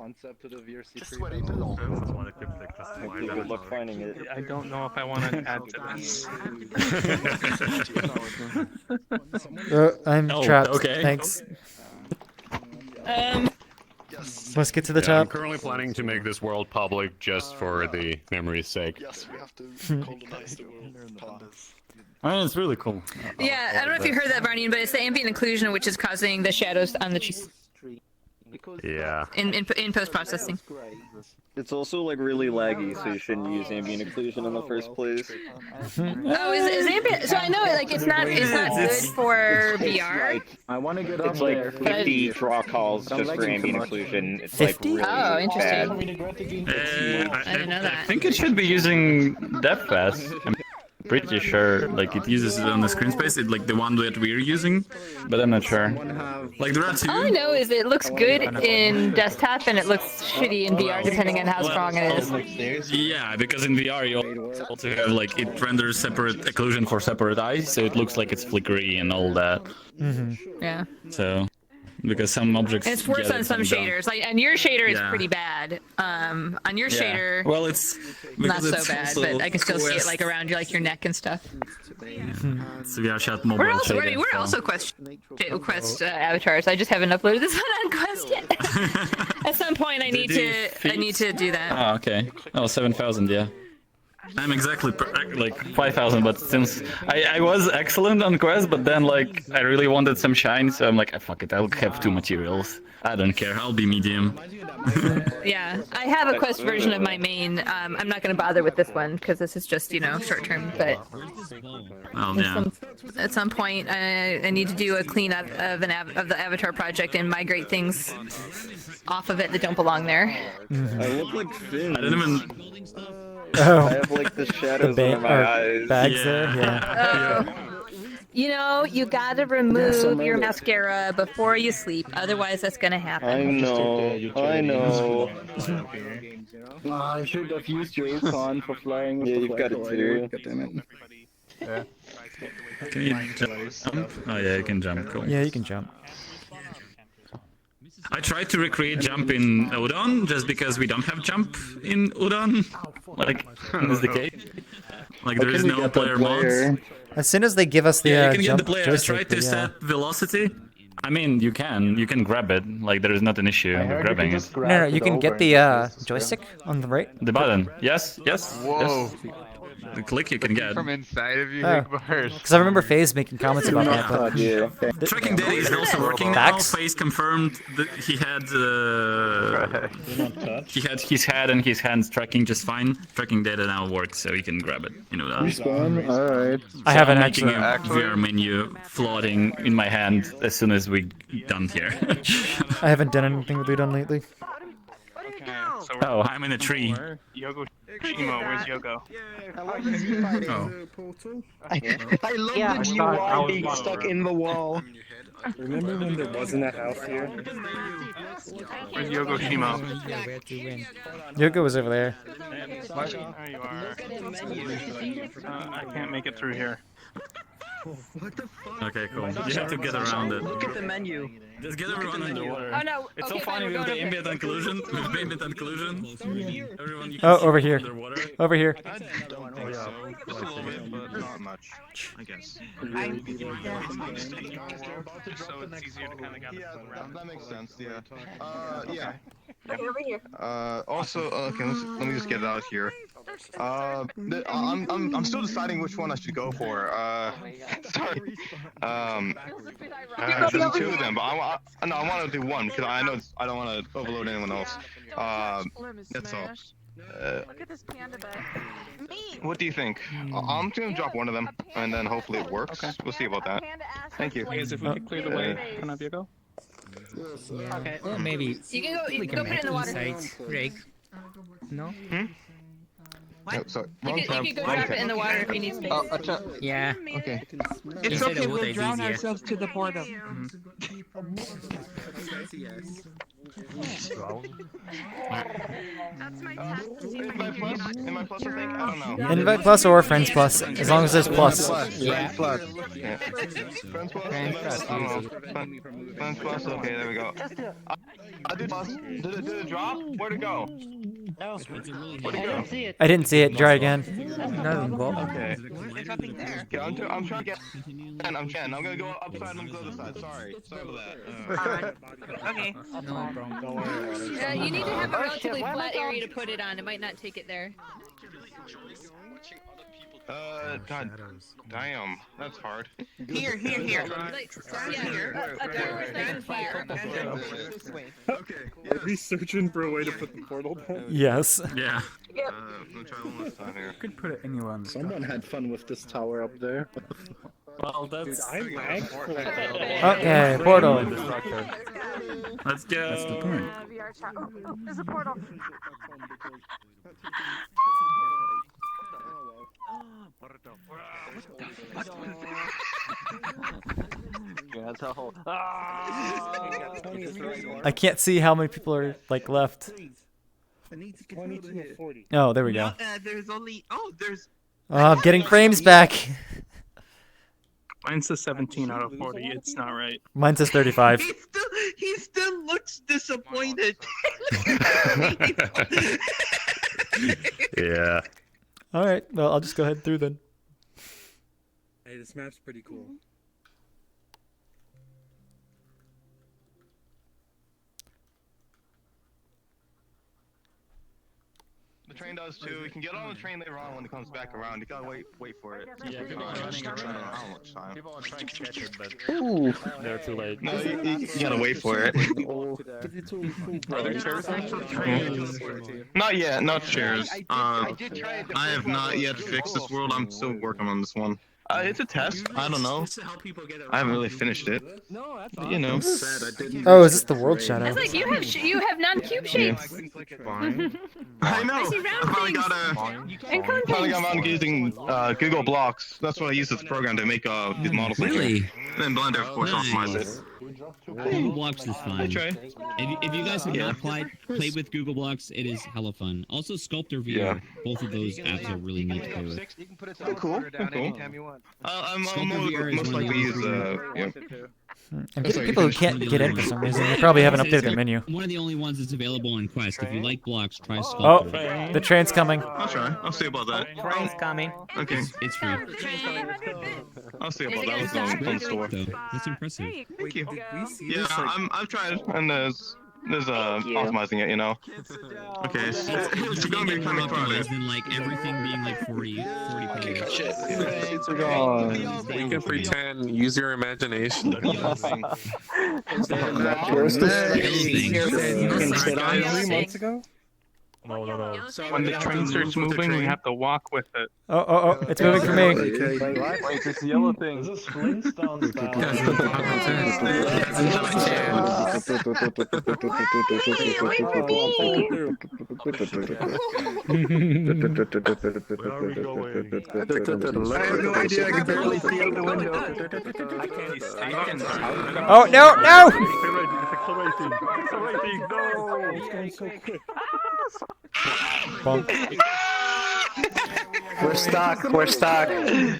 Good luck finding it.
I don't know if I want to add to this.
I'm trapped.
Okay.
Thanks. Let's get to the
I'm
top.
currently planning to make this world public just for the memory's sake.
Yes, we have to colonize the world. Pandas.
I mean, it's really cool.
Yeah, I don't know if you heard that, Varnian, but it's the ambient occlusion which is causing the shadows on the trees.
Yeah.
In post-processing.
It's also like really laggy, so you shouldn't use ambient occlusion in the first place.
Oh, is ambient? So I know like it's not good for VR.
I want to get up there. It's like 50 draw calls just for ambient occlusion. It's
50?
like really
Oh, interesting.
bad.
I didn't know that.
I think it should be using depth pass. I'm pretty sure, like it uses it on the screen space, like the one that we're using, but I'm not sure. Like there are two.
All I know is it looks good in desktop and it looks shitty in VR depending on how strong it is.
Yeah, because in VR you also have like it renders separate occlusion for separate eyes, so it looks like it's flickery and all that.
Yeah.
So. Because some objects.
And it's worse
get
on
it,
some
some don't.
shaders. Like, and your shader is
Yeah.
pretty bad. On your
Yeah.
shader.
Well, it's
not so
it's
bad,
also
but I can still see it
Quest.
like around you, like your neck and stuff.
It's a VRChat mobile shader,
We're
so.
also Quest avatars. I just haven't uploaded this one on Quest yet. At some point, I need to do that.
Oh, okay. Oh, 7,000, yeah. I'm exactly like 5,000, but since I was excellent on quest, but then like I really wanted some shine, so I'm like, "Ah, fuck it, I'll have 2 materials. I don't care, I'll be medium."
Yeah, I have a quest version of my main. I'm not going to bother with this one because this is just, you know, short term. But
Yeah.
at some point, I need to do a cleanup of of the Avatar project and migrate things off of it that don't belong there.
I look like Finn.
I didn't even.
Oh.
I have like the shadows under my eyes.
Bags there, yeah.
You know, you gotta remove your mascara before you sleep, otherwise that's gonna happen.
I know. I know. I should have used your icon for flying. Yeah, you've got it too. God damn it.
Yeah.
Can you jump? Oh yeah, you can jump. Cool.
Yeah, you can jump.
I tried to recreate jump in Udon just because we don't have jump in Udon. Like, is the case? Like, there is no player mods.
As soon as they give us the
Yeah, you can
jump
get the player. I
joystick,
tried to
yeah.
set velocity. I mean, you can grab it. Like, there is not an issue with grabbing it.
No, you can get the joystick on the right.
The button. Yes, yes.
Whoa.
Yes. The click you can get.
From inside of you,
Oh.
Higbars.
Because I remember FaZe making comments about that. But
Tracking data is also working now.
Facts?
FaZe confirmed that he had his head and his hands tracking just fine. Tracking data now works, so you can grab it. You know that.
Respawn? Alright.
I haven't
I'm making
actually-
a VR menu floating in my hand as soon as we done here.
I haven't done anything with Udon lately.
Oh, I'm in a tree.
Yogo Shimo, where's Yogo?
Oh.
I love the UI being stuck in the wall.
Remember when there wasn't a house here?
Where's Yogo Shimo?
Yoko was over there.
There you are. I can't make it through here.
Okay, cool. You have to get around it.
Look at the menu.
Just get everyone underwater.
Oh no!
It's
Okay,
so funny
fine,
with
we're
the
going
ambient occlusion. With ambient occlusion. Everyone you can
Oh,
see
over here.
underwater.
Over here.
I don't think so. Just a little bit, but not much, I guess.
So it's easier to kind of gather
Yeah,
around.
that makes sense, yeah. Yeah.
Okay, over here.
Also, okay, let me just get it out here. I'm still deciding which one I should go for. Sorry. There's 2 of them, but I want to do one because I know I don't want to overload anyone else. That's all.
Look at this panda bed. Me!
What do you think? I'm gonna drop one of them, and then hopefully it works.
Okay.
We'll see about that. Thank you.
Guys, if we could clear the way, can I have Yogo?
Okay, well, maybe.
You can go. You
we
can go put it in the water.
Inside. Rick. No?
No, sorry.
You could go drop it in the water if you need space.
Yeah.
Okay.
It's
Inside
okay,
the
we'll
water
drown
is easier.
ourselves to the boredom.
Am I plus, I think? I don't know.
Invite plus or friends plus, as long as there's plus.
Yeah. Plus. Yeah. Friends plus? Friends plus? Okay, there we go. I did plus. Did it drop? Where'd it go?
No.
Where'd it go?
I didn't see it. Try again.
Okay. I'm trying to get. I'm trying. I'm gonna go upside and go to the side. Sorry about that.
Okay.
No problem. Don't worry.
You need to have a relatively flat area to put it on. It might not take it there.
God damn, that's hard.
Here.
Like,
Okay. Are we searching for a way to put the portal down?
Yes.
Yeah.
I'm gonna try one last time here.
Could put it anywhere on the
Someone had fun with this tower up there.
Well, that's.
I lagged for that.
Okay, portal.
Let's go.
That's the point.
VRChat. Oh, there's a portal.
I can't see how many people are like left.
22 of 40.
Oh, there we go.
There's only. Oh, there's.
Oh, I'm getting frames back.
Mine says 17 out of 40. It's not right.
Mine says 35.
He still looks disappointed.
Yeah.
All right. Well, I'll just go ahead through then.
Hey, this map's pretty cool.
train does too. You can get on the train later on when it comes back around. You gotta wait for it.
Yeah, people are running around. People are trying to catch it, but they're too late.
No, you gotta wait for it.
Are there chairs on the train?
Not yet, not chairs. I have not yet fixed this world. I'm still working on this one. It's a test. I don't know. I haven't really finished it. But, you know.
Oh, is this the world shadow?
It's like you have non-cube shapes.
I know.
I see round
I finally
things.
got around using Google Blocks. That's what I use this program to make these models.
Really?
And then Blender, of course, optimize it.
Google Blocks is fun.
I tried.
If you guys have not played with Google Blocks, it is hella fun. Also, Sculptor VR.
Yeah.
Both of those apps are really neat to play with.
Oh, cool. I'm most likely use
I'm getting people who can't get in for some reason. They probably haven't updated their menu.
One of the only ones that's available on Quest. If you like blocks, try
Oh,
Sculptor.
the train's coming.
I'll try. I'll see about that.
Train's coming.
Okay.
It's free.
I'll see about that. It's on the store.
That's impressive.
Thank you. Yeah, I've tried, and there's optimizing it, you know. Okay, it's gonna be kind of fun.
As in, like, everything being like 40 pages.
Shit. You can pretend. Use your imagination.
Where's the
You can sit on 3 months
ago?
No.
When the train starts moving, we have to walk with it.
Oh, it's moving for me.
Wait, this yellow thing. Is this Flintstone
I have no idea. I can barely see out the window.
Oh, no! Bonk.
We're stuck. We're stuck.
I'll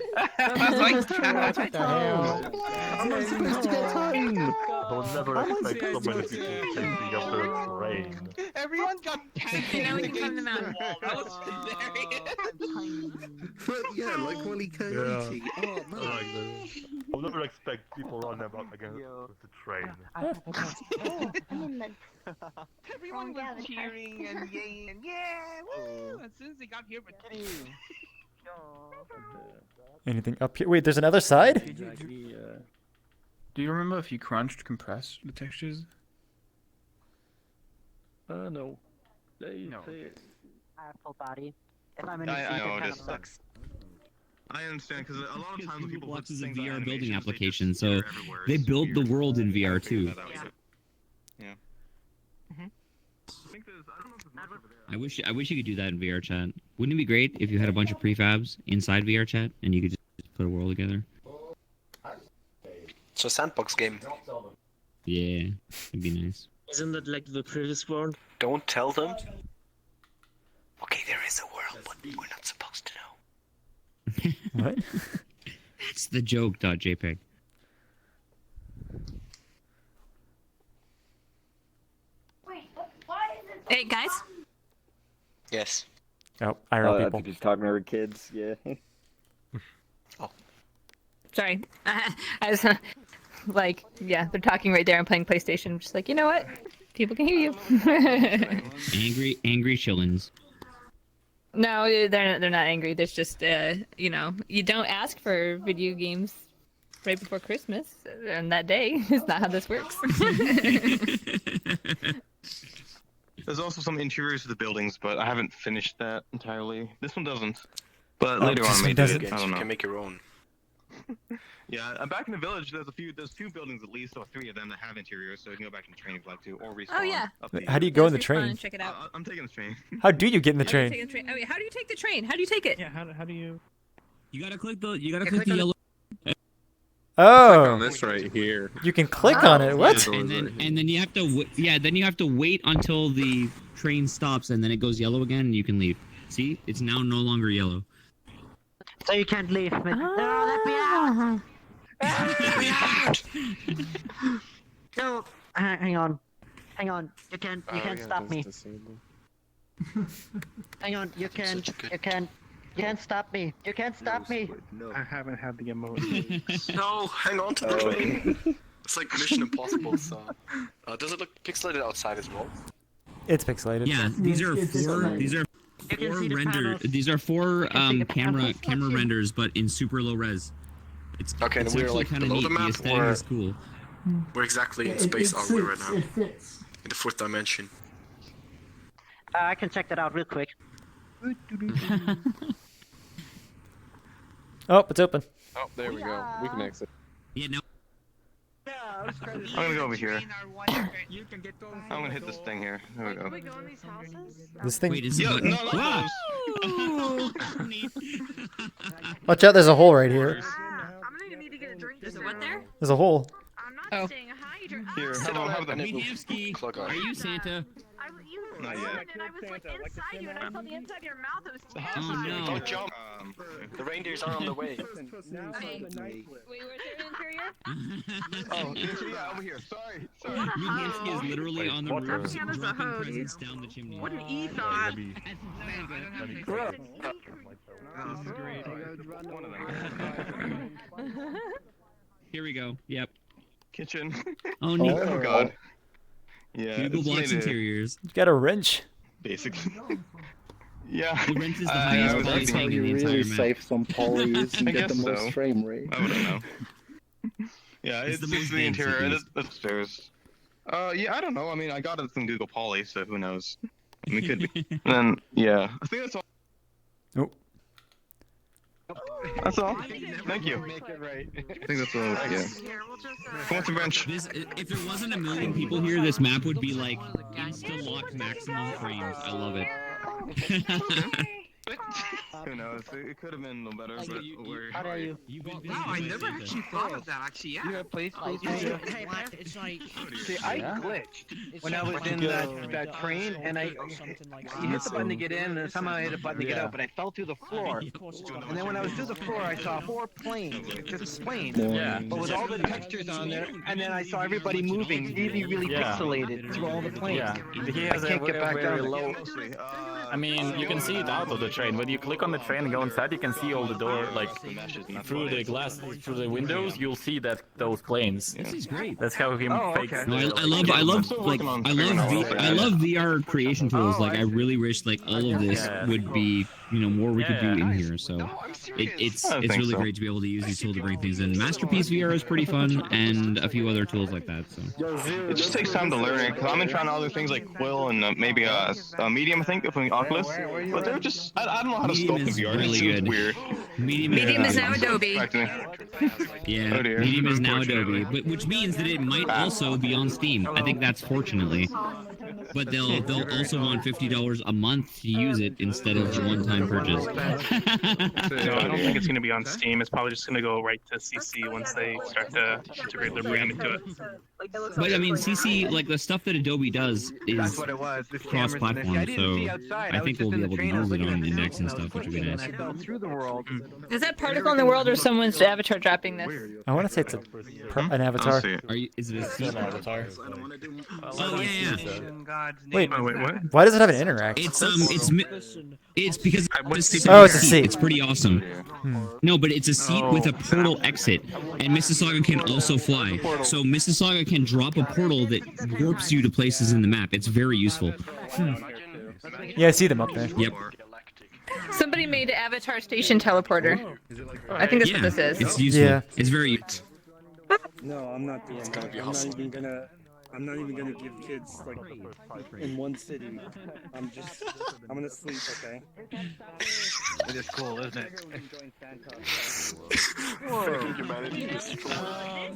never expect so many people chasing after a train.
Everyone got taken.
Now we can climb the mountain wall.
That was hilarious.
Yeah, like Willy Coyote. Oh, nice.
I'll never expect people running about against the train.
Everyone was cheering and yaying and yeah, woo! As soon as they got here, but
Anything up here? Wait, there's another side?
Do you remember if you crunched, compressed the textures?
No.
No. I have full body. If I'm in
I
a
know,
it kind
it
of
is.
sucks.
I understand, because a lot of times when people
Blocks
put
is a
things on
VR building
animations,
application, so they build the world in VR too.
Yeah.
I wish you could do that in VRChat. Wouldn't it be great if you had a bunch of prefabs inside VRChat and you could just put a world together?
It's a sandbox game.
Yeah, it'd be nice.
Isn't that like the previous world?
Don't tell them. Okay, there is a world, but we're not supposed to know.
What?
That's the joke.jpg.
Hey guys.
Yes.
Oh, IRL
I
people.
think he's talking to our kids, yeah.
Sorry. I was like, yeah, they're talking right there. I'm playing PlayStation. I'm just like, you know what? People can hear you.
Angry shillings.
No, they're not angry. There's just you know, you don't ask for video games right before Christmas, and that day is not how this works.
There's also some interiors to the buildings, but I haven't finished that entirely. This one doesn't. But later on, maybe. I don't know.
You can make your own.
Yeah, I'm back in the village. There's 2 buildings at least, or 3 of them that have interiors, so you can go back in the train if you like to, or respawn.
Oh yeah.
How do you go in the train?
Check it out.
I'm taking the train.
How do you get in the
How do you
train?
take the train? Oh, wait, how do you take the train? How do you take it?
Yeah, how do you?
You gotta click the yellow.
Oh.
On this right here.
You can click on it. What?
And then you have to then you have to wait until the train stops, and then it goes yellow again, and you can leave. See, it's now no longer yellow.
So you can't leave me. No, let me out! No, hang on. You can't stop me. Hang on, you can't stop me. You can't stop me.
I haven't had the emoji.
No, hang on to the train. It's like Mission Impossible. So, does it look pixelated outside as well?
It's pixelated.
Yeah, these are These are four camera renders, but in super low res. It's
Okay,
it's
we're
actually
like
kind of
below
neat.
the
The
map,
aesthetic
or
is cool.
we're exactly in space, are we right now? In the fourth dimension.
I can check that out real quick.
Oh, it's open.
Oh, there we go. We can exit.
Yeah, no.
I'm gonna go over here. I'm gonna hit this thing here. There we go.
This thing.
Wait, is it
Yeah,
button?
no,
Wow.
Watch out! There's a hole right here.
There's a what there?
There's a hole.
Oh.
Here, have that.
Are you Santa?
Not yet.
Oh no!
Don't jump. The reindeers are on the way.
Wait, where's the interior?
Oh, yeah, over here. Sorry.
Mihansky is literally on the roof, dropping presents down the chimney.
What an e-thought.
Here we go. Yep.
Kitchen.
Oh no!
Oh god. Yeah.
Google
it's
Blocks
made
Interiors.
You got a wrench.
Basically. Yeah.
The wrench is the highest
was
price
thinking
hang in the
You
entire
really
map.
save some polys and
I
get the
guess
most
so.
frame rate.
I wouldn't know. Yeah,
It's
it's,
the
it's
most
the
fancy
interior.
piece.
That's upstairs. Yeah, I don't know. I mean, I got it from Google Poly, so who knows? I mean, it could be. And then, yeah. I think that's all.
Oh.
That's all. Thank you. I think that's all. Yeah. Come on to bench.
If there wasn't a million people here, this map would be like insta-lock maximum frames. I love it.
Who knows? It could have been a little better, but we're...
How dare you?
Wow, I never actually thought of that. Actually, yeah.
Yeah, please.
It's like
See, I glitched when I was in that train, and you hit the button to get in, and somehow I hit a button to get out, but I fell through the floor. And then when I was through the floor, I saw 4 planes, just planes, but with all the textures on there, and then I saw everybody moving, really pixelated through all the planes.
Yeah, he
I
has
can't
a
get back
very
down.
low. I mean, you can see it out of the train. When you click on the train and go inside, you can see all the door, like through the glass, through the windows. You'll see that those planes.
This is great.
That's how he fakes.
No, I love VR creation tools. Like I really wish like all of this would be, more we could do in here. So it's really great to be able to use these tools to bring things in. Masterpiece VR is pretty fun, and a few other tools like that. So
It just takes time to learn it, because I've been trying other things like Quill and maybe a Medium, I think, from Oculus. But they're just, I don't know how to scope the VR.
really
It's
good.
weird.
Medium is now Adobe.
yeah,
Oh, dear.
Medium is now Adobe, but which means that it might also be on Steam. I think that's fortunately. But they'll also want $50 a month to use it instead of a one-time purchase.
No, I don't think it's going to be on Steam. It's probably just going to go right to CC once they start to integrate their brand into it.
But I mean, CC, like the stuff that Adobe does is
That's what it was.
cross-platform, so I think we'll be able to use it on Index and stuff, which would be nice.
I fell through the world.
Is that particle in the world or someone's avatar dropping this?
I want to say it's an avatar.
Is it a seat?
avatar?
Oh yeah.
Wait,
Oh, wait, what?
why does it have an interact?
It's because
Oh, it's a seat.
It's pretty awesome. No, but it's a seat with a portal exit, and Mississauga can also fly. So Mississauga can drop a portal that warps you to places in the map. It's very useful.
Yeah, I see them up there.
Yep.
Somebody made Avatar Station Teleporter. I think that's what this is.
It's useful.
Yeah.
It's very useful.
No, I'm not doing that. I'm not even gonna give kids like in one city. I'm gonna sleep, okay?
It is cool, isn't it?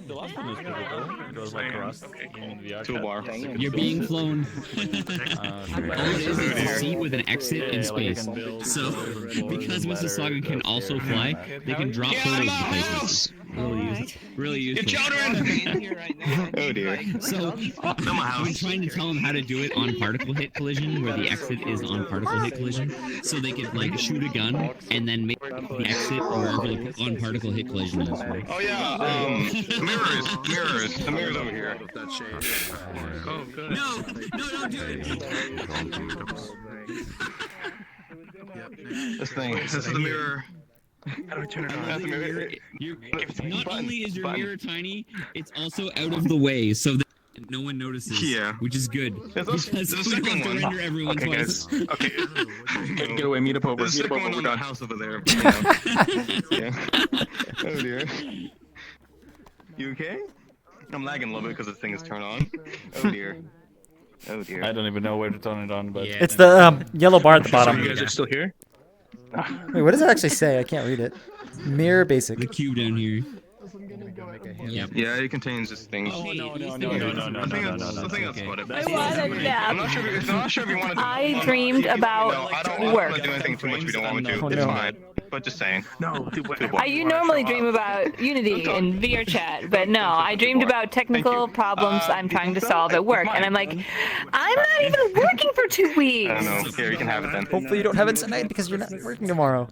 The last one was pretty cool. It was like Rust in VR.
Toolbar.
You're being flown. All it is a seat with an exit in space. So, because Mississauga can also fly, they can drop portals to places. Really useful.
Your children! Oh dear.
So, I've been trying to tell them how to do it on particle hit collision, where the exit is on particle hit collision, so they could like shoot a gun and then make the exit wherever on particle hit collision is.
Oh yeah, mirrors. The mirrors over here.
Oh, good.
No, don't do it.
This is the mirror.
How do I turn it on?
Not only is your mirror tiny, it's also out of the way, so that no one notices.
Yeah.
Which is good. Because we don't have to render everyone
Okay,
twice.
guys. Okay. Get away. Meet up over.
There's a
Meet up
second
over.
one
We're
on the
done.
house over there. But, you know. Yeah. Oh dear. You okay? I'm lagging a little bit because this thing is turned on. Oh dear. Oh dear.
I don't even know where to turn it on, but
It's the yellow bar at the bottom.
You guys are still here?
Wait, what does it actually say? I can't read it. Mirror basic.
The cube down here.
Yep.
Yeah, it contains this thing.
no.
I think that's about it.
I want a nap.
I'm not sure if you want to.
I dreamed about
I don't
work.
want to do anything too much. We don't want me to.
Oh,
It's
no.
fine. But just saying.
No.
You normally dream about Unity and VRChat, but no, I dreamed about technical problems I'm trying to solve at work, and I'm like, I'm not even working for 2 weeks.
I don't know. Here, you can have it then.
Hopefully you don't have it tonight because you're not working tomorrow.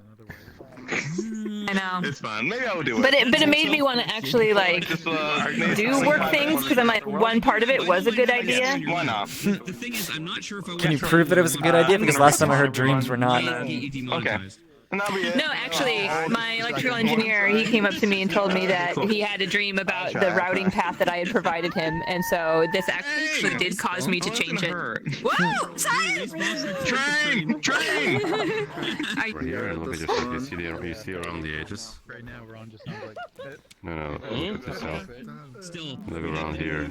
I know.
It's fine. Maybe I will do it.
But it made me want to actually like do work things because I'm like one part of it was a good idea.
Why not?
The thing is, I'm not sure if I
Can you prove that it was a good idea? Because last time I heard dreams were not.
Okay.
No, actually, my electrical engineer, he came up to me and told me that he had a dream about the routing path that I had provided him, and so this actually did cause me to change it. Whoa! Science!
Train!
Right here, and look at yourself. You see around the edges.
Right now we're on just
No, look at yourself.
Still.
Look around here.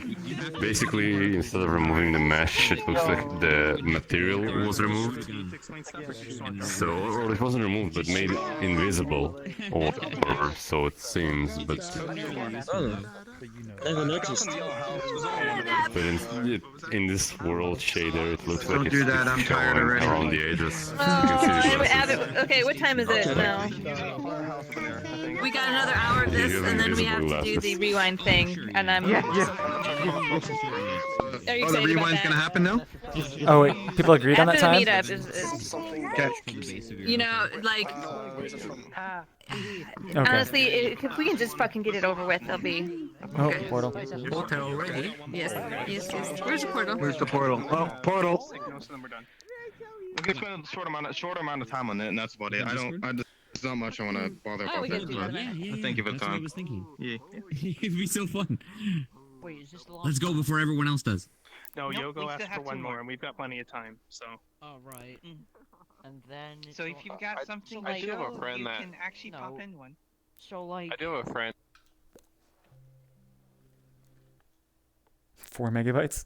Basically, instead of removing the mesh, it looks like the material was removed. So, or it wasn't removed, but made invisible, or so it seems. But
Never noticed.
but in this world shader, it looks
Don't
like
do
it's
that, I'm tired
going
already.
around the edges. You can see the glasses.
Okay, what time is it now? We got another hour of this, and then we have to do the rewind thing, and I'm... Are you
Oh, the
excited about
rewind's
that?
gonna happen now?
Oh wait, people agreed on that
After the
time?
meetup is
Okay.
you know, like,
Okay.
honestly, if we can just fucking get it over with, it'll be
Oh,
good.
portal.
Hotel ready.
Yes. Where's the portal?
Where's the portal? Oh, portal.
We can spend a short amount of time on it, and that's about it. There's not much I want to bother about
we
that.
can do
But
that.
thank you for the
That's what I
time.
was thinking.
Yeah.
It'd be so fun.
Wait, is this the
Let's go before everyone else does.
No,
Nope,
Yogo
we
asked
still
for
have
one
two
more,
more.
and we've got plenty of time. So.
Oh, right. And then...
So if you've got something
I
to
do have a
show,
friend
you
that-
can actually pop
No.
in one.
So, like...
I do have a friend.
4 megabytes.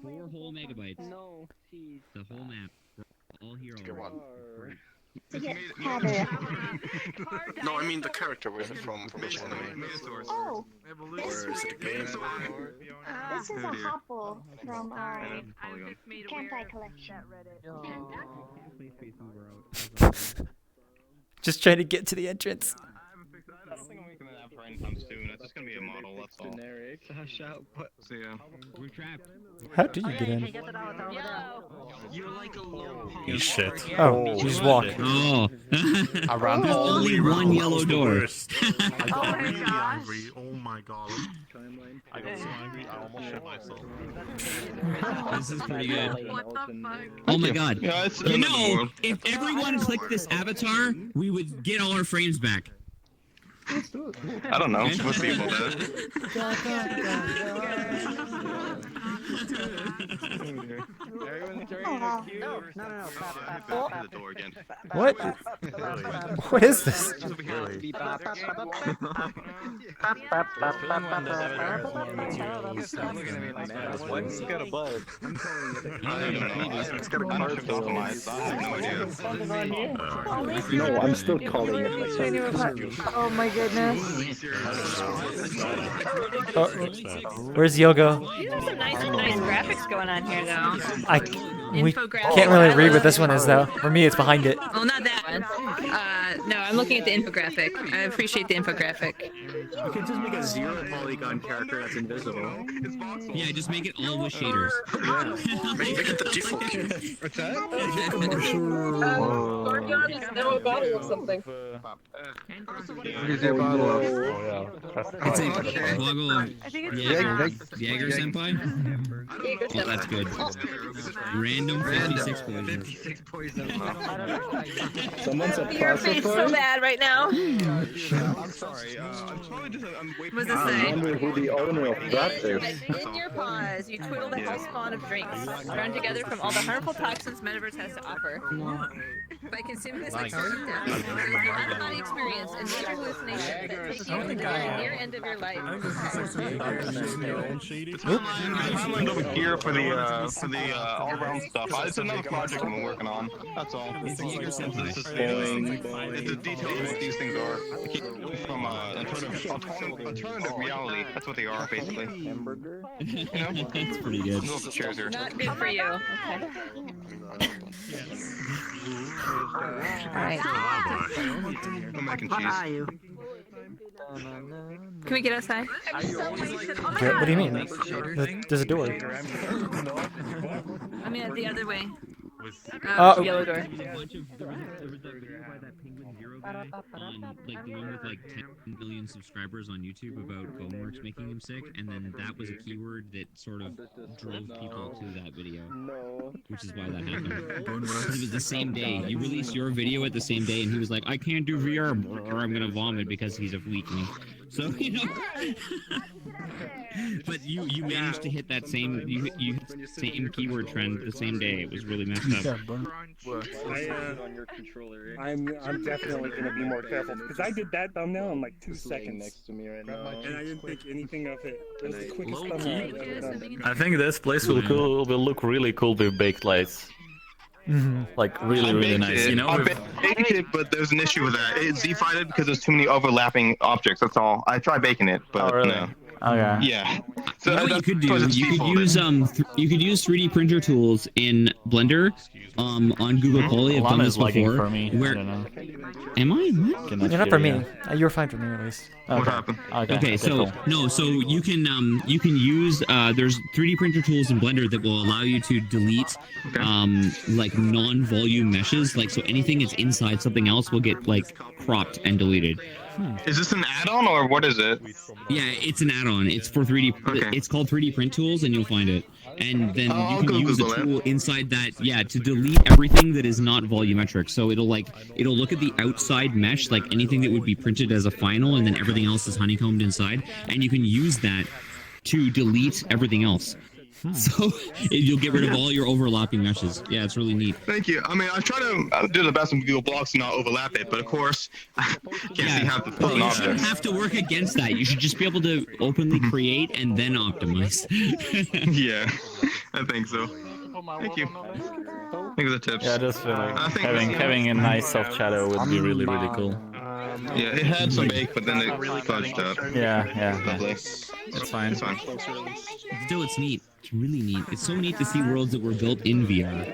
Four whole megabytes.
No, please.
The whole map. All here already.
No, I mean the character. Where's it from which anime?
Oh,
Or is it a game?
this is a hopple from Kentai collection.
Just trying to get to the entrance.
I don't think I'm making that for anytime soon. It's just gonna be a model. That's all.
Generic.
So yeah.
We're trapped.
How do you get in?
You're like a low
you shit.
Oh, you just walk.
Oh.
Around
There's only one yellow door.
I got really angry. Oh my god. I got so angry, I almost shit myself.
This is pretty good.
What the fuck?
Oh my god.
Yeah, it's
You
another
know,
world.
if everyone clicked this avatar, we would get all our frames back.
I don't know. We'll see about that.
Everyone's turning their cue. No.
The door again.
What? What is this?
What's got a buzz?
It's got a card optimized. I have no idea.
No, I'm still calling it.
Oh my goodness.
Oh, where's Yogo?
These are some nice graphics going on here, though.
We
Infographic.
can't really read what this one is though. For me, it's behind it.
Oh, not that one. No, I'm looking at the infographic. I appreciate the infographic.
You can just make a 0 polygon character that's invisible.
Yeah, just make it all with shaders.
Yeah. Make it the default.
What's that?
Gorgon is now a bottle of something.
Here's your bottle.
It's a bottle of
I think it's
Jaeger Senpai? Oh, that's good. Randy Random 56 poison.
56 poison.
Someone's a
Your face is so bad right now.
I'm sorry. I'm totally just. I'm way
What does it
I
say?
wonder who the owner of that is.
In your paws, you twiddle the health spawn of drinks, drawn together from all the harmful toxins Metaverse has to offer. By consuming this mixture of death, you create an out-of-body experience and major hallucination that take you to the very near end of your life.
I'm over here for the all-around stuff. It's another project I'm working on. That's all. It's the details of what these things are. From alternative reality. That's what they are, basically.
Hamburger?
You know?
That's pretty good.
Chairs here.
Not good for you. Okay. Alright.
No mac and cheese.
Can we get outside?
What do you mean? There's a door.
I mean, the other way.
Yellow
door.
Like the one with like 10 million subscribers on YouTube about Boneworks making him sick, and then that was a keyword that sort of drove people to that video, which is why that happened. Because it was the same day. You released your video at the same day, and he was like, "I can't do VR, or I'm gonna vomit," because he's a weakling. So you know. But you managed to hit that same same keyword trend the same day. It was really messed up.
I'm definitely gonna be more careful because I did that thumbnail in like 2 seconds
next to me right now.
and I didn't think anything of it. It was the quickest thumbnail I've ever done.
I think this place will look really cool with baked lights. Like really nice. You know,
I baked it, but there's an issue with that. It Z-fied it because there's too many overlapping objects. That's all. I tried baking it, but no.
Okay.
Yeah. So
You know what you could do? You could use 3D printer tools in Blender, on Google Poly. I've done this before.
For me.
Where am I? What?
You're not for me. You were fine for me at least.
What happened?
Okay, so no, so you can use there's 3D printer tools in Blender that will allow you to delete like non-volume meshes, like so anything that's inside something else will get like cropped and deleted.
Is this an add-on or what is it?
Yeah, it's an add-on. It's for 3D.
Okay.
It's called 3D Print Tools, and you'll find it. And then
I'll
you can use a
Google
tool inside that, to delete everything that is not volumetric. So it'll look at the outside mesh, like anything that would be printed as a final, and then everything else is honeycombed inside. And you can use that to delete everything else. So you'll get rid of all your overlapping meshes. Yeah, it's really neat.
Thank you. I mean, I try to do the best in Google Blocks and not overlap it, but of course, can't see half the
Well, you shouldn't
objects.
have to work against that. You should just be able to openly create and then optimize.
Yeah, I think so. Thank you. Thank you for the tips.
Yeah, I just feel like having a nice soft shadow would be really cool.
Yeah, it had some bake, but then it fudged up.
Yeah.
Lovely.
It's fine.
It's fine.
Still, it's neat. It's really neat. It's so neat to see worlds that were built in VR.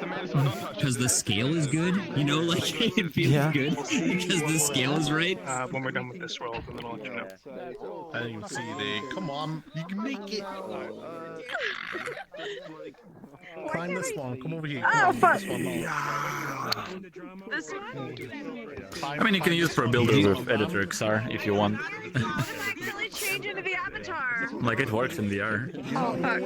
Because the scale is good, you know, like it feels good because the scale is right.
When we're done with this world, and then I'll let you know.
I didn't even see you there. Come on, you can make it. Climb this one. Come over here.
Oh, fuck.
This one?
I mean, you can use Pro Builder with Editor XR if you want.
Really change into the avatar.
Like it works in VR.
Oh, fuck.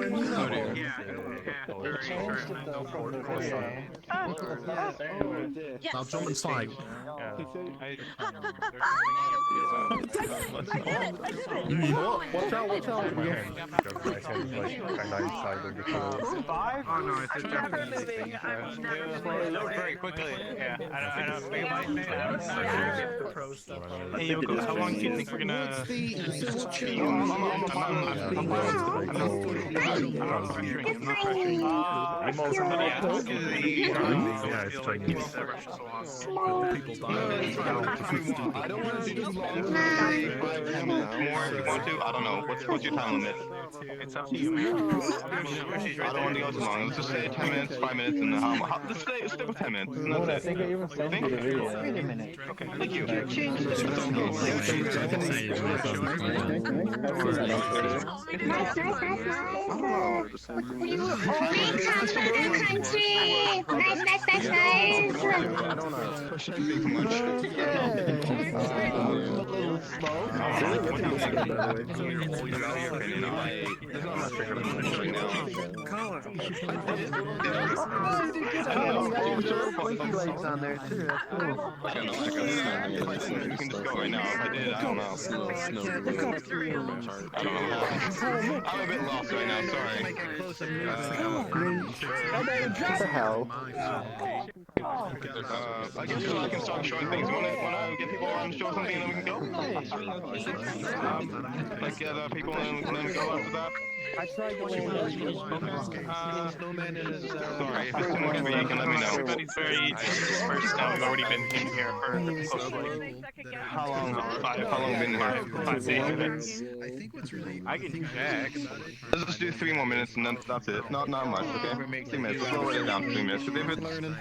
Now jump inside. Watch out.
Oh no, it's definitely very quickly. Yeah, I don't. Hey, Yoko, how long do you think we're gonna?
I don't want to do this long. 10 minutes more if you want to. I don't know. What's your time limit?
It's up to you, man.
I don't want to go too long. Let's just say 10 minutes, 5 minutes, and let's stay with 10 minutes. And that's it.
I think I even sent you the video.
Okay, thank you.
Lights on there too. That's cool.
You can just go right now. If I did, I don't know. I don't know. I'm a bit lost right now. Sorry.
What the hell?
I guess I can start showing things. Wanna get people around to show something and then we can go? Like get people and then we go after that?
I tried to snowman in his.
Sorry, if it's too much for you, you can let me know.
Everybody's very dispersed now. We've already been in here for close to
How long been here?
5 to 8 minutes.
I can check. Let's just do 3 more minutes and then that's it. Not much, okay? 3 minutes. Let's lower it down to 3 minutes. If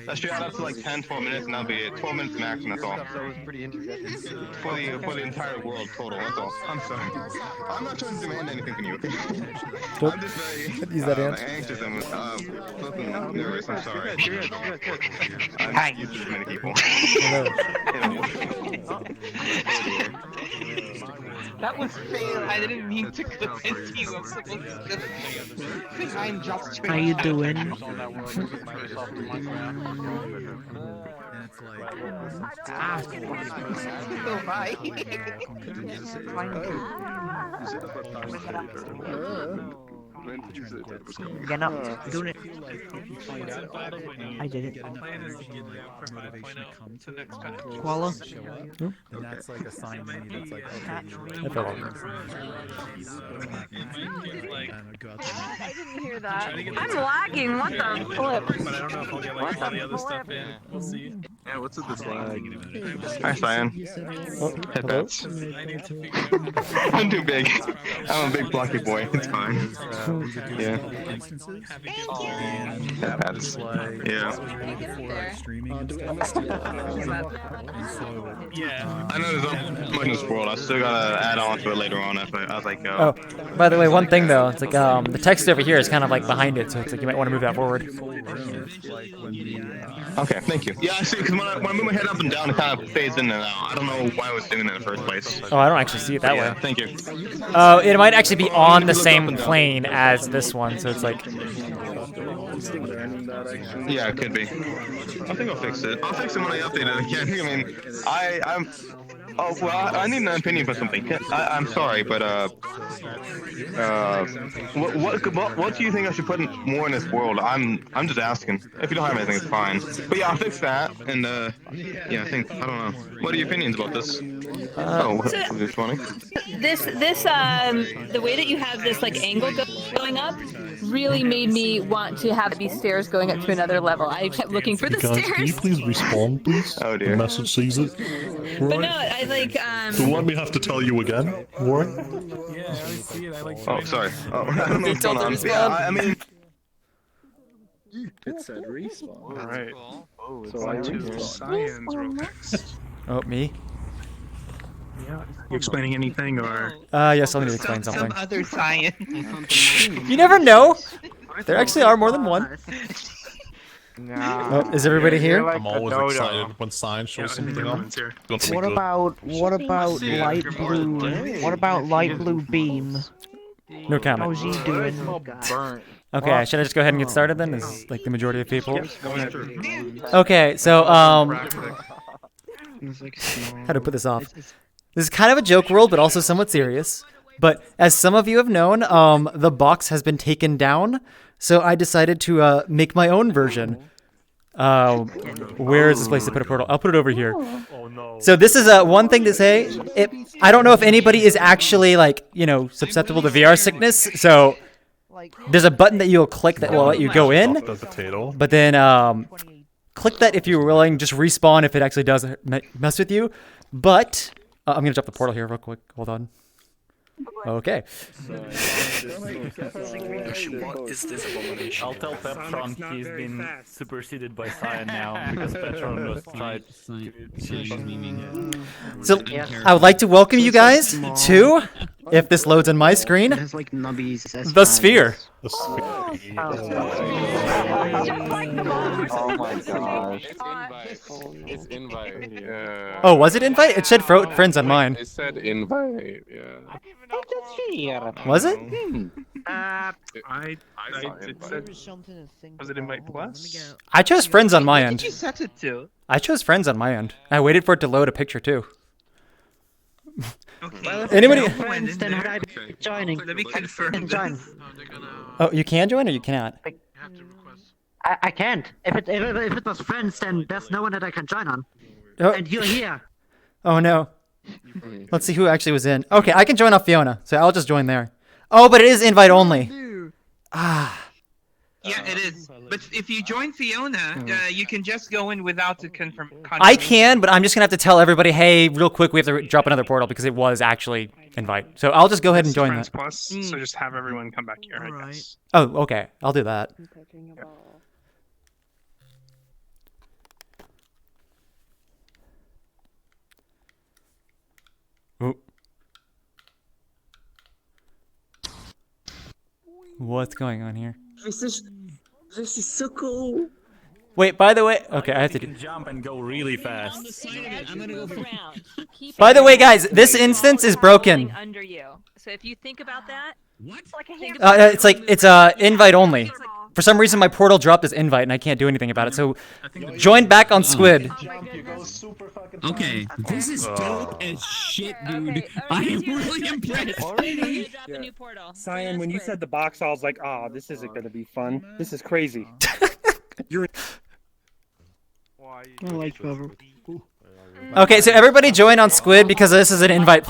let's shoot out to like 10, 12 minutes and that'll be it. 12 minutes max and that's all. For the entire world total, that's all. I'm sorry. I'm not trying to demand anything from you, okay? I'm just very anxious and flipping nervous. I'm sorry. I'm used to this many people.
That was fair. I didn't mean to clip into you. I was like, I'm just.
How you doing? You're not doing it. I did it. Koala?
And that's like a sign to me that's like, okay,
I felt
I didn't hear that. I'm lagging. What the flip?
But I don't know if I'll get like all the other stuff in. We'll see.
Yeah, what's with this lag? Hi, Cyan. Headbats. I'm too big. I'm a big blocky boy. It's fine. Yeah. Headbats. Yeah. I know there's not much in this world. I still gotta add on to it later on. I was like,
Oh, by the way, one thing though, it's like the text over here is kind of like behind it, so it's like you might want to move that forward.
Okay, thank you. Yeah, I see, because when I move my head up and down, it kind of fades in and out. I don't know why I was doing that in the first place.
Oh, I don't actually see it that way.
Thank you.
Oh, it might actually be on the same plane as this one, so it's like...
Yeah, it could be. I think I'll fix it. I'll fix it when I update it again. I mean, I'm... Oh, well, I need an opinion for something. I'm sorry, but, what do you think I should put more in this world? I'm just asking. If you don't have anything, it's fine. But yeah, I'll fix that, and, yeah, I don't know. What are your opinions about this? What's funny?
The way that you have this, like, angle going up really made me want to have these stairs going up to another level. I kept looking for the stairs.
Can you please respawn, please?
Oh, dear.
The message sees it.
But no, I like,
So let me have to tell you again, Warren?
Yeah, I see it. I like.
Oh, sorry. Oh, I don't know what's going on. Yeah, I mean...
It said respawn.
Alright.
Oh,
So I to Cyan's real next.
Oh, me?
You explaining anything or?
Yes, I'll need to explain something.
Some other Cyan.
You never know! There actually are more than one. Oh, is everybody here?
I'm always excited when science shows something up.
What about light blue? What about light blue beam?
No comment.
How's he doing?
Okay, should I just go ahead and get started then? Is like the majority of people. Okay, so how to put this off? This is kind of a joke world, but also somewhat serious. But as some of you have known, the box has been taken down, so I decided to make my own version. Where is this place to put a portal? I'll put it over here. So this is one thing to say. I don't know if anybody is actually like, you know, susceptible to VR sickness. So there's a button that you'll click that will let you go in. But then click that if you're willing. Just respawn if it actually does mess with you. But I'm gonna jump the portal here real quick. Hold on. Okay.
I'll tell Petron he's been superseded by Cyan now because Petron was tried.
So I would like to welcome you guys to if this loads in my screen,
It's like nubbies.
the sphere.
The sphere.
Oh my gosh.
It's invite. Yeah.
Oh, was it invite? It said friends on mine.
It said invite. Yeah.
Was it?
It said, was it invite plus?
I chose friends on my
What
end.
did you set it to?
I chose friends on my end. I waited for it to load a picture too. Anybody?
Friends, then would I be joining?
Let me confirm
Join.
this.
Oh, you can join or you cannot?
I can't. If it was friends, then there's no one that I can join on.
Oh.
And you're here.
Oh no. Let's see who actually was in. Okay, I can join off Fiona, so I'll just join there. Oh, but it is invite only. Ah.
Yeah, it is. But if you join Fiona, you can just go in without the confirmation.
I can, but I'm just gonna have to tell everybody, hey, real quick, we have to drop another portal because it was actually invite. So I'll just go ahead and join
Friends
that.
plus, so just have everyone come back here, I guess.
Oh, okay. I'll do that. Ooh. What's going on here?
This is so cool.
Wait, by the way, okay, I have to do.
Jump and go really fast.
By the way, guys, this instance is broken.
Under you. So if you think about that,
It's invite only. For some reason, my portal dropped as invite, and I can't do anything about it. So, join back on Squid.
Okay, this is dope as shit, dude. I am really impressed.
Cyan, when you said the box, I was like, "Ah, this isn't gonna be fun. This is crazy." You're.
I like cover.
Okay, so everybody join on Squid because this is an invite,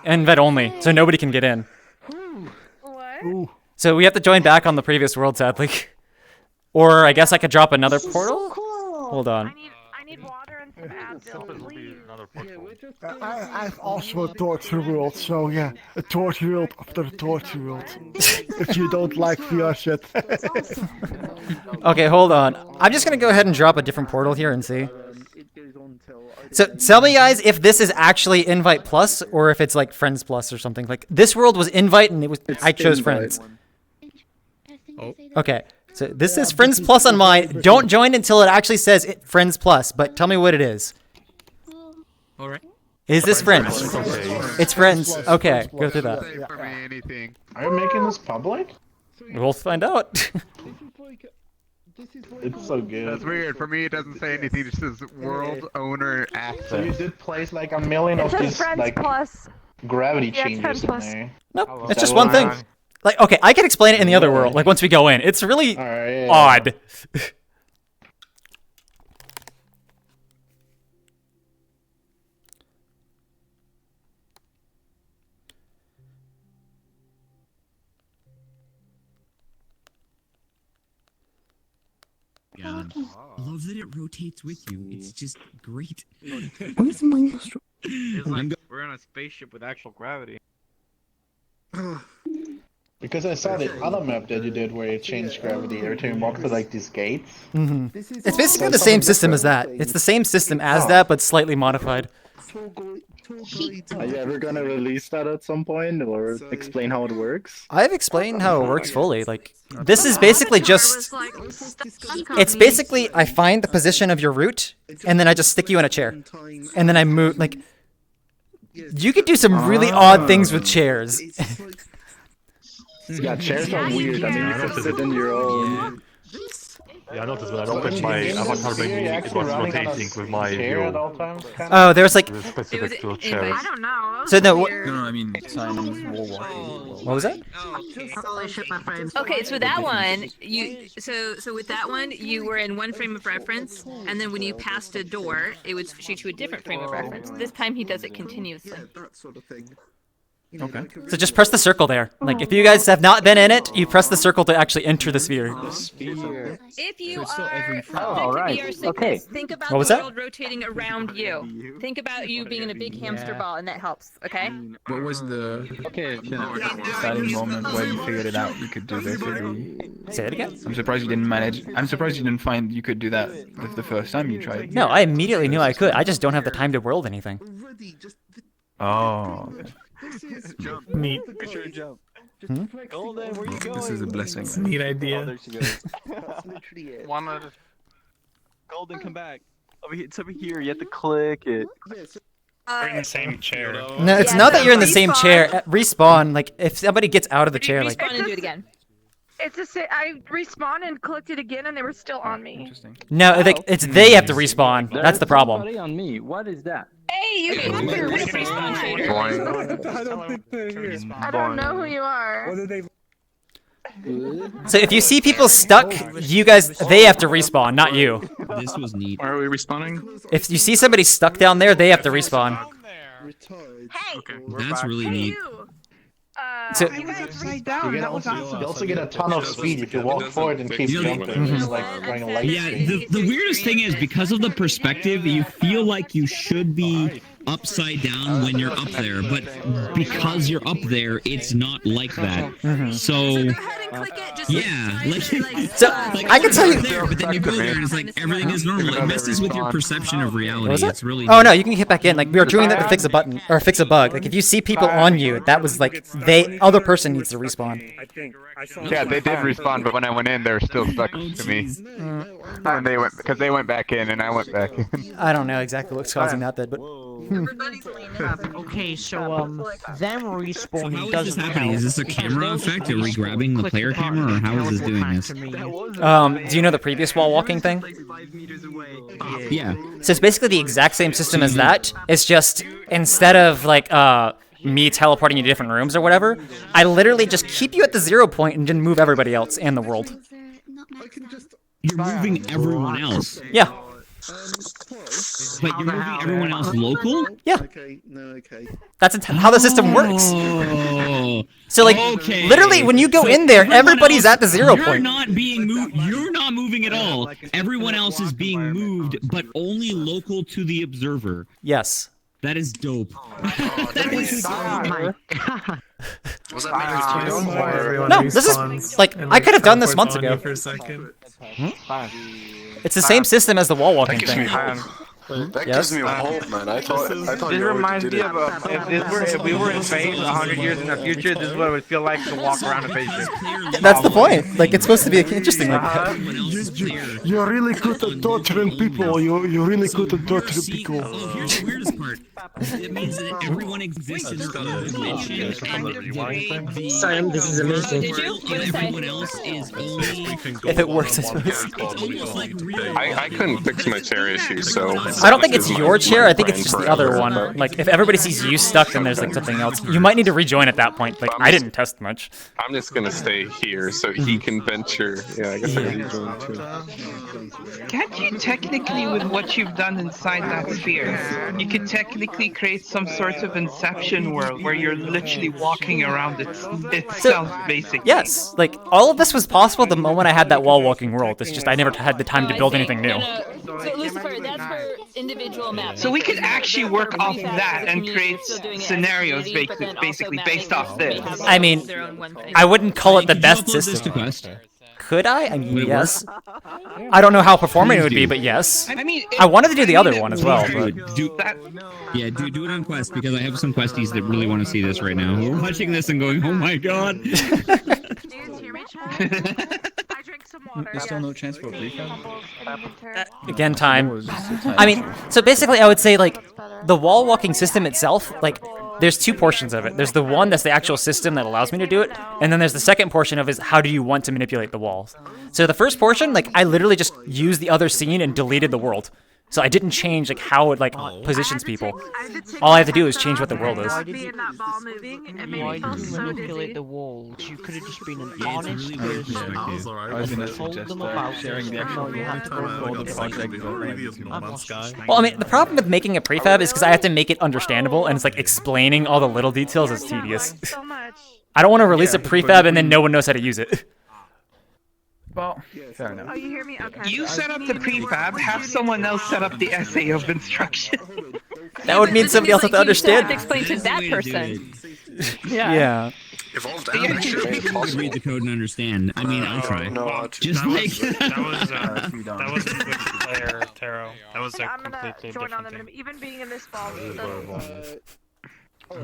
invite only, so nobody can get in.
What?
So we have to join back on the previous world, sadly. Or I guess I could drop another portal? Hold on.
I need water and some Advil, please.
I've also a torture world, so yeah, a torture world after a torture world. If you don't like VRChat.
Okay, hold on. I'm just gonna go ahead and drop a different portal here and see. So tell me, guys, if this is actually invite plus or if it's like friends plus or something. Like this world was invite and I chose friends.
Oh.
Okay, so this is friends plus on mine. Don't join until it actually says friends plus. But tell me what it is.
All right.
Is this friends? It's friends. Okay, go through that.
Are you making this public?
We'll find out.
It's so good.
That's weird. For me, it doesn't say anything. It just says world owner access.
So you did place like a million of these like gravity changes in there.
Nope, it's just one thing. Like, okay, I can explain it in the other world. Like once we go in, it's really odd.
God. I love that it rotates with you. It's just great.
Where's my we're on a spaceship with actual gravity.
Because I saw the other map that you did where you changed gravity every time you walk through like these gates.
Mm-hmm. It's basically the same system as that. It's the same system as that, but slightly modified.
Are you ever gonna release that at some point or explain how it works?
I've explained how it works fully. Like, this is basically just... It's basically, I find the position of your route, and then I just stick you in a chair. And then I move, like... You could do some really odd things with chairs.
Yeah, chairs are weird. I mean, you can sit in your own...
Yeah, I noticed when I opened my avatar menu, it was rotating with my view.
Oh, there's like...
Specific to chairs.
I don't know.
So no,
No, I mean, Simon's wall walking.
What was that?
Okay, so that one, so with that one, you were in one frame of reference, and then when you passed a door, it would shoot you a different frame of reference. This time he does it continuously.
That sort of thing.
Okay. So just press the circle there. Like, if you guys have not been in it, you press the circle to actually enter the sphere.
If you
Okay.
think about
What was
the
that?
world rotating around you. Think about you being in a big hamster ball, and that helps, okay?
What was the starting moment where you figured it out you could do basically?
Say it again?
I'm surprised you didn't manage. I'm surprised you didn't find you could do that the first time you tried.
No, I immediately knew I could. I just don't have the time to world anything.
Oh.
Neat.
Golden, where you going?
This is a blessing.
It's a neat idea.
There she goes. That's literally it. Golden, come back. It's over here. You have to click it.
We're in the same chair.
No, it's not that you're in the same chair. Respawn, like, if somebody gets out of the chair, like...
Respawn and do it again.
It's just I respawned and clicked it again, and they were still on me.
No, like, it's they have to respawn. That's the problem.
On me. What is that?
Hey, you can respawn. I don't know who you are.
So if you see people stuck, they have to respawn, not you.
This was neat.
Why are we respawning?
If you see somebody stuck down there, they have to respawn.
Hey,
That's really neat.
So,
I was upside down. That was awesome.
You also get a ton of speed if you walk forward and keep jumping. It's like running a light
Yeah,
speed.
the weirdest thing is, because of the perspective, you feel like you should be upside down when you're up there, but because you're up there, it's not like that. So, yeah,
I can tell you.
There, but then you go there and it's like everything is normal. It messes with your perception of reality. It's really.
Oh no, you can get back in. Like, we were doing that to fix a button or fix a bug. Like, if you see people on you, that was like other person needs to respawn.
Yeah, they did respawn, but when I went in, they were still stuck to me. And they went back in, and I went back in.
I don't know exactly what's causing that, but.
Okay, so them respawning
So how is this
doesn't
happening?
count.
Is this a camera effect? Are we grabbing the player camera, or how is this doing this?
Do you know the previous wall walking thing?
Yeah.
So it's basically the exact same system as that. It's just instead of like me teleporting you to different rooms or whatever, I literally just keep you at the 0 point and then move everybody else and the world.
You're moving everyone else.
Yeah.
But you're moving everyone else local?
Yeah.
Okay, no, okay.
That's how the system works.
Oh.
So like, literally, when you go in there, everybody's at the 0 point.
You're not being moved. You're not moving at all. Everyone else is being moved, but only local to the observer.
Yes.
That is dope.
That is so my god.
No, this is like I could have done this months ago.
For a second.
It's the same system as the wall walking
gives
thing.
me hope. That gives me hope, man. I thought
This
you
reminds
did
me
it.
of if we were in space 100 years in the future, this is what it would feel like to walk around a spaceship.
That's the point. Like, it's supposed to be interesting like that.
You're really good at torturing people. You're really good at torturing people.
Oh, here's the weirdest part. It means that everyone exists in their own dimension, and
Sam, this is amazing.
Did you?
everyone else is only...
If it works, I suppose.
It's almost like real.
I couldn't fix my chair issue, so...
I don't think it's your chair. I think it's just the other one. Like, if everybody sees you stuck, then there's like something else. You might need to rejoin at that point. Like, I didn't test much.
I'm just gonna stay here so he can venture. Yeah, I guess I rejoined too.
Can't you technically, with what you've done inside that sphere, you could technically create some sort of Inception world where you're literally walking around itself, basically?
Yes, like, all of this was possible the moment I had that wall walking world. It's just I never had the time to build anything new.
So Lucifer, that's for individual maps.
So we could actually work off that and create scenarios basically based off this.
I mean, I wouldn't call it the best system. Could I? I mean, yes. I don't know how performing it would be, but yes.
I mean,
I wanted to do the other one as well, but...
Do it on Quest, because I have some Questies that really want to see this right now. Who are watching this and going, oh my god.
There's still no chance for prefab?
Again, time. I mean, so basically I would say, like, the wall walking system itself, like, there's two portions of it. There's the one that's the actual system that allows me to do it, and then there's the second portion of is how do you want to manipulate the walls. So the first portion, like, I literally just used the other scene and deleted the world. So I didn't change like how it like positions people. All I have to do is change what the world is.
Why did you manipulate the walls? You could have just been an honest person.
I was gonna suggest sharing the actual
Well, I mean, the problem with making a prefab is because I have to make it understandable, and it's like explaining all the little details is tedious. I don't want to release a prefab and then no one knows how to use it.
Well, fair enough.
Oh, you hear me? Okay.
You set up the prefab, have someone else set up the essay of instruction.
That would mean somebody else has to understand.
You have to explain to that person.
Yeah.
Evolved
I could read the code and understand. I mean, I'll try. Just like
that was with player Taro. That was a
I'm gonna
completely
join on
different
them.
thing.
Even being in this ball.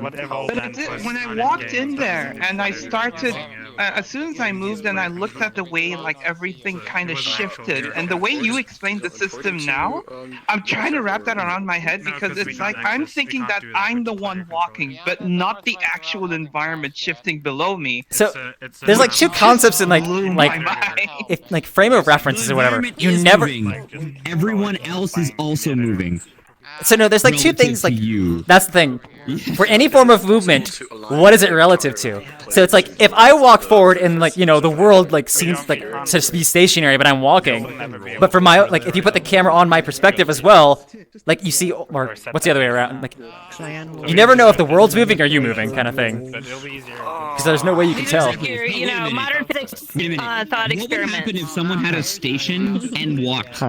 Whatever.
But when I walked in there and I started, as soon as I moved and I looked at the way like everything kind of shifted, and the way you explained the system now, I'm trying to wrap that around my head because it's like I'm thinking that I'm the one walking, but not the actual environment shifting below me.
So there's like two concepts in like if like frame of references or whatever. You never.
Everyone else is also moving.
So no, there's like two things like that's the thing. For any form of movement, what is it relative to? So it's like if I walk forward and like the world like seems like to be stationary, but I'm walking. But for my like if you put the camera on my perspective as well, like you see, or what's the other way around? Like you never know if the world's moving or you moving, kind of thing. Because there's no way you can tell.
Modern physics thought experiment.
What would happen if someone had a station and walked?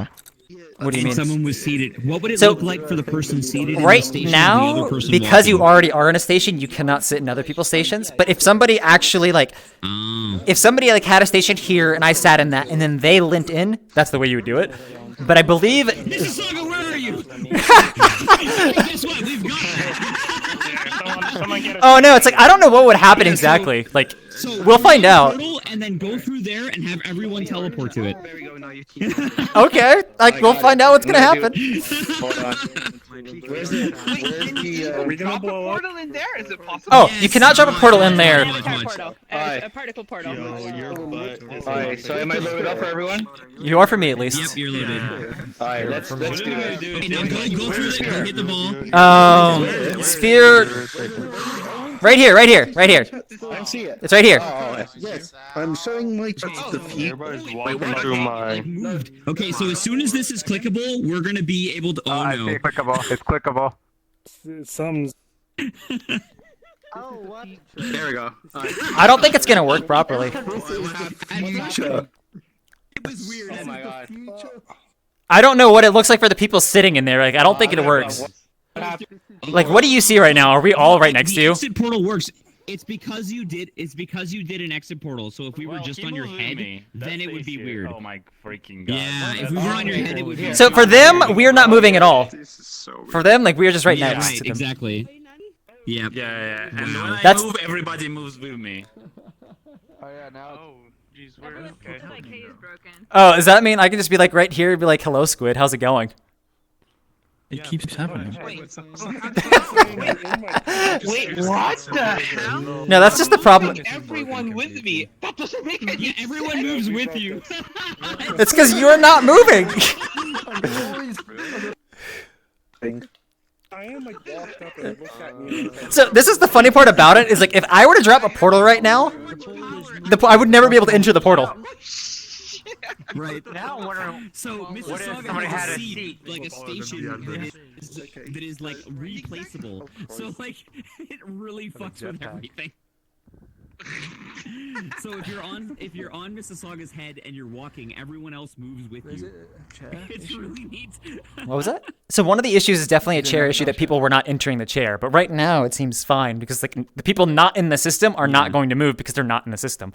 What do you mean?
Someone was seated. What would it look like for the person seated in the
right
station
now,
and the other person
because
walking?
you already are in a station, you cannot sit in other people's stations. But if somebody actually like, if somebody like had a station here and I sat in that, and then they linked in, that's the way you would do it. But I believe.
Mississauga, where are you? Guess what? We've got it.
Oh no, it's like I don't know what would happen exactly. Like we'll find out.
And then go through there and have everyone teleport to it.
Okay, like we'll find out what's gonna happen.
Where's the? Are we gonna blow a portal in there? Is it possible?
Oh, you cannot drop a portal in there.
A particle portal.
Alright, so am I loaded up for everyone?
You are for me at least.
Yep, you're loaded.
Alright, let's do this.
Okay, now go through there. Go hit the ball.
Sphere. Right here.
I see it.
It's right here.
Oh, yes. I'm showing my feet.
Okay, so as soon as this is clickable, we're gonna be able to. Oh no!
It's clickable. It's clickable.
Some.
There we go.
I don't think it's gonna work properly.
It was weird.
Oh my god.
I don't know what it looks like for the people sitting in there. Like I don't think it works. Like what do you see right now? Are we all right next to you?
The exit portal works. It's because you did. It's because you did an exit portal. So if we were just on your head, then it would be weird.
Oh my freaking god.
Yeah, if we were on your head, it would be.
So for them, we're not moving at all. For them, like we're just right
Yeah,
next
right,
to them.
exactly. Yep.
Yeah. And when I
That's-
move, everybody moves with me.
Oh yeah, now. Oh, jeez, where? Okay.
Oh, does that mean I can just be like right here and be like, "Hello, Squid, how's it going?"
It keeps happening.
Wait, what the hell?
No, that's just the problem.
Everyone with me. That doesn't make any sense.
Everyone moves with you.
It's because you're not moving.
I am like walked up and looked at me.
So this is the funny part about it is like if I were to drop a portal right now, I would never be able to enter the portal.
Right.
Now what are?
So Mississauga
somebody
has
had
a
a
seat, like a station that is like replaceable. So like it really fucks with everything. So if you're on Mississauga's head and you're walking, everyone else moves with you. It's really neat.
What was that? So one of the issues is definitely a chair issue that people were not entering the chair, but right now it seems fine because like the people not in the system are not going to move because they're not in the system.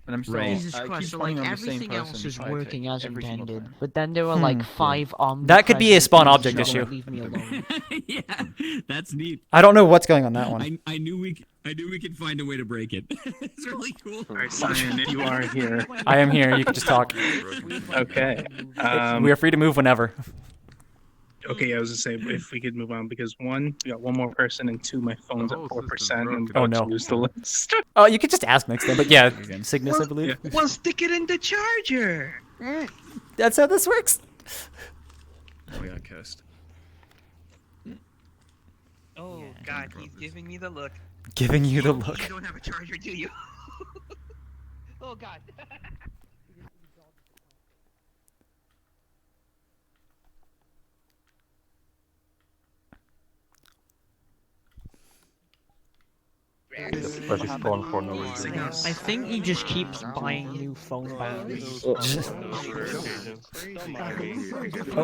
And I'm still,
Jesus
I
Christ,
keep
so like
falling on the same
everything
person
else is
trying to
working as
every single
intended,
time.
but then there were like 5
That could be a spawn object
omnipresent
issue.
people that leave me alone.
Yeah, that's neat.
I don't know what's going on that one.
I knew we could find a way to break it. It's really cool.
All right, Cyan, you are here.
I am here. You can just talk.
Okay.
We are free to move whenever.
Okay, I was gonna say if we could move on because one, we got one more person, and two, my phone's at 4%, and we
Oh,
don't
no.
use the list.
Oh, you could just ask next time, but yeah, Cygnus, I believe.
Well, stick it in the charger.
That's how this works.
Oh, we got cursed.
Oh God, he's giving me the look.
Giving you the look.
You don't have a charger, do you? Oh God.
I think he just keeps buying new phone batteries.
Oh,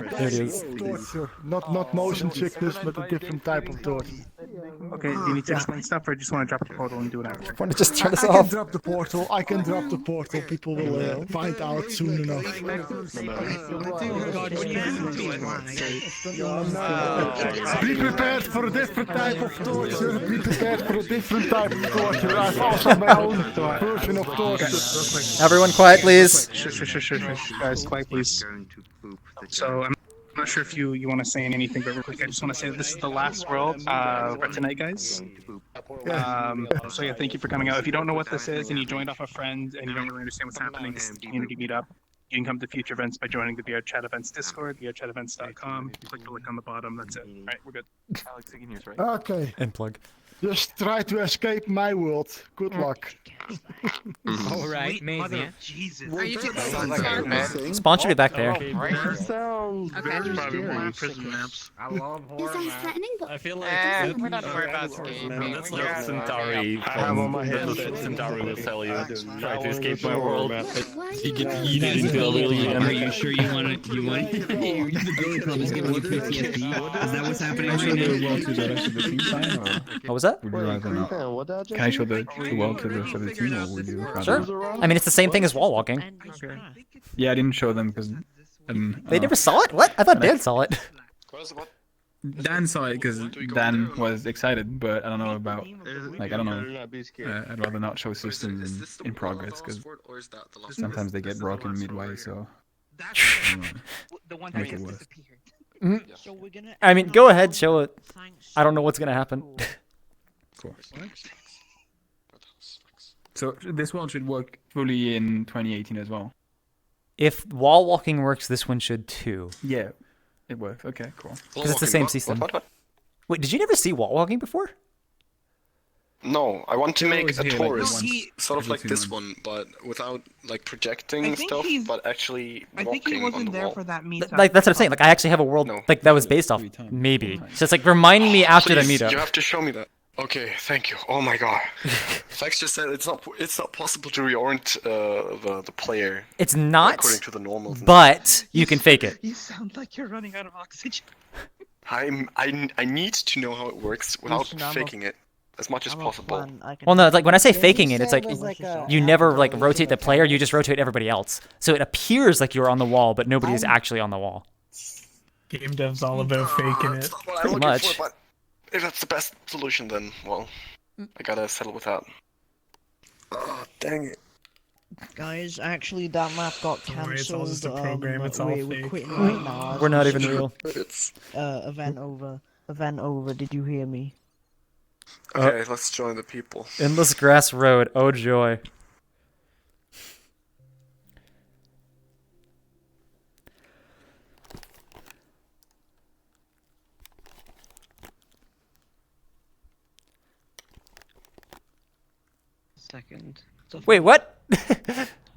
there it is.
Torture. Not motion sickness, but a different type of torture.
Okay, do you need to explain stuff or just want to drop the portal and do it after?
Want to just turn this
I can
off?
drop the portal. I can drop the portal. People will find out soon enough. Be prepared for a different type of torture. Be prepared for a different type of torture. I've also my own version of torture.
Everyone quiet, please.
Shush. Guys, quiet, please. So, I'm not sure if you want to say anything, but real quick, I just want to say that this is the last world for tonight, guys. So yeah, thank you for coming out. If you don't know what this is and you joined off a friend and you don't really understand what's happening, this is the community meetup. You can come to future events by joining the VRChat events Discord, vrchatevents.com. Click the link on the bottom. That's it. All right, we're good.
Alex, you can use right.
Okay.
And plug.
Just try to escape my world. Good luck.
Alright, amazing.
Jesus.
Are you two
Spawn should be back there.
Sounds
Okay.
Probably more prison maps.
I love horror maps.
I feel like
We're not worried about escaping.
that's like Centauri.
I have on my head.
Centauri will tell you. Try to escape my world.
You get yeeted into a lily. Are you sure you want to? The Billy Club is giving you PTSD. Is that what's happening right now?
What was that?
Would you rather not? Can I show the wall to the rest of the team, or would you rather
Sure.
not?
I mean, it's the same thing as wall walking.
Yeah, I didn't show them because
They never saw it? What? I thought Dan saw it.
Dan saw it because Dan was excited, but I don't know about, like, I don't know. I'd rather not show systems in progress because sometimes they get broken midway, so. Make it worse.
I mean, go ahead, show it. I don't know what's gonna happen.
Cool. So this one should work fully in 2018 as well.
If wall walking works, this one should too.
Yeah, it works. Okay, cool.
Because it's the same system. Wait, did you never see wall walking before?
No, I want to make a
here,
torus,
like,
sort of like
every 2
this
months.
one, but without like projecting
I think
stuff,
he's-
but actually
I
walking
think he
on
wasn't
the
there
wall.
for that meetup.
Like, that's what I'm saying. Like, I actually have a world
No.
like that was based off. Maybe. So it's like reminding me after the
Please,
meetup.
you have to show me that. Okay, thank you. Oh my god. Flex just said it's not possible to reorient the player.
It's not,
according to the normal.
but you can fake it.
You sound like you're running out of oxygen.
I need to know how it works without faking it as much as possible.
Well, no, it's like when I say faking it, it's like you never like rotate the player. You just rotate everybody else. So it appears like you're on the wall, but nobody is actually on the wall.
Game dev's all about faking it.
That's not what I'm
Pretty
looking
much.
for, but if that's the best solution, then well, I gotta settle with that. Oh, dang it.
Guys, actually that map got
Don't worry, it's all
cancelled.
just a program, it's all
we're
fake.
quitting right now.
We're not even real.
It's
Event over. Event over. Did you hear me?
okay. Let's join the people.
Endless grass road. Oh joy.
Second.
Wait, what?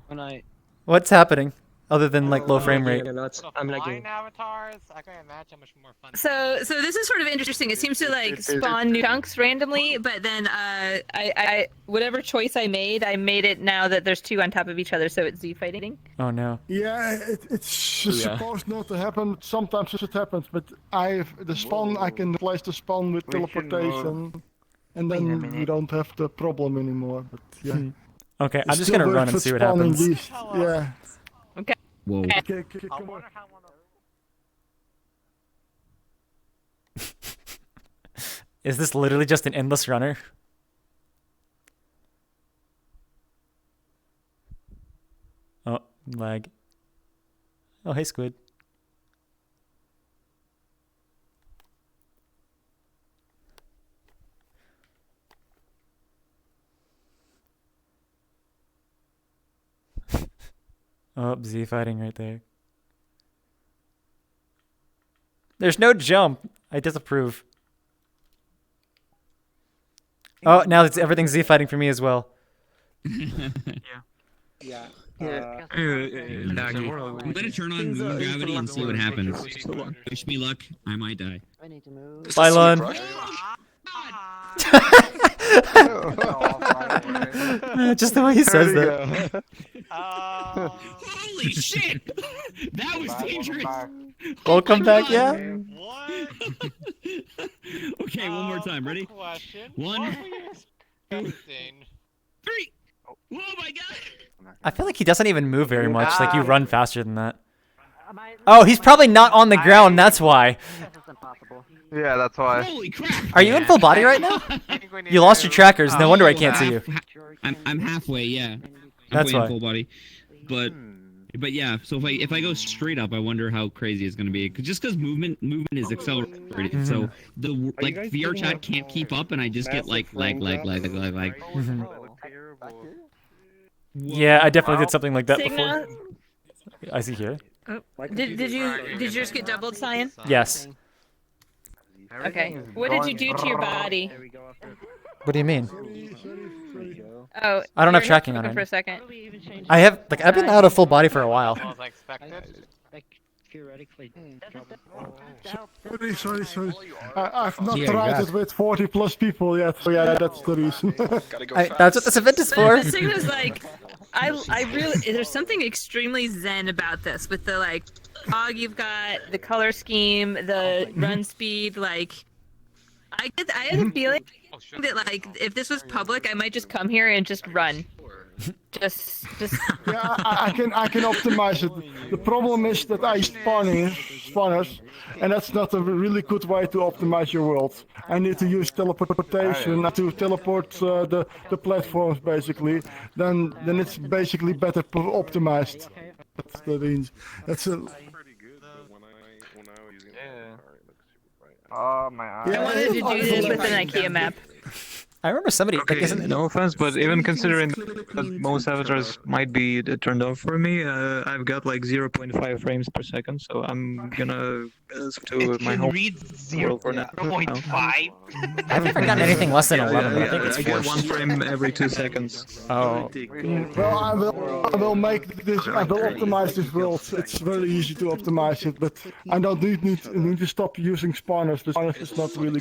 When I.
What's happening? Other than like low frame rate.
I'm lagging.
avatars. I can imagine much more fun.
So this is sort of interesting. It seems to like spawn new chunks randomly, but then I whatever choice I made it now that there's 2 on top of each other, so it's Z fighting.
Oh no.
Yeah, it's supposed not to happen. Sometimes it happens, but I can replace the spawn with teleportation, and then you don't have the problem anymore. But yeah.
Okay, I'm
It
just
still
gonna run
works
and
for
see what
spawning
happens.
these. Yeah.
Okay.
Whoa.
Okay, come on.
Is this literally just an endless runner? Oh, lag. Oh, hey, Squid. Oh, Z fighting right there. There's no jump. I disapprove. Oh, now it's everything's Z fighting for me as well.
Yeah.
I'm gonna turn on moon gravity and see what happens. Wish me luck. I might die.
Bye, Lon. Just the way he says that.
Holy shit! That was dangerous.
Welcome back, yeah.
Okay, one more time. Ready? One, two, three. Oh my god!
I feel like he doesn't even move very much. Like you run faster than that. Oh, he's probably not on the ground. That's why.
Yeah, that's why.
Holy crap!
Are you in full body right now? You lost your trackers. No wonder I can't see you.
I'm halfway. Yeah.
That's
halfway
why.
in full body. But yeah. So if I go straight up, I wonder how crazy it's gonna be. Just because movement is accelerated. So the like VRChat can't keep up, and I just get like lag.
Yeah, I definitely did something like that before. I see here.
Oh. Did yours get doubled, Cyan?
Yes.
Okay. What did you do to your body?
What do you mean?
Oh,
I don't have
you're
tracking on
for a
it.
second.
I have I've been out of full body for a while.
Theoretically.
Sorry. I've not
Yeah,
tried
yeah.
it with 40 plus people yet, so yeah, that's the reason.
That's what this event is for.
The thing is, like, I really, there's something extremely zen about this with the, like, fog you've got, the color scheme, the run speed, like, I had a feeling that, like, if this was public, I might just come here and just run. Just.
Yeah, I can optimize it. The problem is that I use spawners, and that's not a really good way to optimize your world. I need to use teleportation to teleport the platforms basically. Then it's basically better optimized. That's the range. That's a.
Oh my eyes.
I wanted to do this with an IKEA map.
I remember somebody.
Okay, no offense, but even considering that most avatars might be turned off for me, I've got like 0.5 frames per second, so I'm gonna switch to my home world for now.
0.5?
I've never gotten anything less than 11.
Yeah,
I think it's
I get 1
forced.
frame every 2 seconds.
Oh.
Well, I will make this. I will optimize this world. It's very easy to optimize it, but I don't need to stop using spawners. The spawners is not really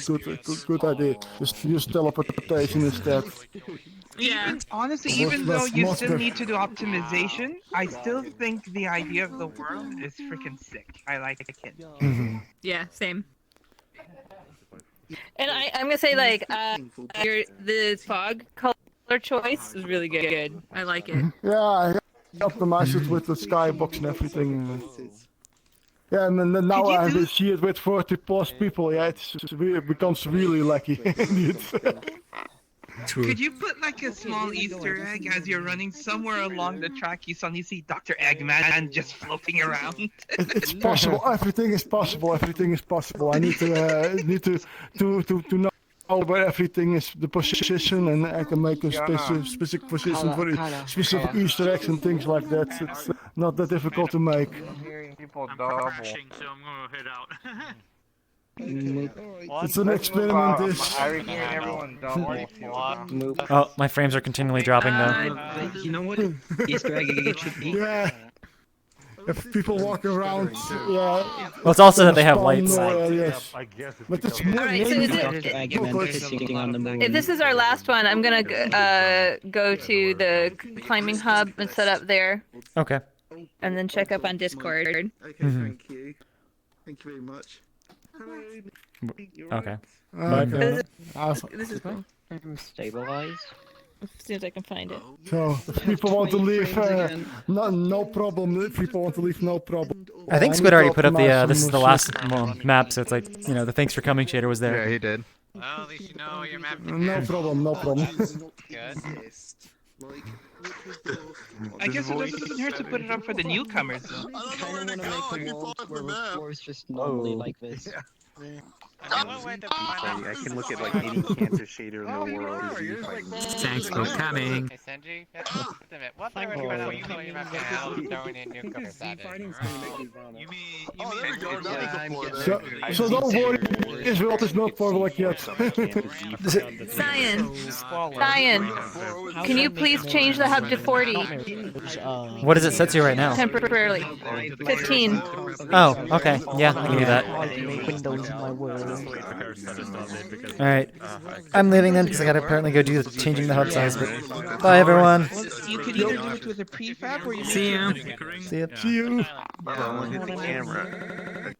good idea. Just use teleportation instead.
Yeah.
Honestly,
What's
even though
less
you
monster?
still need to do optimization, I still think the idea of the world is freaking sick. I like it.
Yeah, same. And I'm gonna say, like, the fog color choice is really good. I like it.
Yeah, I optimize it with the skybox and everything. Yeah, and then now I see it with 40 plus people. Yeah, it becomes really lucky.
Could you put like a small Easter egg as you're running somewhere along the track? You suddenly see Dr. Eggman just floating around.
It's possible. Everything is possible. Everything is possible. I need to know where everything is, the position, and I can make a specific position for specific Easter eggs and things like that. It's not that difficult to make.
People
I'm crashing, so I'm gonna head out.
It's an experiment.
Oh, my frames are continually dropping though.
You know what? Easter egg it should be.
Yeah. If people walk around, yeah.
Well, it's also that they have lights.
Yes. But it's more
Alright, so if this is our last one, I'm gonna go to the climbing hub and set up there.
Okay.
And then check up on Discord.
Okay, thank you. Thank you very much.
Okay.
This is cool.
Stabilize.
As soon as I can find it.
So, if people want to leave, no problem. If people want to leave, no problem.
I think Squid already put up the this is the last map, so it's like, you know, the thanks for coming shader was there.
Yeah, he did.
Well, at least you know your map.
No problem.
Good.
I guess it doesn't hurt to put it up for the newcomers. Though.
I kind of want to make a world where floor is just normally like this.
I can look at like any cancer shader in the world.
Thanks for coming.
Hey, Senji, what player would you know you know your map now throwing in newcomers at it?
So don't worry, this world is not public yet.
Cyan, can you please change the hub to 40?
What does it set to right now?
Temporarily. 15.
Oh, okay. Yeah, I can do that.
Make windows in my world.
All right, I'm leaving then because I gotta apparently go do changing the hub size. But bye everyone.
Well, you could either do it with a prefab or you could
See ya.
do it.
See ya.
See you.
Don't hit the camera.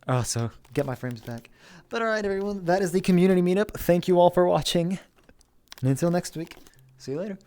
Oh, so get my frames back. But all right, everyone, that is the community meetup. Thank you all for watching. And until next week, see you later.